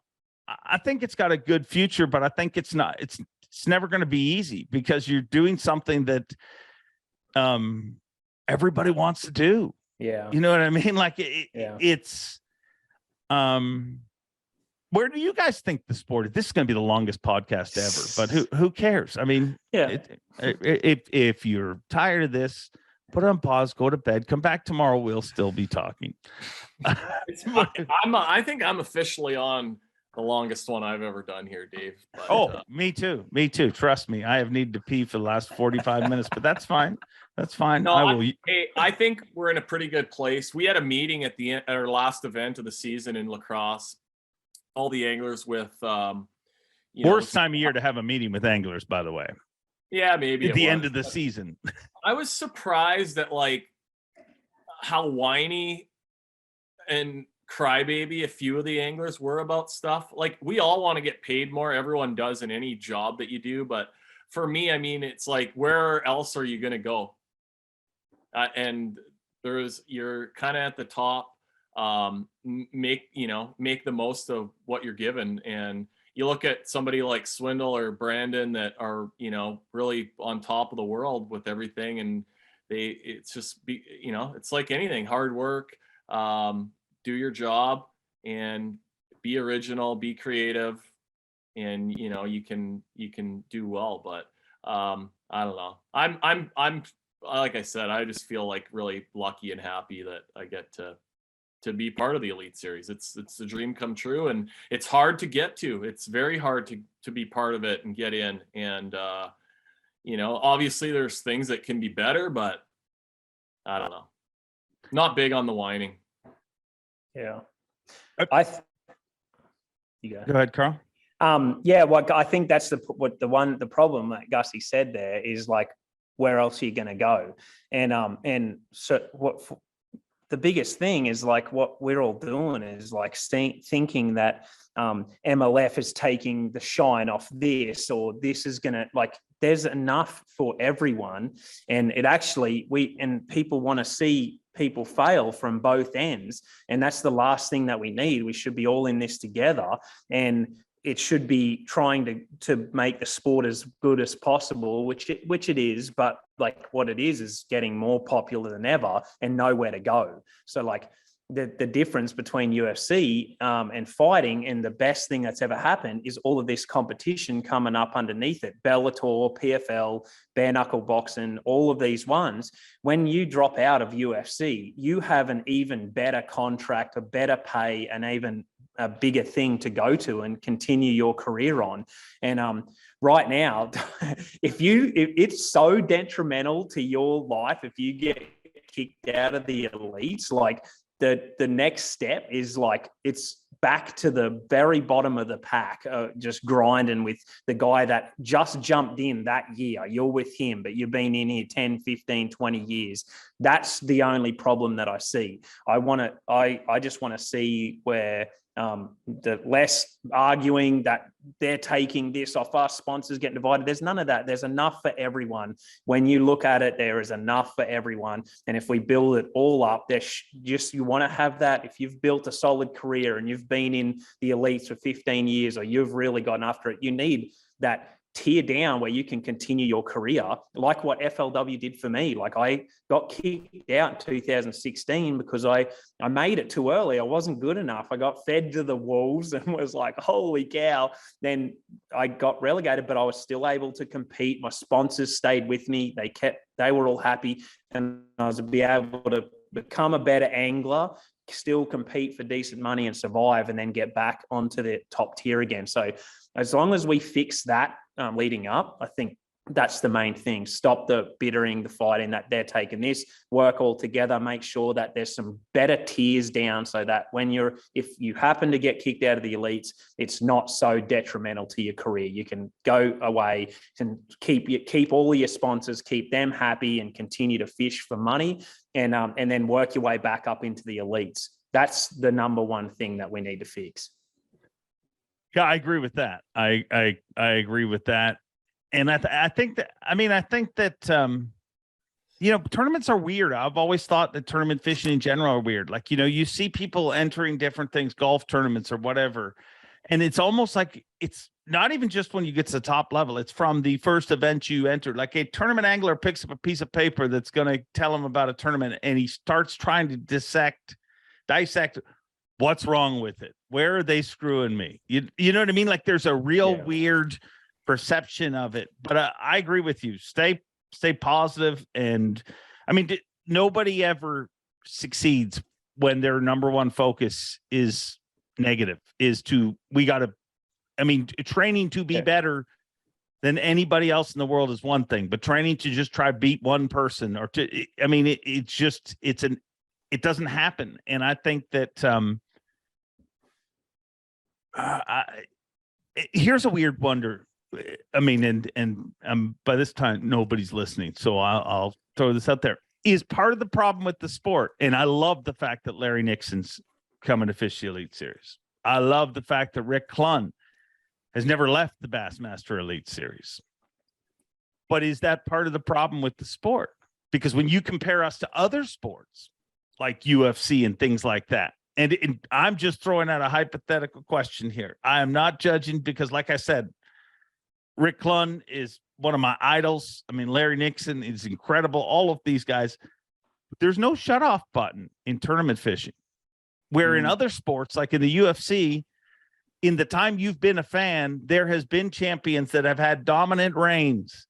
I think it's got a good future, but I think it's never going to be easy because you're doing something that everybody wants to do. Yeah. You know what I mean? Like it's where do you guys think the sport is? This is going to be the longest podcast ever, but who cares? I mean, if you're tired of this, put it on pause, go to bed, come back tomorrow. We'll still be talking. I think I'm officially on the longest one I've ever done here, Dave. But, me too. Trust me. I have needed to pee for the last 45 minutes, but that's fine. That's fine. No, I think we're in a pretty good place. We had a meeting at our last event of the season in La Crosse. All the anglers with worst time of year to have a meeting with anglers, by the way. Yeah, maybe at the end of the season. I was surprised at like how whiny and crybaby a few of the anglers were about stuff. Like we all want to get paid more. Everyone does in any job that you do. But for me, I mean, it's like, where else are you going to go? And you're kind of at the top. Make the most of what you're given. And you look at somebody like Swindle or Brandon that are, really on top of the world with everything. And it's like anything, hard work, do your job and be original, be creative, and, you can do well. But, I don't know. I'm like I said, I just feel like really lucky and happy that I get to be part of the Elite Series. It's a dream come true, and it's hard to get to. It's very hard to be part of it and get in. And obviously there's things that can be better, but I don't know. Not big on the whining. Yeah. Go ahead, Carl. I think that's the problem that Gussie said there is like, where else are you going to go? And so the biggest thing is like what we're all doing is like thinking that MLF is taking the shine off this, or this is going to, like, there's enough for everyone. And it actually, people want to see people fail from both ends. And that's the last thing that we need. We should be all in this together. And it should be trying to make the sport as good as possible, which it is, but like what it is getting more popular than ever and nowhere to go. So like the difference between UFC and fighting, and the best thing that's ever happened is all of this competition coming up underneath it. Bellator, PFL, bare knuckle boxing, all of these ones. When you drop out of UFC, you have an even better contract, a better pay, and even a bigger thing to go to and continue your career on. And right now, it's so detrimental to your life if you get kicked out of the elites. Like the next step is like, it's back to the very bottom of the pack, just grinding with the guy that just jumped in that year. You're with him, but you've been in here 10, 15, 20 years. That's the only problem that I see. I just want to see where the less arguing that they're taking this off us, sponsors getting divided. There's none of that. There's enough for everyone. When you look at it, there is enough for everyone. And if we build it all up, you want to have that. If you've built a solid career and you've been in the elites for 15 years, or you've really gotten after it, you need that tier down where you can continue your career, like what FLW did for me. Like, I got kicked out in 2016 because I made it too early. I wasn't good enough. I got fed to the wolves and was like, holy cow. Then I got relegated, but I was still able to compete. My sponsors stayed with me. They were all happy, and I was able to become a better angler, still compete for decent money and survive, and then get back onto the top tier again. So as long as we fix that leading up, I think that's the main thing. Stop the bittering, the fighting, that they're taking this, work all together, make sure that there's some better tiers down, so that if you happen to get kicked out of the elites, it's not so detrimental to your career. You can go away and keep all of your sponsors, keep them happy, and continue to fish for money, and then work your way back up into the elites. That's the number one thing that we need to fix. Yeah, I agree with that. I agree with that. And I think that tournaments are weird. I've always thought that tournament fishing in general are weird. Like, you see people entering different things, golf tournaments or whatever. And it's almost like it's not even just when you get to the top level. It's from the first event you entered. Like, a tournament angler picks up a piece of paper that's going to tell him about a tournament, and he starts trying to dissect what's wrong with it. Where are they screwing me? You know what I mean? Like, there's a real weird perception of it. But I agree with you. Stay positive. And I mean, nobody ever succeeds when their number one focus is negative, training to be better than anybody else in the world is one thing, but training to just try to beat one person it doesn't happen. And I think that, here's a weird wonder. I mean, and by this time nobody's listening, so I'll throw this out there. Is part of the problem with the sport, and I love the fact that Larry Nixon's coming to fish the Elite Series. I love the fact that Rick Clunn has never left the Bassmaster Elite Series. But is that part of the problem with the sport? Because when you compare us to other sports like UFC and things like that, and I'm just throwing out a hypothetical question here. I am not judging, because like I said, Rick Clunn is one of my idols. I mean, Larry Nixon is incredible. All of these guys. But there's no shutoff button in tournament fishing, where in other sports, like in the UFC, in the time you've been a fan, there has been champions that have had dominant reigns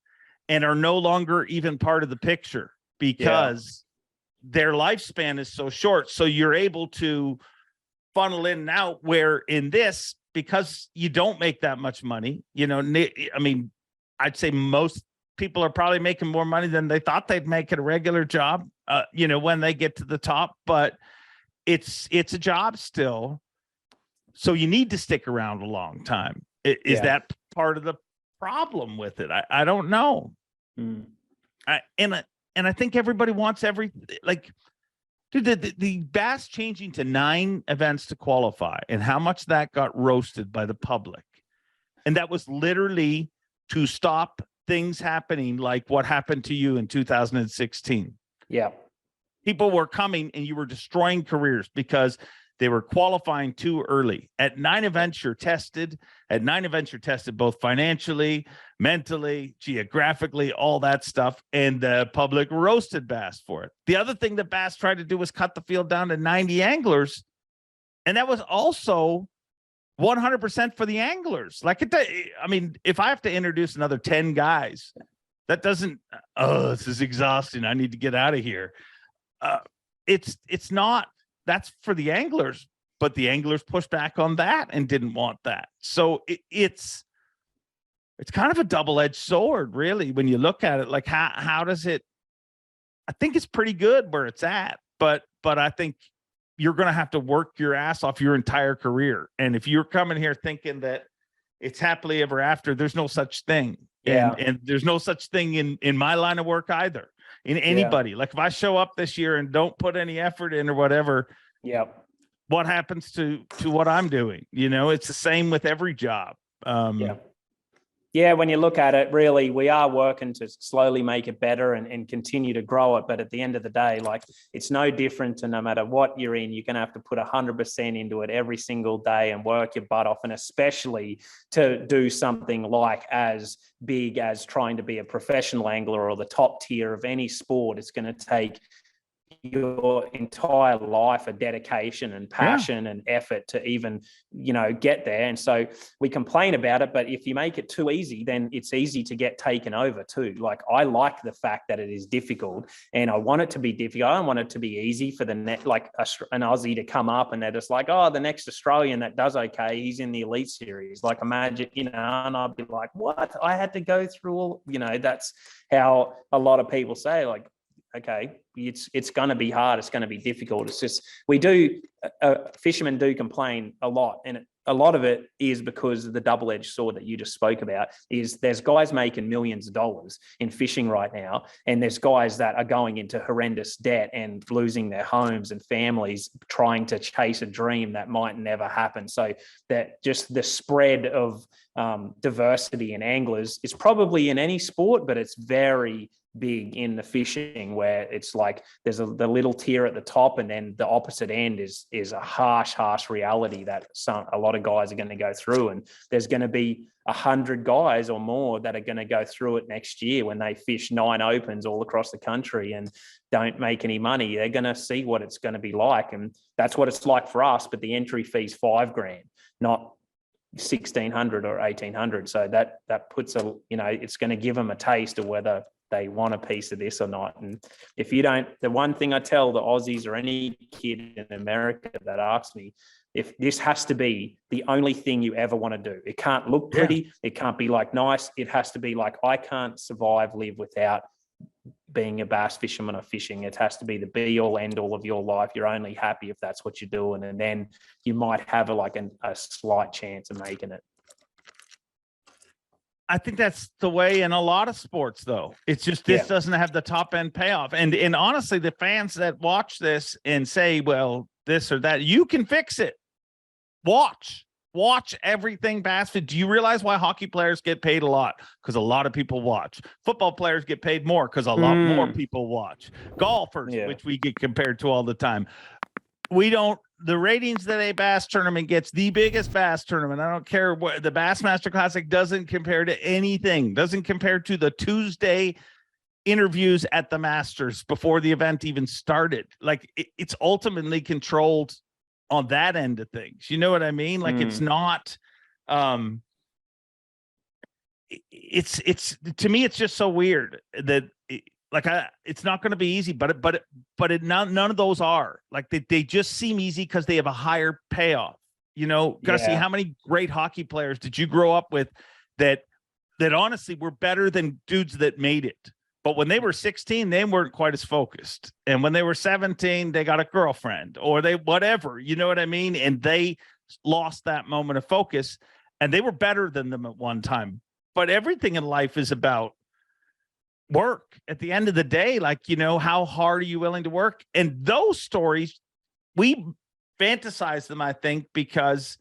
and are no longer even part of the picture because their lifespan is so short. So you're able to funnel in and out, where in this, because you don't make that much money, I mean, I'd say most people are probably making more money than they thought they'd make at a regular job, when they get to the top, but it's a job still. So you need to stick around a long time. Is that part of the problem with it? I don't know. And I think everybody wants the Bass changing to 9 events to qualify, and how much that got roasted by the public. And that was literally to stop things happening like what happened to you in 2016. Yeah. People were coming and you were destroying careers because They were qualifying too early. At 9 events, you're tested. At 9 events, you're tested both financially, mentally, geographically, all that stuff. And the public roasted Bass for it. The other thing that Bass tried to do was cut the field down to 90 anglers. And that was also 100% for the anglers. Like, I mean, if I have to introduce another 10 guys, that doesn't, this is exhausting. I need to get out of here. It's not. That's for the anglers, but the anglers pushed back on that and didn't want that. So it's kind of a double-edged sword, really, when you look at it. Like, how does it? I think it's pretty good where it's at, but I think you're going to have to work your ass off your entire career. And if you're coming here thinking that it's happily ever after, there's no such thing. Yeah. And there's no such thing in my line of work either. In anybody. Like, if I show up this year and don't put any effort in or whatever, what happens to what I'm doing? You know, it's the same with every job. Yeah, when you look at it, really, we are working to slowly make it better and continue to grow it. But at the end of the day, like, it's no different. And no matter what you're in, you're going to have to put 100% into it every single day and work your butt off. And especially to do something like as big as trying to be a professional angler or the top tier of any sport, it's going to take your entire life of dedication and passion and effort to even, get there. And so we complain about it, but if you make it too easy, then it's easy to get taken over too. Like, I like the fact that it is difficult, and I want it to be difficult. I don't want it to be easy for an Aussie to come up and they're just like, oh, the next Australian that does okay, he's in the elite series. Like, imagine, and I'd be like, what? I had to go through all, that's how a lot of people say, like, okay, it's going to be hard. It's going to be difficult. It's just, fishermen do complain a lot. And a lot of it is because of the double-edged sword that you just spoke about. Is there's guys making millions of dollars in fishing right now. And there's guys that are going into horrendous debt and losing their homes and families trying to chase a dream that might never happen. So that just the spread of diversity in anglers is probably in any sport, but it's very big in the fishing, where it's like there's the little tier at the top, and then the opposite end is a harsh reality that a lot of guys are going to go through. And there's going to be 100 guys or more that are going to go through it next year when they fish 9 opens all across the country and don't make any money. They're going to see what it's going to be like, and that's what it's like for us. But the entry fee's $5,000, not 1,600 or 1,800. So that puts it's going to give them a taste of whether they want a piece of this or not. And if you don't, the one thing I tell the Aussies or any kid in America that asks me, if this has to be the only thing you ever want to do, it can't look pretty. It can't be like nice. It has to be like, I can't live without being a bass fisherman or fishing. It has to be the be all end all of your life. You're only happy if that's what you're doing. And then you might have a slight chance of making it. I think that's the way in a lot of sports, though. It's just this doesn't have the top end payoff. And honestly, the fans that watch this and say, well, this or that, you can fix it. Watch everything bass. Do you realize why hockey players get paid a lot? Because a lot of people watch. Football players get paid more because a lot more people watch. Golfers, which we get compared to all the time. The ratings that a bass tournament gets, the biggest bass tournament, I don't care what, the Bassmaster Classic doesn't compare to anything, doesn't compare to the Tuesday interviews at the Masters before the event even started. Like, it's ultimately controlled on that end of things. You know what I mean? Like, it's not, it's to me, it's just so weird that it's not going to be easy, but none of those are. Like, they just seem easy because they have a higher payoff. Gussie, how many great hockey players did you grow up with that honestly were better than dudes that made it? But when they were 16, they weren't quite as focused. And when they were 17, they got a girlfriend or they whatever, you know what I mean? And they lost that moment of focus, and they were better than them at one time. But everything in life is about work at the end of the day. Like, how hard are you willing to work? And those stories, we fantasize them, I think, because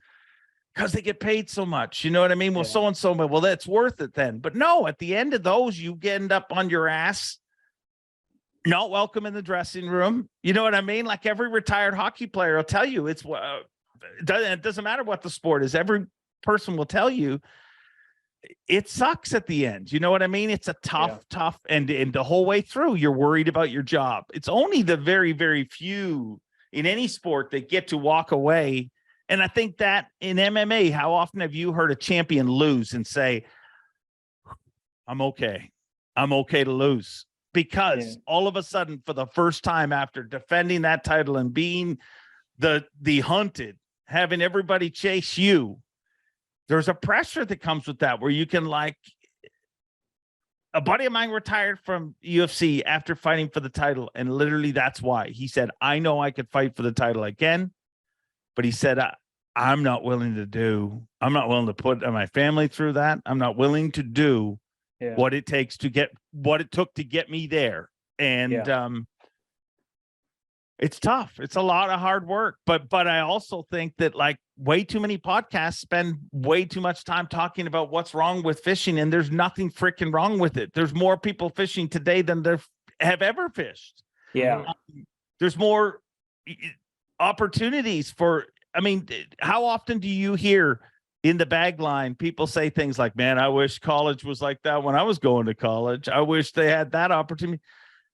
they get paid so much. You know what I mean? Well, so-and-so, well, that's worth it then. But no, at the end of those, you end up on your ass not welcome in the dressing room. You know what I mean? Like every retired hockey player will tell you, it doesn't matter what the sport is. Every person will tell you it sucks at the end. You know what I mean? It's a tough, and the whole way through, you're worried about your job. It's only the very, very few in any sport that get to walk away. And I think that in MMA, how often have you heard a champion lose and say, I'm okay to lose? Because all of a sudden, for the first time after defending that title and being the hunted, having everybody chase you, there's a pressure that comes with that, where you can, like, a buddy of mine retired from UFC after fighting for the title. And literally that's why he said, I know I could fight for the title again, but he said, I'm not willing to put my family through that. I'm not willing to do what it takes to get what it took to get me there. And it's tough. It's a lot of hard work, but I also think that, like, way too many podcasts spend way too much time talking about what's wrong with fishing, and there's nothing freaking wrong with it. There's more people fishing today than there have ever fished. There's more opportunities how often do you hear in the bag line people say things like, man, I wish college was like that when I was going to college. I wish they had that opportunity.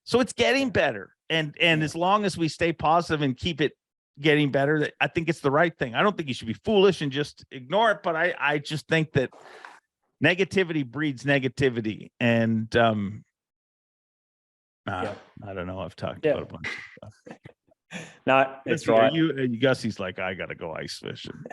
So it's getting better. And as long as we stay positive and keep it getting better, I think it's the right thing. I don't think you should be foolish and just ignore it, but I just think that negativity breeds negativity. And I don't know. I've talked about a bunch of stuff. No, it's right. Gussie's like, I gotta go ice fishing.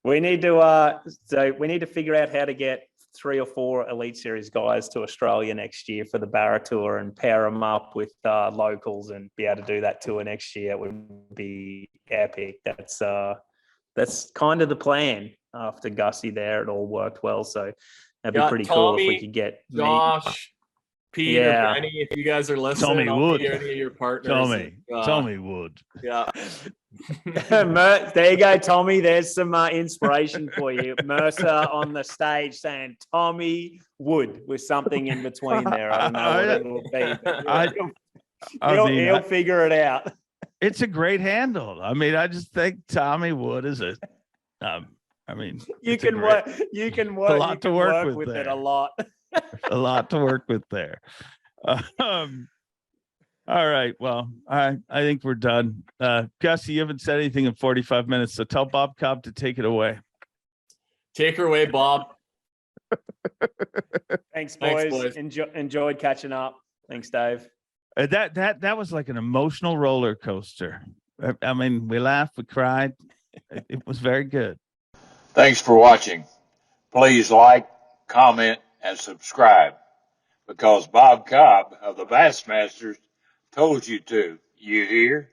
We need to figure out how to get 3 or 4 Elite Series guys to Australia next year for the Barra Tour and pair them up with locals and be able to do that tour next year. It would be epic. That's kind of the plan. After Gussie there, it all worked well. So that'd be pretty cool if we could get Josh, Peter, Benny, if you guys are listening, Tommy Wood. any of your partners. Tommy Wood. Yeah. There you go, Tommy. There's some inspiration for you. Mercer on the stage saying Tommy Wood with something in between there. I don't know what it will be. He'll figure it out. It's a great handle. I mean, I just think Tommy Wood is a. You can work a lot to work with it a lot. A lot to work with there. All right. Well, I think we're done. Gussie, you haven't said anything in 45 minutes, so tell Bob Cobb to take it away. Take her away, Bob. Thanks, boys. Enjoyed catching up. Thanks, Dave. That was like an emotional roller coaster. I mean, we laughed, we cried. It was very good. Thanks for watching. Please like, comment, and subscribe, because Bob Cobb of the Bassmasters told you to. You hear?